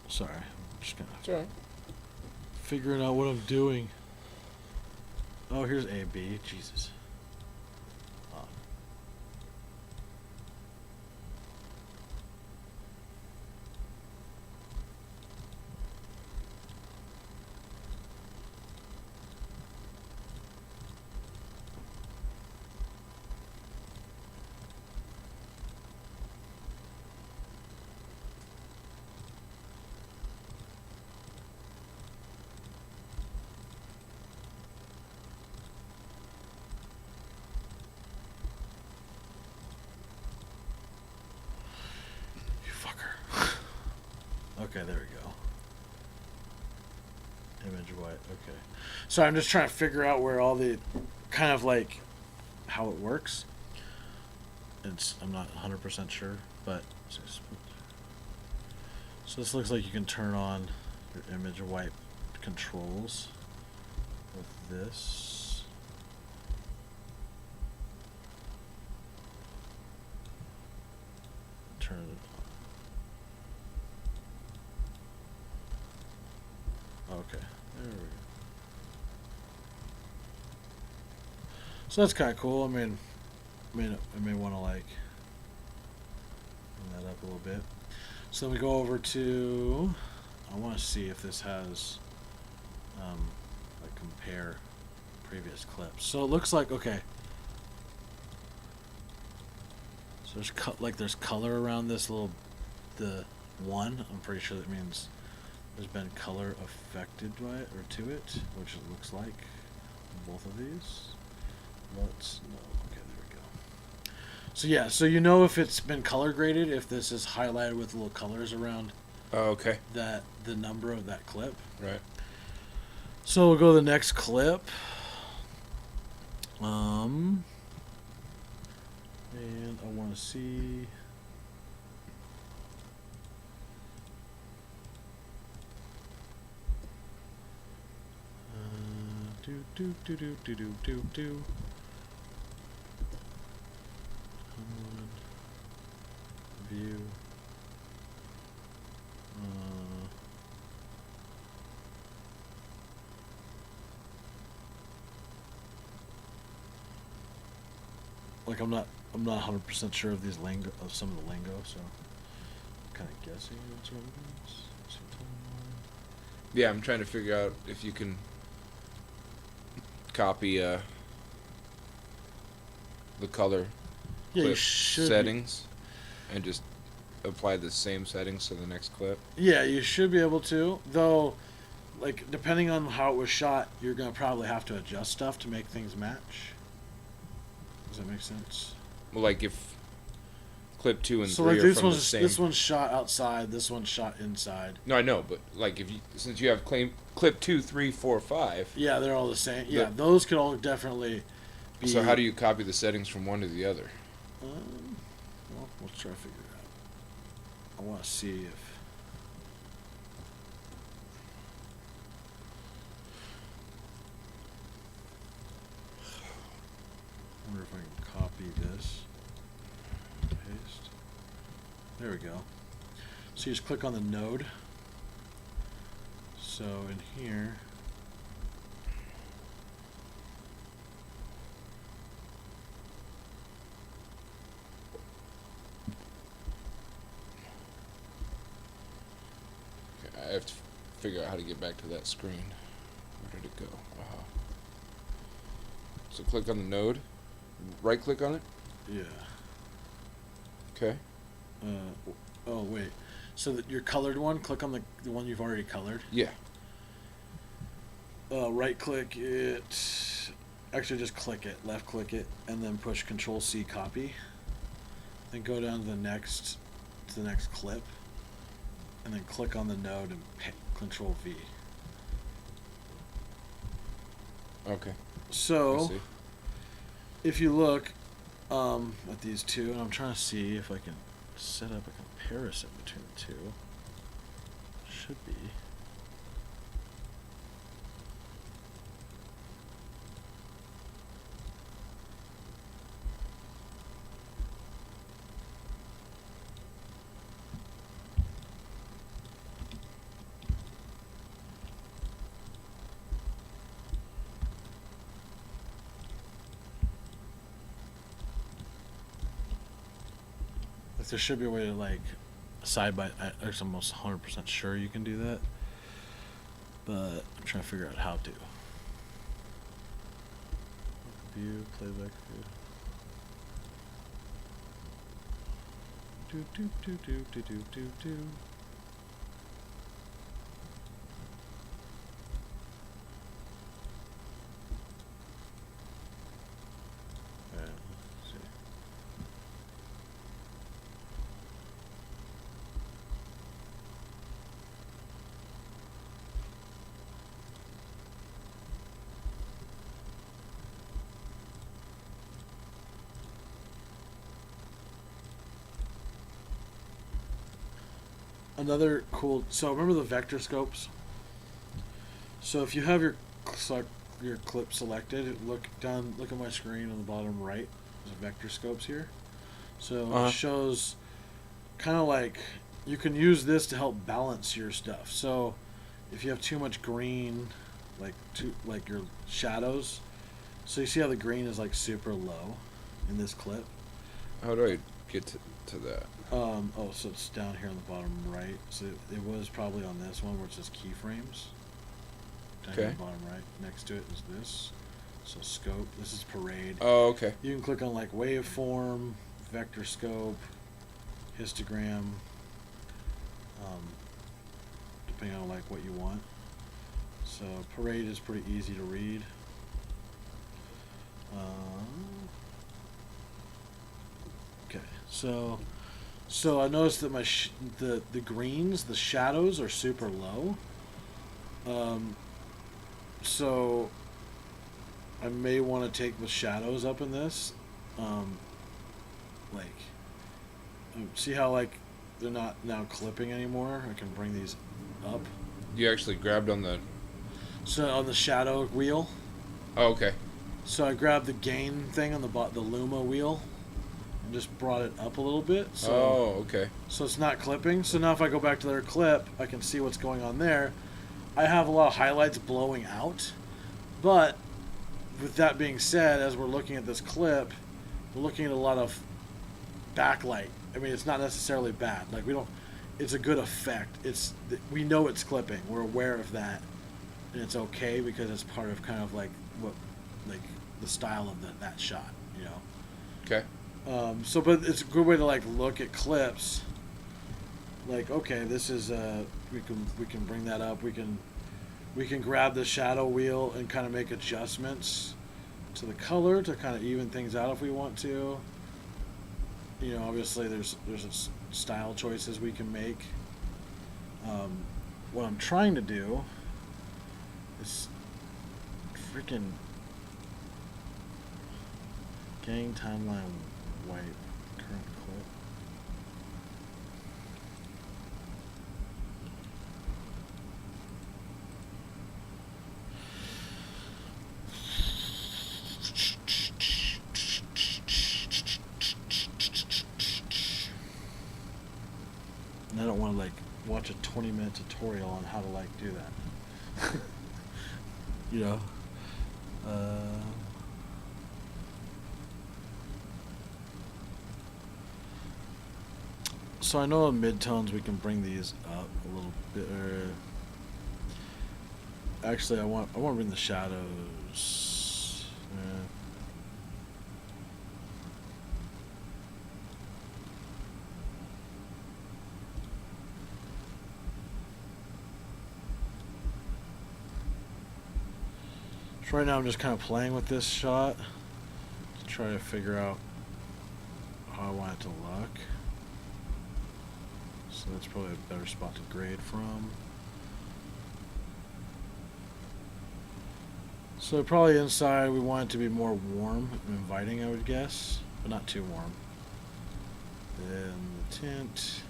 Sorry, I'm just gonna It's alright. figuring out what I'm doing. Oh, here's A, B. Jesus. Okay, there we go. Image white. Okay. So I'm just trying to figure out where all the kind of like how it works. I'm not 100% sure, but so this looks like you can turn on your image wipe controls with this. Turn it on. There we go. So that's kind of cool. I may want to like bring that up a little bit. So we go over to. I want to see if this has like compare previous clips. So it looks like okay. So there's color around this the one. I'm pretty sure that means there's been color affected by it or to it, which it looks like both of these. Let's no. Okay, there we go. So yeah, so you know if it's been color graded if this is highlighted with little colors around. Oh, okay. The number of that clip. Right. So we'll go to the next clip. And I want to see. Do. Come on. View. Like I'm not 100% sure of some of the lingo, so I'm kind of guessing what's what it is. Yeah, I'm trying to figure out if you can copy the color Yeah, you clip should settings and just apply the same settings to the next clip. Yeah, you should be able to. Though, like depending on how it was shot, you're gonna probably have to adjust stuff to make things match. Does that make sense? Well, like if clip 2 and So 3 like are from the same. this one's shot outside, this one's shot inside. No, I know, but like since you have clip 2, 3, 4, 5. Yeah, they're all the same. Yeah, those could all definitely be. So how do you copy the settings from one to the other? Well, we'll try to figure it out. I want to see if. I wonder if I can copy this. Paste. There we go. So you just click on the node. So in here. Okay, I have to figure out how to get back to that screen. Where did it go? So click on the node. Right click on it. Yeah. Okay. Oh wait. So that your colored one, click on the one you've already colored. Yeah. Right click it. Actually, just click it. Left click it, and then push Control C copy. Then go down to the next clip, and then click on the node and Control V. Okay. So, if you look at these two, and I'm trying to see if I can set up a comparison between the two. Should be. Like there should be a way to like side by. I'm almost 100% sure you can do that, but I'm trying to figure out how to. View playback view. Do. Let's see. Another cool. So remember the vector scopes. So if you have your clip selected, look at my screen on the bottom right. There's vector scopes here. So it shows kind of like you can use this to help balance your stuff. So if you have too much green like your shadows. So you see how the green is like super low in this clip. How do I get to that? Oh, so it's down here on the bottom right. So it was probably on this one where it says keyframes. Down here on Okay. the bottom right. Next to it is this. So scope. This is parade. Oh, okay. You can click on like waveform, vector scope, histogram, depending on like what you want. So parade is pretty easy to read. Okay, so I noticed that my the greens, the shadows are super low. So I may want to take the shadows up in this. Like, see how like they're not now clipping anymore? I can bring these up. You actually grabbed on the. So on the shadow wheel. Oh, okay. So I grabbed the gain thing on the Luma wheel and just brought it up a little bit. So, Oh, okay. So it's not clipping. So now if I go back to their clip, I can see what's going on there. I have a lot of highlights blowing out. But with that being said, as we're looking at this clip, we're looking at a lot of backlight. I mean, it's not necessarily bad. Like, we don't, it's a good effect. We know it's clipping. We're aware of that. And it's okay because it's part of kind of like like the style of that shot, you know. Okay. But it's a good way to like look at clips. Like, okay, this is we can bring that up. We can grab the shadow wheel and kind of make adjustments to the color to kind of even things out if we want to. You know, obviously there's style choices we can make. What I'm trying to do is freaking gang timeline wipe current clip. And I don't want to like watch a 20-minute tutorial on how to like do that. You know. So I know in midtones we can bring these up a little bit. Actually, I want to bring the shadows. So right now I'm just kind of playing with this shot to try to figure out how I want it to look. So that's probably a better spot to grade from. So probably inside we want it to be more warm and inviting, I would guess, but not too warm. Then the tint.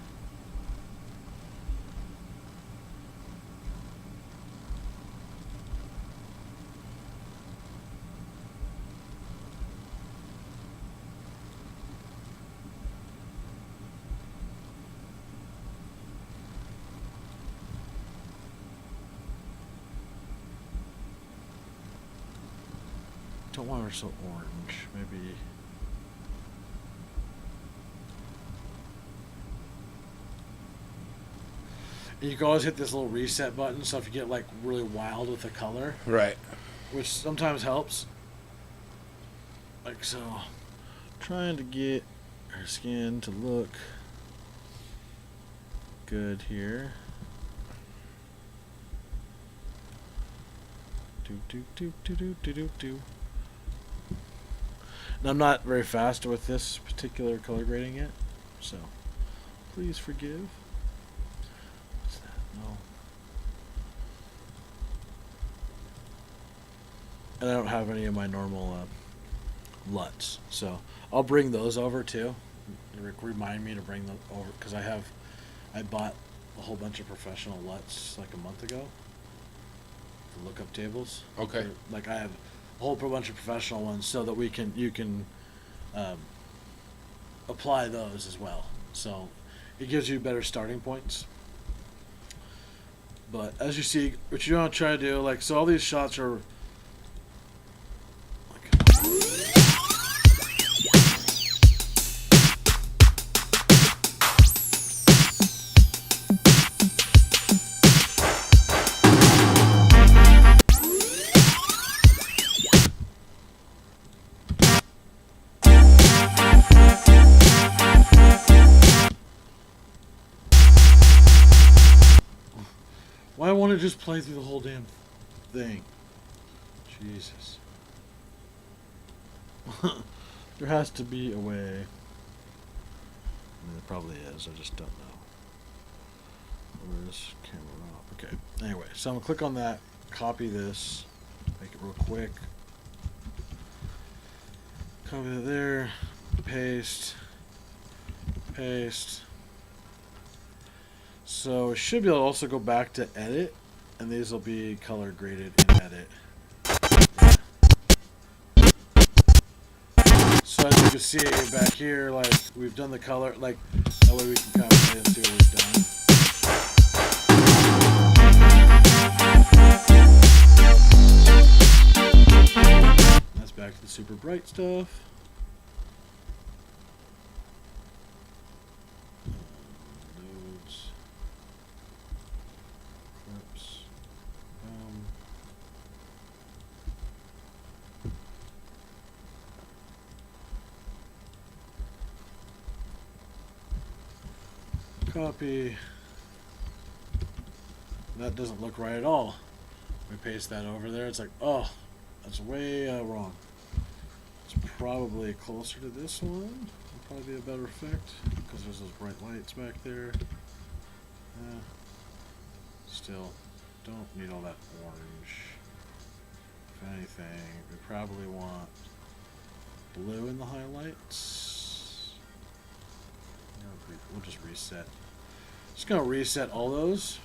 Don't want her so orange. Maybe. And you can always hit this little reset button, so if you get like really wild with the color, Right. which sometimes helps. Like so, trying to get her skin to look good here. Do. And I'm not very fast with this particular color grading yet, so please forgive. What's that? No. And I don't have any of my normal LUTs, so I'll bring those over too. Remind me to bring them over because I bought a whole bunch of professional LUTs like a month ago. The lookup tables. Okay. Like I have a whole bunch of professional ones so that you can apply those as well. So it gives you better starting points. But as you see, what you want to try to do, like, so all these shots are like, why won't it just play through the whole damn thing? Jesus. There has to be a way. I mean, there probably is. I just don't know. Where's camera off? Okay. Anyway, so I'm going to click on that, copy this, make it real quick. Copy it there, paste, paste. So it should be able to also go back to edit, and these will be color graded in edit. So as you can see back here, like we've done the color, like that way we can kind of play and see what we've done. That's back to the super bright stuff. Nodes. Oops. Copy. That doesn't look right at all. We paste that over there. It's like, oh, that's way wrong. It's probably closer to this one. It'll probably be a better effect because there's those bright lights back there. Still, don't need all that orange. If anything, we probably want blue in the highlights. We'll just reset. Just gonna reset all those.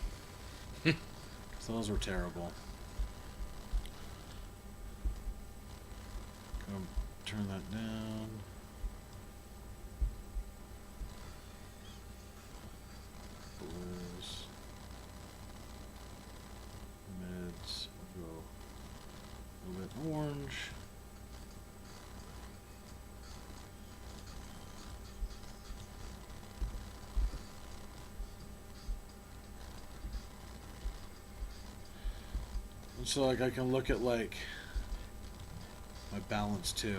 So those were terrible. Gonna turn that down. Blues. Mids. We'll go a little bit orange. And so like I can look at like my balance too.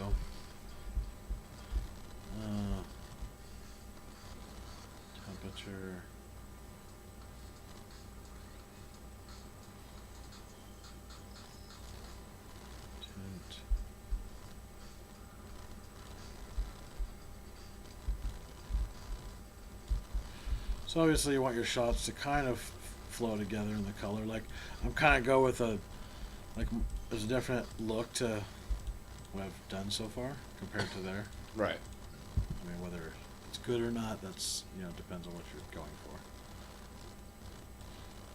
Temperature. Tint. So obviously you want your shots to kind of flow together in the color. Like I'm kind of go with a, like there's a different look to what I've done so far compared to there. Right. I mean, whether it's good or not, that's, you know, depends on what you're going for.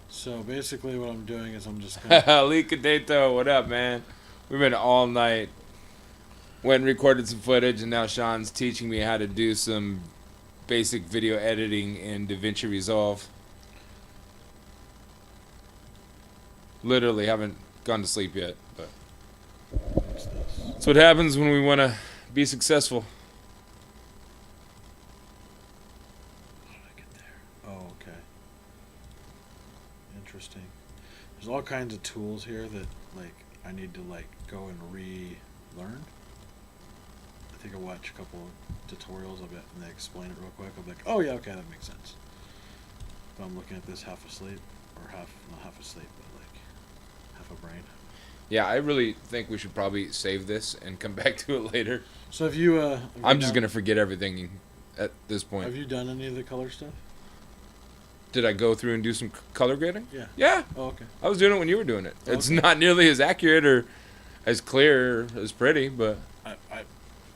So basically what I'm doing is I'm just gonna Lee Cadeto, what up, man? We've been all night. Went and recorded some footage, and now Sean's teaching me how to do some basic video editing in Davinci Resolve. Literally haven't gone to sleep yet, but that's what happens when we want to be successful. How did I get there? Oh, okay. Interesting. There's all kinds of tools here that like I need to like go and relearn. I think I watch a couple of tutorials of it and they explain it real quick. I'm like, oh yeah, okay, that makes sense. But I'm looking at this half asleep, or not half asleep, but like half a brain. Yeah, I really think we should probably save this and come back to it later. So have you? I'm just gonna forget everything at this point. Have you done any of the color stuff? Did I go through and do some color grading? Yeah. Yeah. Oh, okay. I was doing it when you were doing it. It's Okay. not nearly as accurate or as clear or as pretty, but I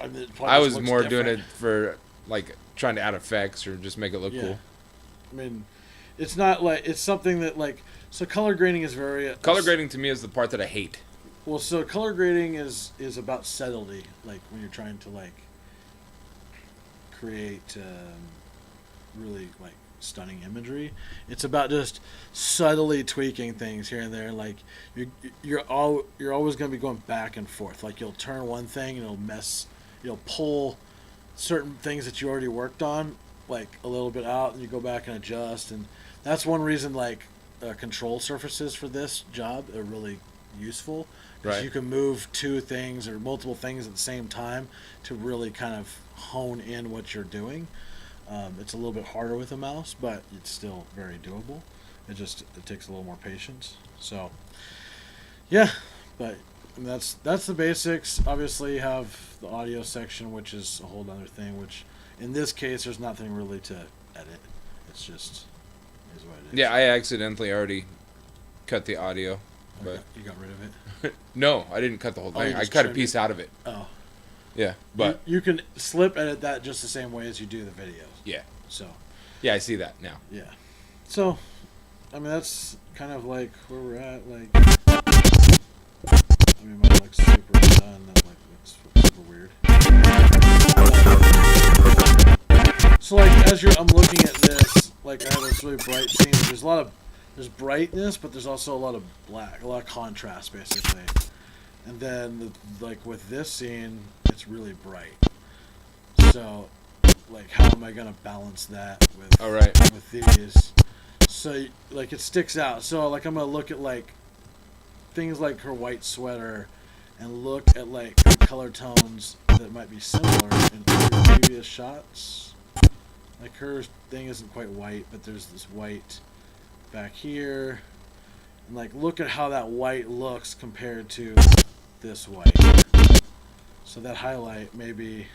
mean, it probably I just was looks more different. doing it for like trying to add effects or just make it look Yeah. cool. I mean, it's not like it's something that like so color grading is very Color grading to me is the part that I hate. Well, so color grading is about subtlety, like when you're trying to like create really like stunning imagery. It's about just subtly tweaking things here and there. Like you're always going to be going back and forth. Like you'll turn one thing and you'll pull certain things that you already worked on like a little bit out, and you go back and adjust. And that's one reason like control surfaces for this job are really useful. Because Right. you can move two things or multiple things at the same time to really kind of hone in what you're doing. It's a little bit harder with a mouse, but it's still very doable. It takes a little more patience. So, yeah, but that's the basics. Obviously, you have the audio section, which is a whole other thing. Which, in this case, there's nothing really to edit. It's just is what it is. Yeah, I accidentally already cut the audio, but Okay, you got rid of it. no, I didn't cut the whole Oh, you thing. I just cut a trimmed piece it. out of it. Oh, Yeah, but you can slip edit that just the same way as you do the videos. yeah, So. yeah, I see that now. Yeah. So, I mean, that's kind of like where we're at. Like, I mean, my looks super done. That like looks super weird. So, like, I'm looking at this, like, I have this really bright scene. There's brightness, but there's also a lot of black, a lot of contrast, basically. And then, like, with this scene, it's really bright. So, like, how am I gonna balance that with All right. with these? So, like, it sticks out. So, like, I'm gonna look at like things like her white sweater, and look at like the color tones that might be similar in previous shots. Like her thing isn't quite white, but there's this white back here, and like look at how that white looks compared to this white. So that highlight maybe.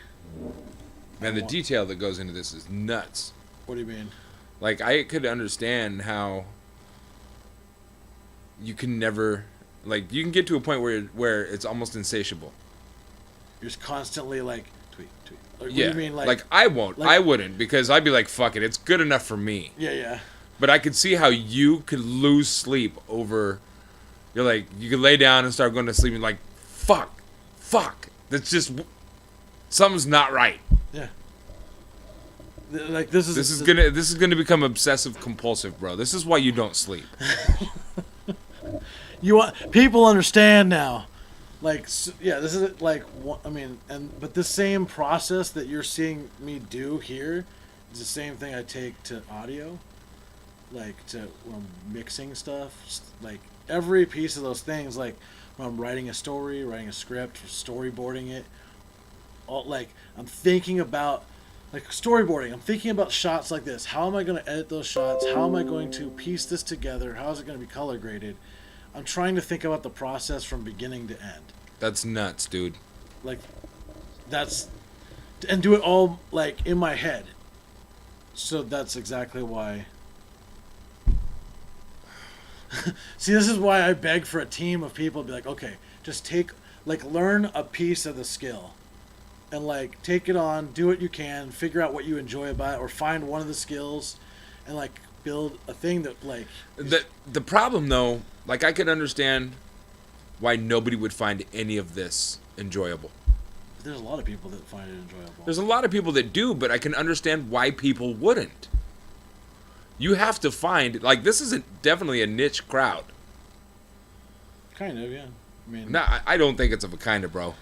Man, the detail that goes into this is nuts. What do you mean? Like, I could understand how you can never, like, you can get to a point where it's almost insatiable. You're just constantly like tweet. Like, Yeah. What do you mean like I won't. like- I wouldn't, because I'd be like, fuck it, it's good enough for me. Yeah. But I could see how you could lose sleep over. You're like, you could lay down and start going to sleep and like, fuck. That's just, something's not right. Yeah. Like this is This is gonna become obsessive compulsive, bro. This is why you don't sleep. you want people understand now. Like yeah, this is like I mean, but the same process that you're seeing me do here is the same thing I take to audio. Like when I'm mixing stuff, like every piece of those things, like when I'm writing a story, writing a script, storyboarding it, like I'm thinking about like storyboarding. I'm thinking about shots like this. How am I going to edit those shots? How am I going to piece this together? How is it going to be color graded? I'm trying to think about the process from beginning to end. That's nuts, dude. Like and do it all like in my head. So that's exactly why. See, this is why I beg for a team of people to be like, okay, just learn a piece of the skill. And like take it on, do what you can, figure out what you enjoy about it, or find one of the skills, and like build a thing that like. The problem though, like I can understand why nobody would find any of this enjoyable. There's a lot of people that find it enjoyable. There's a lot of people that do, but I can understand why people wouldn't. You have to find, like, this isn't definitely a niche crowd. Kind of, yeah. I mean, No, I don't think it's of a kind of, bro.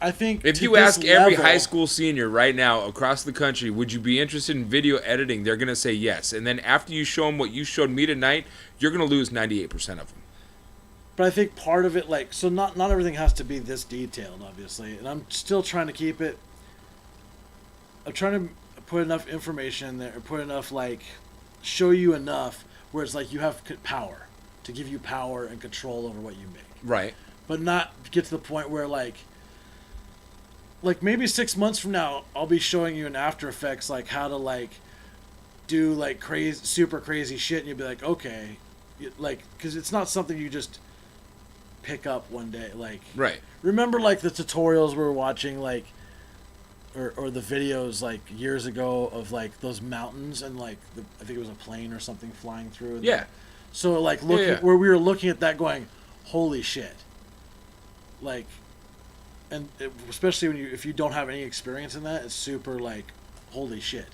I think If to you this ask every level- high school senior right now across the country, would you be interested in video editing? They're going to say yes. And then after you show them what you showed me tonight, you're going to lose 98% of them. But I think part of it, like, so not everything has to be this detailed, obviously. And I'm still trying to keep it. I'm trying to put enough information in there, or put enough, like, show you enough where it's like you have power, to give you power and control over what you make. Right. But not get to the point where, like maybe 6 months from now, I'll be showing you in After Effects, like, how to, like, do, like, crazy, super crazy shit, and you'll be like, okay. Like, because it's not something you just pick up one day. Like, Right. remember, like, the tutorials we were watching, like, or the videos, like, years ago of, like, those mountains and, like, I think it was a plane or something flying through. Yeah. So, like, looking Yeah. where we were looking at that going, holy shit. Like, and especially if you don't have any experience in that, it's super, like, holy shit.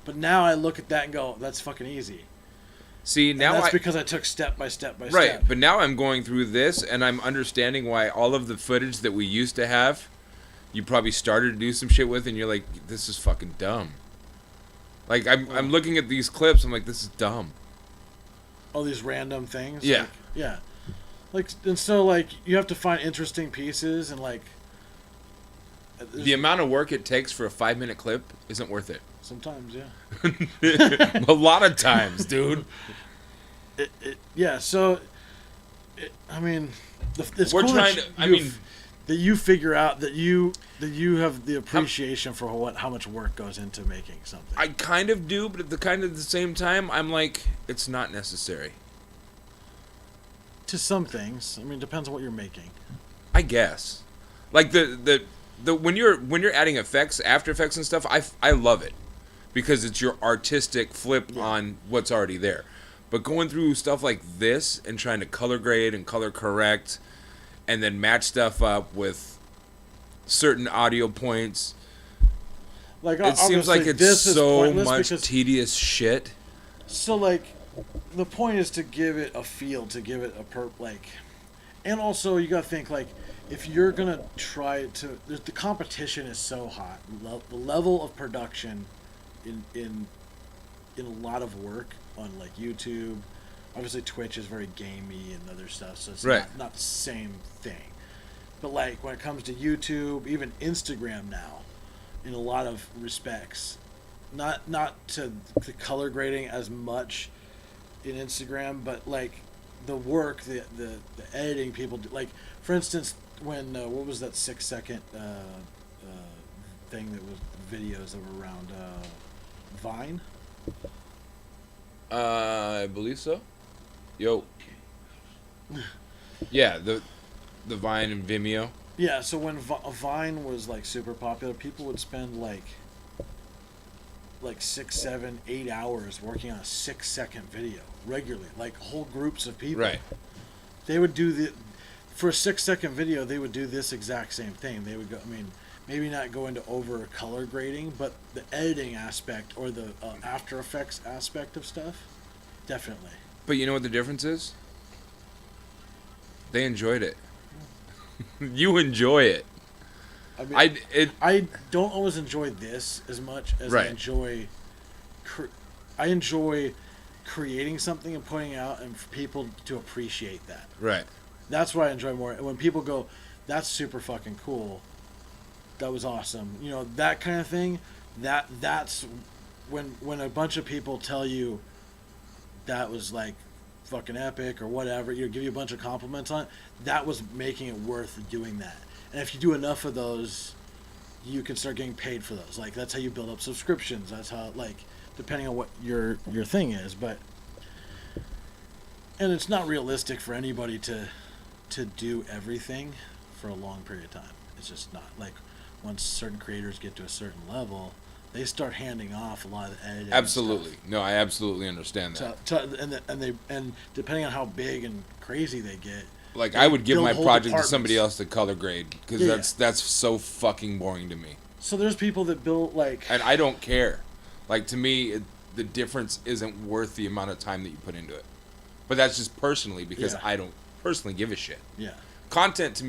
But now I look at that and go, that's fucking easy. See, now And that's because I took step by step by right, step. but now I'm going through this and I'm understanding why all of the footage that we used to have, you probably started to do some shit with, and you're like, this is fucking dumb. Like I'm looking at these clips, I'm like, this is dumb. All these random things. Yeah. Like, yeah. Like, and so like you have to find interesting pieces and like. The amount of work it takes for a 5-minute clip isn't worth it. Sometimes, yeah. A lot of times, dude. Yeah. So, I mean, it's We're cool trying that to. I mean, that you figure out that you have the appreciation for how much work goes into making something. I kind of do, but at the same time, I'm like, it's not necessary. To some things, I mean, it depends on what you're making. I guess, like the when you're adding effects, After Effects and stuff, I love it because it's your artistic flip on what's already there. But going through stuff like this and trying to color grade and color correct, and then match stuff up with certain audio points, Like it seems like it's so much tedious shit. So like, the point is to give it a feel, to give it and also you gotta think like, if you're gonna try to, the competition is so hot. The level of production in a lot of work on like YouTube, obviously Twitch is very gamey and other stuff, so it's not the same thing. But like when it comes to YouTube, even Instagram now, in a lot of respects, not to the color grading as much in Instagram, but like the work, the editing people do. Like for instance, when what was that 6-second thing that was videos that were around Vine? I believe so. Yo. Yeah, the Vine and Vimeo. Yeah, so when Vine was like super popular, people would spend like 6, 7, 8 hours working on a 6-second video regularly, like whole groups of people. Right. They would do for a 6-second video. They would do this exact same thing. They would go. I mean, maybe not go into over color grading, but the editing aspect or the After Effects aspect of stuff, definitely. But you know what the difference is? They enjoyed it. You enjoy it. I mean, I don't always enjoy this as much as I enjoy. I enjoy creating something and putting out, and for people to appreciate that. Right. That's what I enjoy more. When people go, "That's super fucking cool. That was awesome." You know, that kind of thing. That's when a bunch of people tell you that was like fucking epic or whatever, give you a bunch of compliments on it. That was making it worth doing that. And if you do enough of those, you can start getting paid for those. Like that's how you build up subscriptions. That's how, like, depending on what your thing is, and it's not realistic for anybody to do everything for a long period of time. It's just not. Like once certain creators get to a certain level, they start handing off a lot of the editing. Absolutely. No, I absolutely understand that. And depending on how big and crazy they get, like I would give my project to somebody else to color grade because that's so fucking boring to me. So there's people that build like, and I don't care. Like to me, the difference isn't worth the amount of time that you put into it. But that's just personally because I don't personally give a shit. Yeah. Content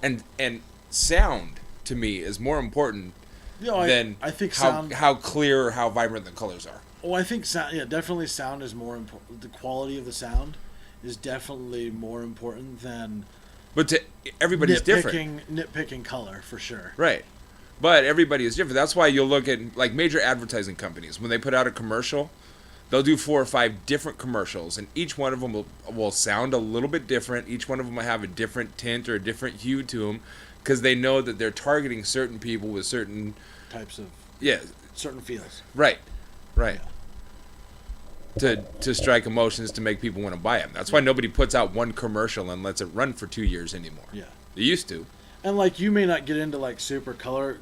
and sound to me is more important than I think how clear or how vibrant the colors are. Oh, I think sound. Yeah, definitely sound is more important. The quality of the sound is definitely more important than. But everybody's different. Nitpicking color for sure. Right. But everybody is different. That's why you'll look at like major advertising companies when they put out a commercial. They'll do 4 or 5 different commercials, and each one of them will sound a little bit different. Each one of them will have a different tint or a different hue to them, because they know that they're targeting certain people with certain types of certain feels. Right. To strike emotions to make people want to buy them. That's why nobody puts out one commercial and lets it run for 2 years anymore. Yeah, they used to. And like you may not get into like super color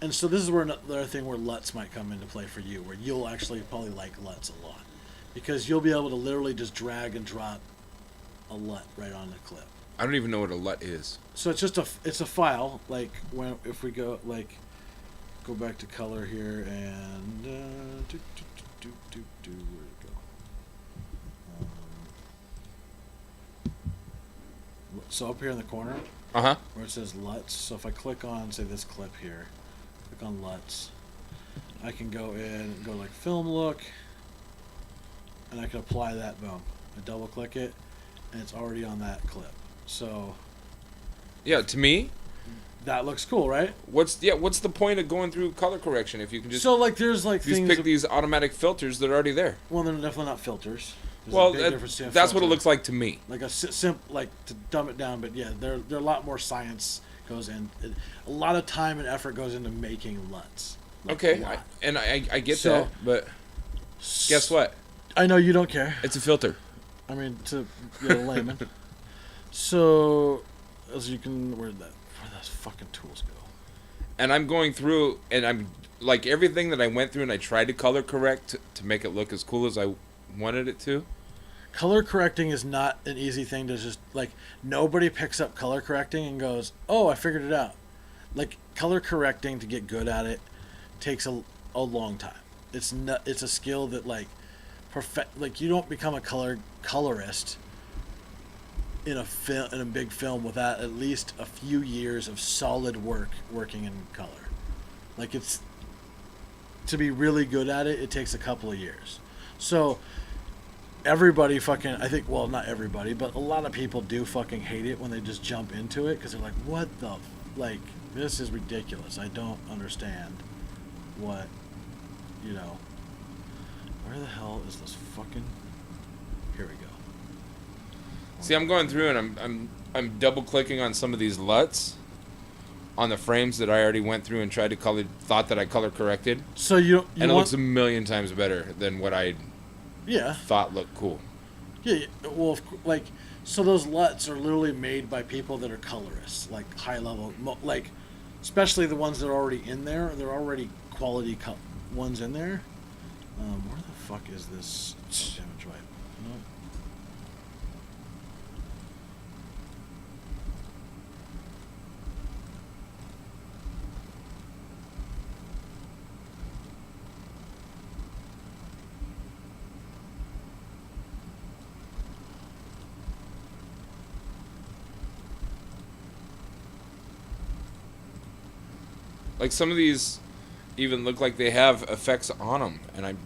and so this is where another thing where LUTs might come into play for you, where you'll actually probably like LUTs a lot, because you'll be able to literally just drag and drop a LUT right on the clip. I don't even know what a LUT is. So it's just a file. Like if we go like go back to color here and where'd it go? So up here in the corner Uh-huh. where it says LUTs, so if I click on, say, this clip here, click on LUTs, I can go in and go like film look, and I can apply that. Boom. I double click it, and it's already on that clip. So Yeah, to me, that looks cool, right? what's the point of going through color correction if you can just So like there's like just things pick these automatic filters that are already there? well, they're definitely not filters. There's Well, a big difference between a that's what it filter. looks like to me. Like a like to dumb it down, but yeah, there a lot more science goes in. A lot of time and effort goes into making LUTs. Like, Okay, a lot. I get So- that, but guess what? I know you don't care. It's a filter. I mean, to be a layman. So, as you can, where those fucking tools go? And I'm going through, and I'm like everything that I went through, and I tried to color correct to make it look as cool as I wanted it to. Color correcting is not an easy thing to just like. Nobody picks up color correcting and goes, "Oh, I figured it out." Like color correcting to get good at it takes a long time. It's a skill that like like you don't become a colorist in a big film without at least a few years of solid working in color. Like it's to be really good at it, it takes a couple of years. So everybody fucking, I think, well, not everybody, but a lot of people do fucking hate it when they just jump into it because they're like, what the like, this is ridiculous. I don't understand what, where the hell is this fucking, here we go. See, I'm going through, and I'm double clicking on some of these LUTs on the frames that I already went through and tried to thought that I color corrected, So you and it want, looks a million times better than what I yeah. thought looked cool. Yeah, well, like, so those LUTs are literally made by people that are colorists, like high level, like, especially the ones that are already in there. They're already quality ones in there. Where the fuck is this damage wipe? You know what? Like some of these even look like they have effects on them, and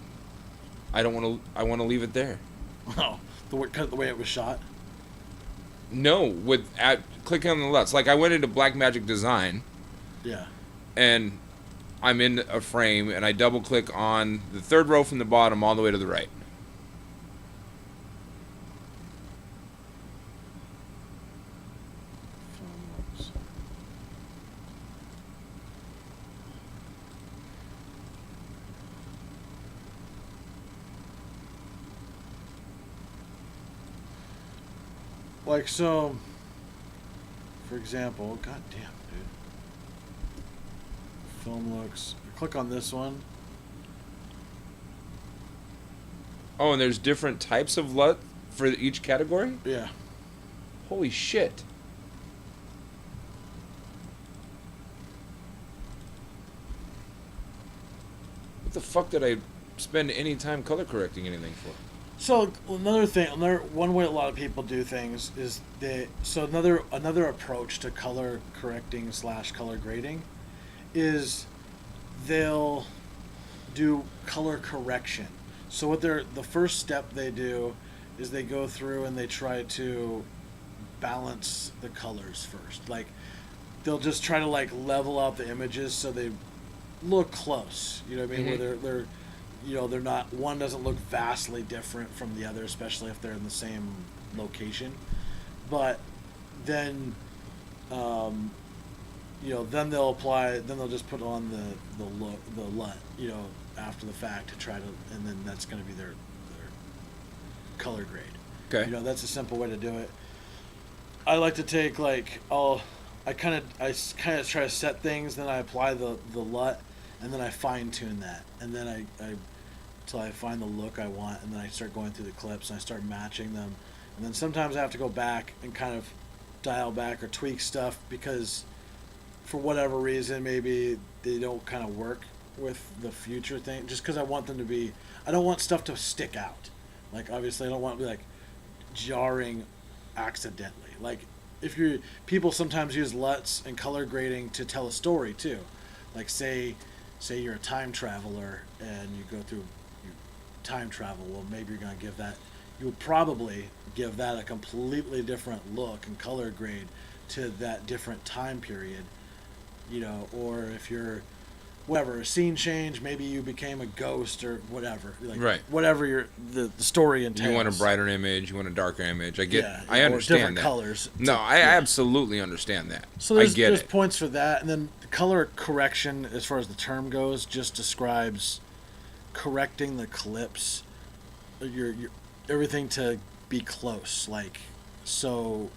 I don't want to. I want to leave it there. Oh, the way it was shot. No, clicking on the LUTs. Like I went into Blackmagic Design, Yeah. and I'm in a frame, and I double click on the third row from the bottom all the way to the right. Like so. For example, goddamn, dude. Film looks. Click on this one. Oh, and there's different types of LUT for each category? Yeah. Holy shit. What the fuck did I spend any time color correcting anything for? So one way a lot of people do things is another approach to color correcting / color grading is they'll do color correction. So the first step they do is they go through and they try to balance the colors first. Like they'll just try to like level out the images so they look close. You know what I mean? Mm-hmm. Where they're not, one doesn't look vastly different from the other, especially if they're in the same location. But then, then they'll just put on the LUT, after the fact to try to, and then that's going to be their color grade. Okay. That's a simple way to do it. I like to take I kind of try to set things, then I apply the LUT, and then I fine tune that, and then I till I find the look I want, and then I start going through the clips and I start matching them, and then sometimes I have to go back and kind of dial back or tweak stuff because for whatever reason, maybe they don't kind of work with the future thing. Just because I want them to be, I don't want stuff to stick out. Like obviously, I don't want to be like jarring accidentally. Like if you people sometimes use LUTs and color grading to tell a story too. Like say you're a time traveler and you go through you time travel. Well, maybe you're gonna give that. You would probably give that a completely different look and color grade to that different time period, you know. Or if you're whatever, a scene change, maybe you became a ghost or whatever, like Right. whatever the story entails. You want a brighter image, you want a darker image. I get, Yeah, I or understand different that. colors. No, I Yeah. absolutely understand that. So I there's, get there's it. points for that, and then the color correction, as far as the term goes, just describes correcting the clips, your everything to be close, like so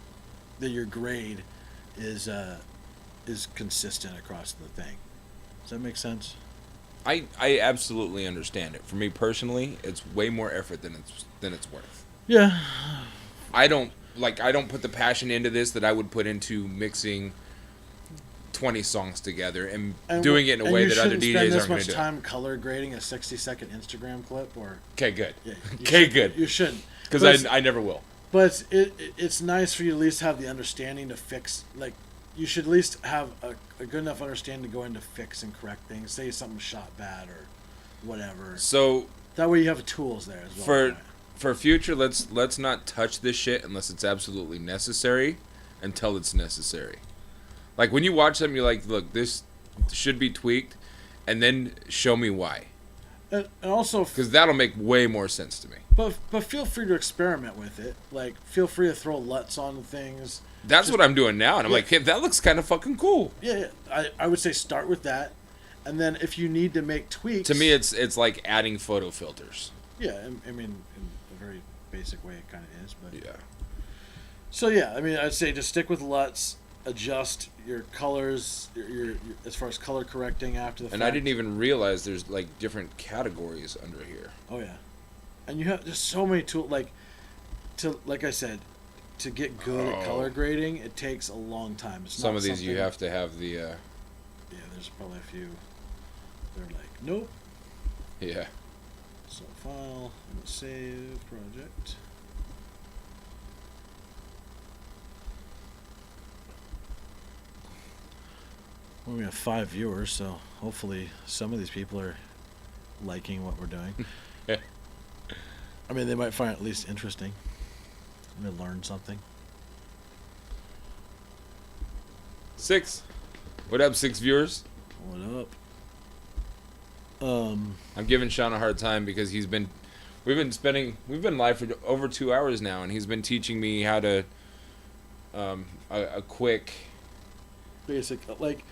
that your grade is consistent across the thing. Does that make sense? I absolutely understand it. For me personally, it's way more effort than it's worth. Yeah. I don't put the passion into this that I would put into mixing 20 songs together and doing it in a way that other DJs aren't going to do. You shouldn't spend this much time color grading a 60-second Instagram clip, or Okay, good. yeah, Okay, good. You shouldn't, Because I never will. but it's nice for you to at least have the understanding to fix. Like you should at least have a good enough understanding to go in to fix and correct things. Say something's shot bad or whatever. So That way you have the tools there as well. for future, let's not touch this shit unless it's absolutely necessary until it's necessary. Like when you watch something, you're like, look, this should be tweaked, and then show me why. And also, Because that'll make way more sense to me. but feel free to experiment with it. Like feel free to throw LUTs on things. That's what I'm doing now, and I'm like, hey, that looks kind of fucking cool. Yeah. I would say start with that, and then if you need to make tweaks. To me, it's like adding photo filters. Yeah, I mean, in a very basic way, it kind of is. But Yeah. So yeah, I mean, I'd say just stick with LUTs. Adjust your colors, your as far as color correcting after the fact. And I didn't even realize there's like different categories under here. Oh yeah, and you have just so many tools. Like I said, to get good at color grading, it takes a long time. It's Some not of these you something- have to have the. Yeah, there's probably a few. They're like, nope. Yeah. So file, save project. Well, we have 5 viewers, so hopefully some of these people are liking what we're doing. Yeah. I mean, they might find it at least interesting. They learn something. 6. What up, 6 viewers? What up? I'm giving Sean a hard time because we've been live for over 2 hours now, and he's been teaching me how to a quick Basic, like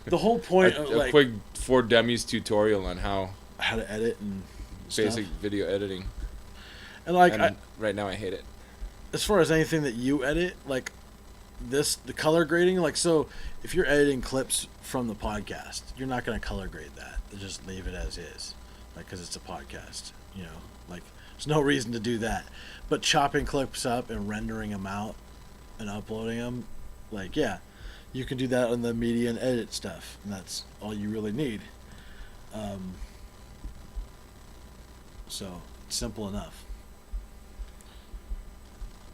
the whole point of a like quick for dummies tutorial on how to edit and basic stuff. video editing. And like And right now I hate it. as far as anything that you edit, like the color grading, like so if you're editing clips from the podcast, you're not going to color grade that. Just leave it as is, like because it's a podcast, you know, like there's no reason to do that. But chopping clips up and rendering them out and uploading them, like yeah, you can do that on the media and edit stuff, and that's all you really need. So it's simple enough.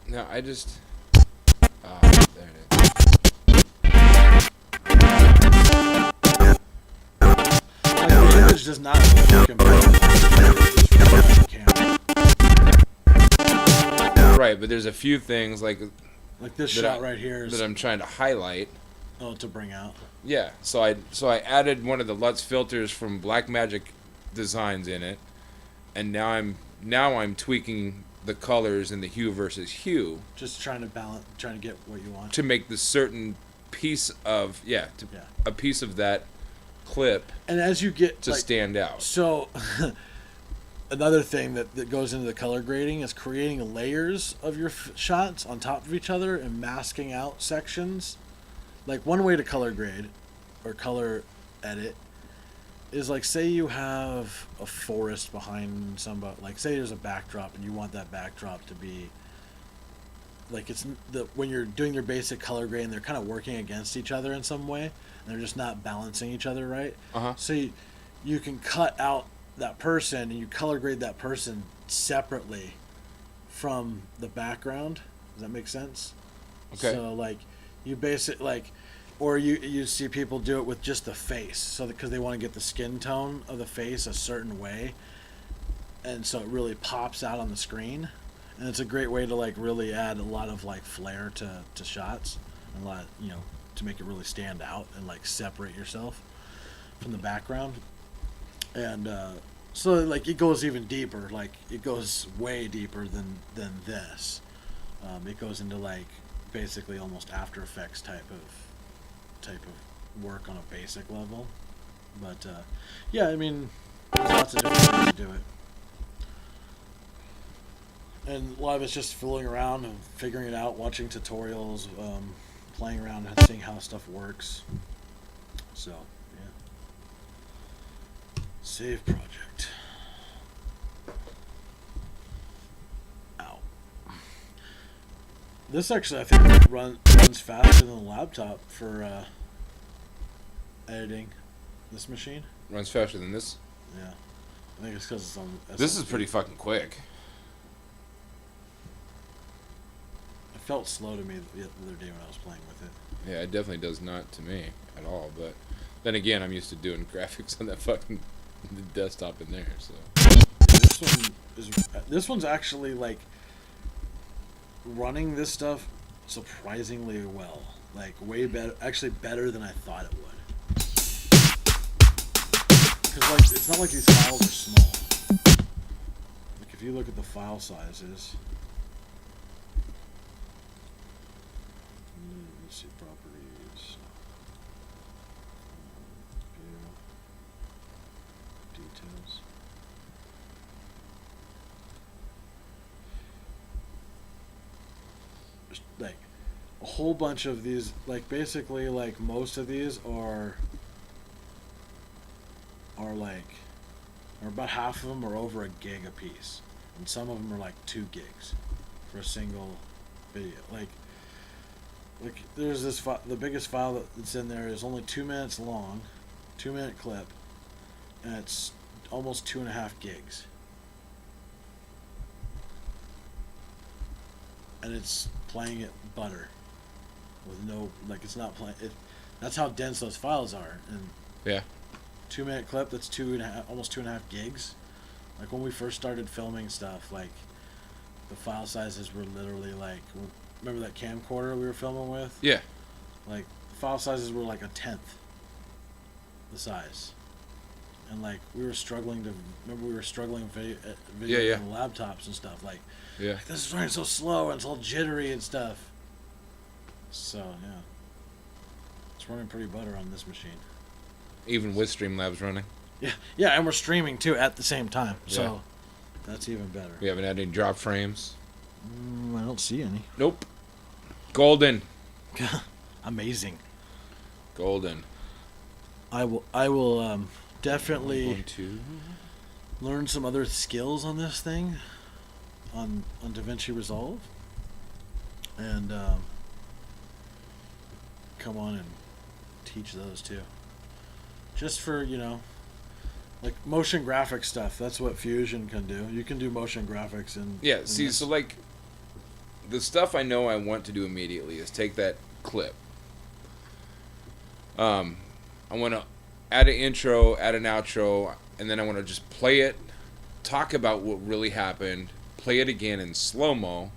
No, I just there it is. Like the image does not look compared to the camera. Right, but there's a few things like Like this that shot I- right here is that I'm trying to highlight. to bring out. Yeah, so I added one of the LUTs filters from Blackmagic Designs in it, and now I'm tweaking the colors in the hue versus hue Just trying to balance, trying to get what you want. to make the certain piece of a piece of that clip And as you get to like, stand out. so another thing that goes into the color grading is creating layers of your shots on top of each other and masking out sections. Like one way to color grade or color edit is like, say you have a forest behind somebody, like say there's a backdrop and you want that backdrop to be like it's the when you're doing your basic color grading, they're kind of working against each other in some way, and they're just not balancing each other right. Uh-huh. So you can cut out that person and you color grade that person separately from the background. Does that make sense? Okay. So like you or you see people do it with just the face, so because they want to get the skin tone of the face a certain way, and so it really pops out on the screen, and it's a great way to like really add a lot of like flair to shots, and a lot, to make it really stand out and like separate yourself from the background, and so like it goes even deeper, like it goes way deeper than this. It goes into like basically almost After Effects type of work on a basic level, but yeah, I mean, there's lots of different ways to do it. And a lot of it's just fooling around and figuring it out, watching tutorials, playing around and seeing how stuff works. So, yeah. Save project. Ow. This actually, I think, runs faster than the laptop for editing. This machine. Runs faster than this. Yeah. I think it's because it's on SSD. This is pretty fucking quick. It felt slow to me the other day when I was playing with it. Yeah, it definitely does not to me at all. But then again, I'm used to doing graphics on that fucking desktop in there. So this one's actually like running this stuff surprisingly well. Like way better, actually better than I thought it would. Because like it's not like these files are small. Like if you look at the file sizes. Let's see, properties. View. Details. Just like a whole bunch of these, like basically like most of these are like, or about half of them are over a gig a piece, and some of them are like 2 gigs for a single video. Like there's this the biggest file that's in there is only 2 minutes long, 2-minute clip, and it's almost 2.5 gigs, and it's playing at butter with no, like it's not playing it. That's how dense those files are. And yeah. 2-minute clip that's 2.5, almost 2.5 gigs. Like when we first started filming stuff, like the file sizes were literally like, remember that camcorder we were filming with? Yeah. Like the file sizes were like 1/10 the size, and like we were struggling video Yeah. on laptops and stuff. Like, Yeah. this is running so slow and it's all jittery and stuff. So yeah, it's running pretty butter on this machine. Even with Streamlabs running. Yeah, and we're streaming too at the same time, so Yeah. that's even better. We haven't had any drop frames. I don't see any. Nope. Golden. Amazing. Golden. I will definitely One, two. learn some other skills on this thing, on Davinci Resolve, and come on and teach those too. Just for, like motion graphic stuff. That's what Fusion can do. You can do motion graphics in. Yeah, in see, this. so like, the stuff I know I want to do immediately is take that clip. I want to add an intro, add an outro, and then I want to just play it, talk about what really happened, play it again in slow-mo,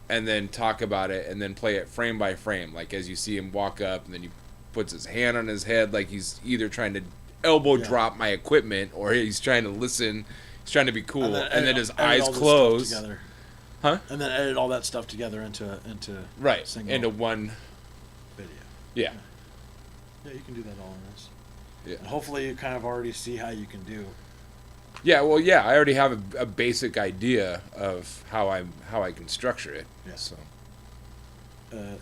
and then talk about it, and then play it frame by frame, like as you see him walk up, and then he puts his hand on his head like he's either trying to elbow drop my equipment or he's trying to listen, he's trying to be cool, and then his eyes close. Huh? And then edit all that stuff together into right single into one video. Yeah. Yeah, you can do that all in this. Yeah. And hopefully you kind of already see how you can do. Yeah, well, yeah, I already have a basic idea of how I can structure it. Yeah. So. Yeah.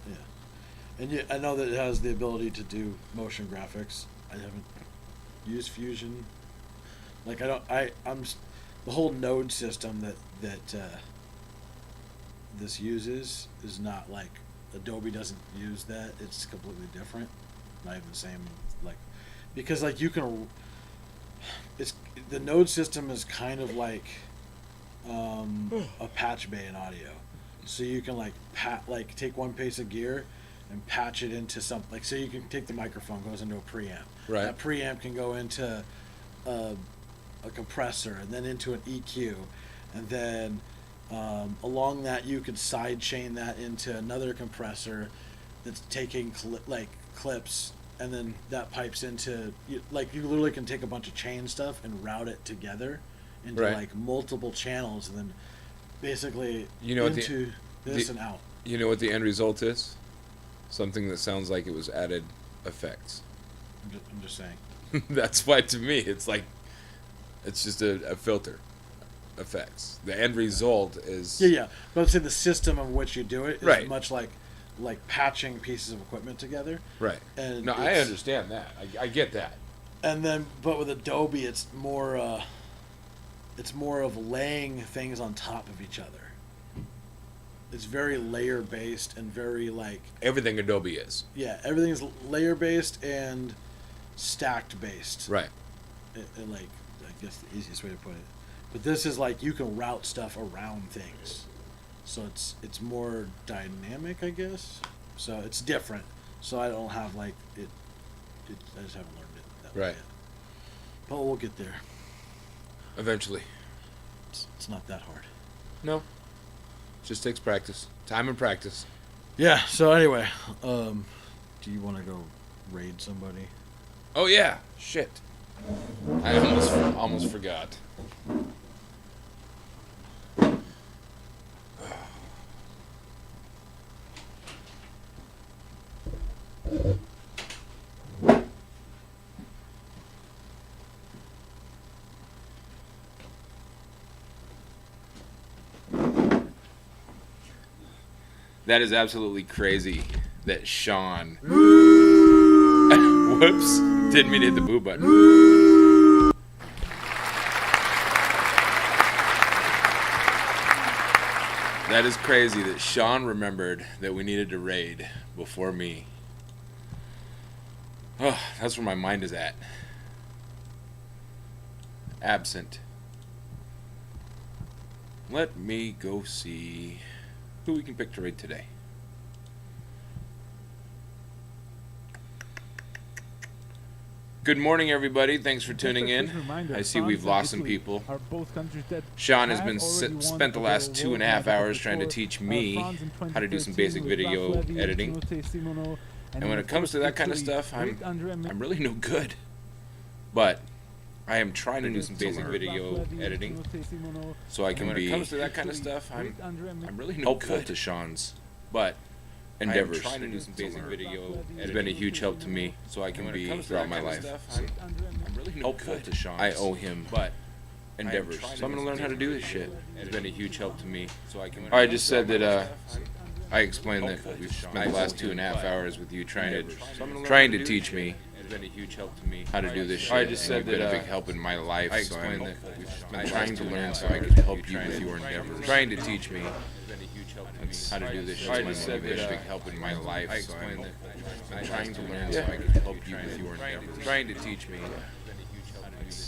And I know that it has the ability to do motion graphics. I haven't used Fusion. Like I'm the whole node system that this uses is not like Adobe doesn't use that. It's completely different. Not even the same, like, because like you can. It's the node system is kind of like a patch bay in audio, so you can like take one piece of gear and patch it into something. Like, so you can take the microphone, goes into a preamp. Right. That preamp can go into a compressor and then into an EQ, and then along that you could side chain that into another compressor that's taking clips, and then that pipes into you literally can take a bunch of chain stuff and route it together into Right. like multiple channels, and then basically You know what into this and out. You know what the end result is? Something that sounds like it was added effects. I'm just saying. That's why to me it's like it's just a filter effects. The end result is Yeah. But I'm saying the system of which you do it is Right. much like patching pieces of equipment together. right. And No, I understand that. I get that. And then, but with Adobe, it's more of laying things on top of each other. It's very layer based and very like, Everything Adobe is. yeah, everything is layer based and stacked based. Right. And like, I guess the easiest way to put it. But this is like you can route stuff around things, so it's more dynamic, I guess. So it's different. So I don't have like it. I just haven't learned it that way Right. yet. But we'll get there. Eventually. It's not that hard. No. Just takes practice. Time and practice. Yeah. So anyway, do you want to go raid somebody? Oh yeah. Shit. I almost forgot. That is absolutely crazy that Sean whoops, didn't mean to hit the boo button. That is crazy that Sean remembered that we needed to raid before me. Oh, that's where my mind is at. Absent. Let me go see who we can pick to raid today. Good morning, everybody. Thanks for tuning in. I see we've lost some people. Sean has been spent the last 2.5 hours trying to teach me how to do some basic video editing. And when it comes to that kind of stuff, I'm really no good. But I am trying to do some basic video editing so I can be. When it comes to that kind of stuff, I'm really no helpful to Sean's, but endeavors. Trying to do some basic video. It's been a huge help to me, so I can be throughout my life. I'm really helpful to Sean. I owe him, but endeavors. So I'm gonna learn how to do this shit. It's been a huge help to me, so I can. I just said that. I explained that we've spent the last 2.5 hours with you trying to teach me. It's been a huge help to me how to do this shit. I just said that a big help in my life. I explained that I'm trying to learn so I can help you with your endeavors. Trying to teach me. That's how to do this shit. I just said that a big help in my life. I explained that I'm trying to learn so I can help you with your endeavors. Trying to teach me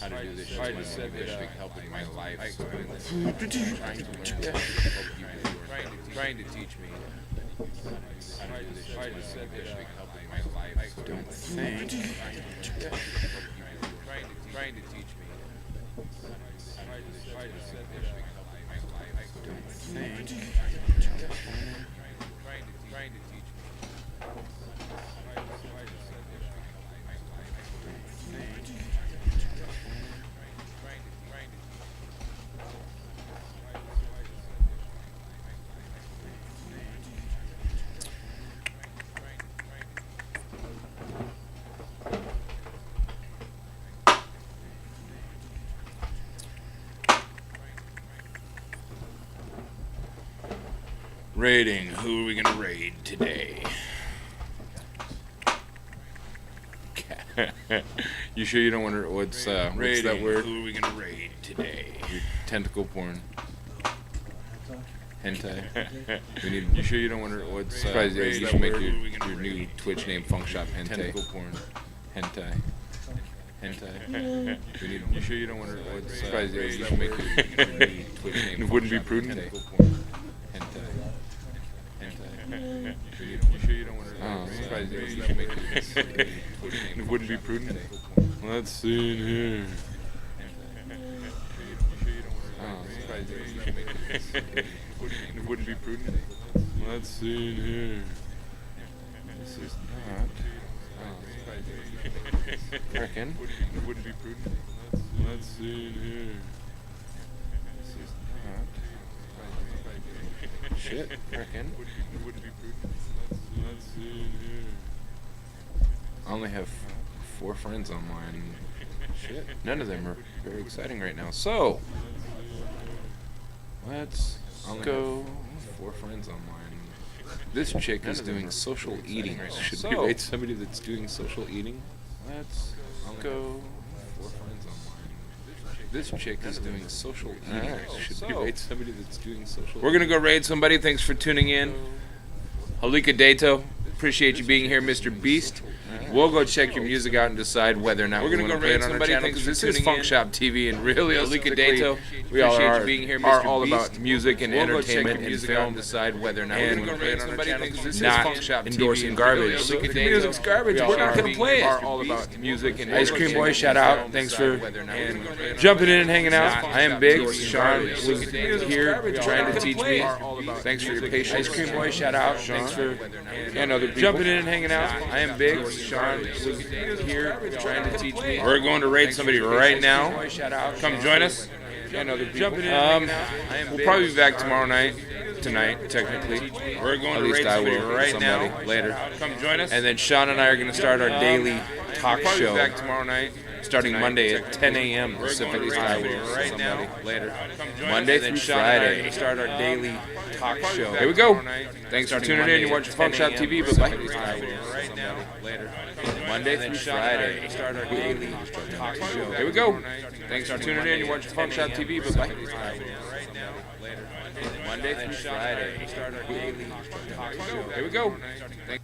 how to do this shit. I just said that a big help in my life. I explained that I'm trying to learn so I can help you with your endeavors. Trying to teach me how to do this shit. I just said that a big help in my life. I don't think. Trying to teach me. I just said that a big help in my life. I don't think. Trying to teach me. Raiding. Who are we gonna raid today? You sure you don't want to? What's that word? Who are we gonna raid today? Your tentacle porn. Hentai. We need. You sure you don't want to? What's you should make your new Twitch name Funk Shop Hentai. Tentacle porn. Hentai. Hentai. We need. You sure you don't want to? What's you should make your new Twitch name. It wouldn't be prudent. Tentacle porn. Hentai. Hentai. You sure you don't want to? You should make your new Twitch name. It wouldn't be prudent. Let's see in here. It wouldn't be prudent. Let's see in here. This is not. Reckon. It wouldn't be prudent. Let's see in here. This is not. Shit. Reckon. It wouldn't be prudent. Let's see in here. I only have 4 friends online. Shit. None of them are very exciting right now. So. Let's go. 4 friends online. This chick is doing social eating. Should we rate somebody that's doing social eating? Let's go. 4 friends online. This chick is doing social eating. Should we rate somebody that's doing social? We're gonna go raid somebody. Thanks for tuning in. Halika Dato. Appreciate you being here, Mr. Beast. We'll go check your music out and decide whether or not we're going to go raid somebody. Thanks for tuning in. Funk Shop TV, and really, Alika Dato, we all are all about music and entertainment and film. Decide whether or not we're going to raid somebody. Not endorsing garbage. If your music's garbage, we're not going to play it. All about music and Ice Cream Boy, shout out. Thanks for jumping in and hanging out. I am Big. Sean was here trying to teach me. Thanks for your patience. Ice Cream Boy, shout out. Thanks for jumping in and hanging out. I am Big. Sean was here trying to teach me. We're going to raid somebody right now. Come join us. We'll probably be back tomorrow night. Tonight, technically. We're going to raid somebody right now. Later. Come join us. And then Sean and I are going to start our daily talk show. Back tomorrow night. Starting Monday at 10 a.m. Pacific Time. Right now. Later. Monday through Friday. Start our daily talk show. Here we go. Thanks for tuning in. You're watching Funk Shop TV. Bye bye. Right now. Later. Monday through Friday. Start our daily talk show. Here we go. Thanks for tuning in. You're watching Funk Shop TV. Bye bye. Right now. Later. Monday through Friday. Start our daily talk show. Here we go. Thanks.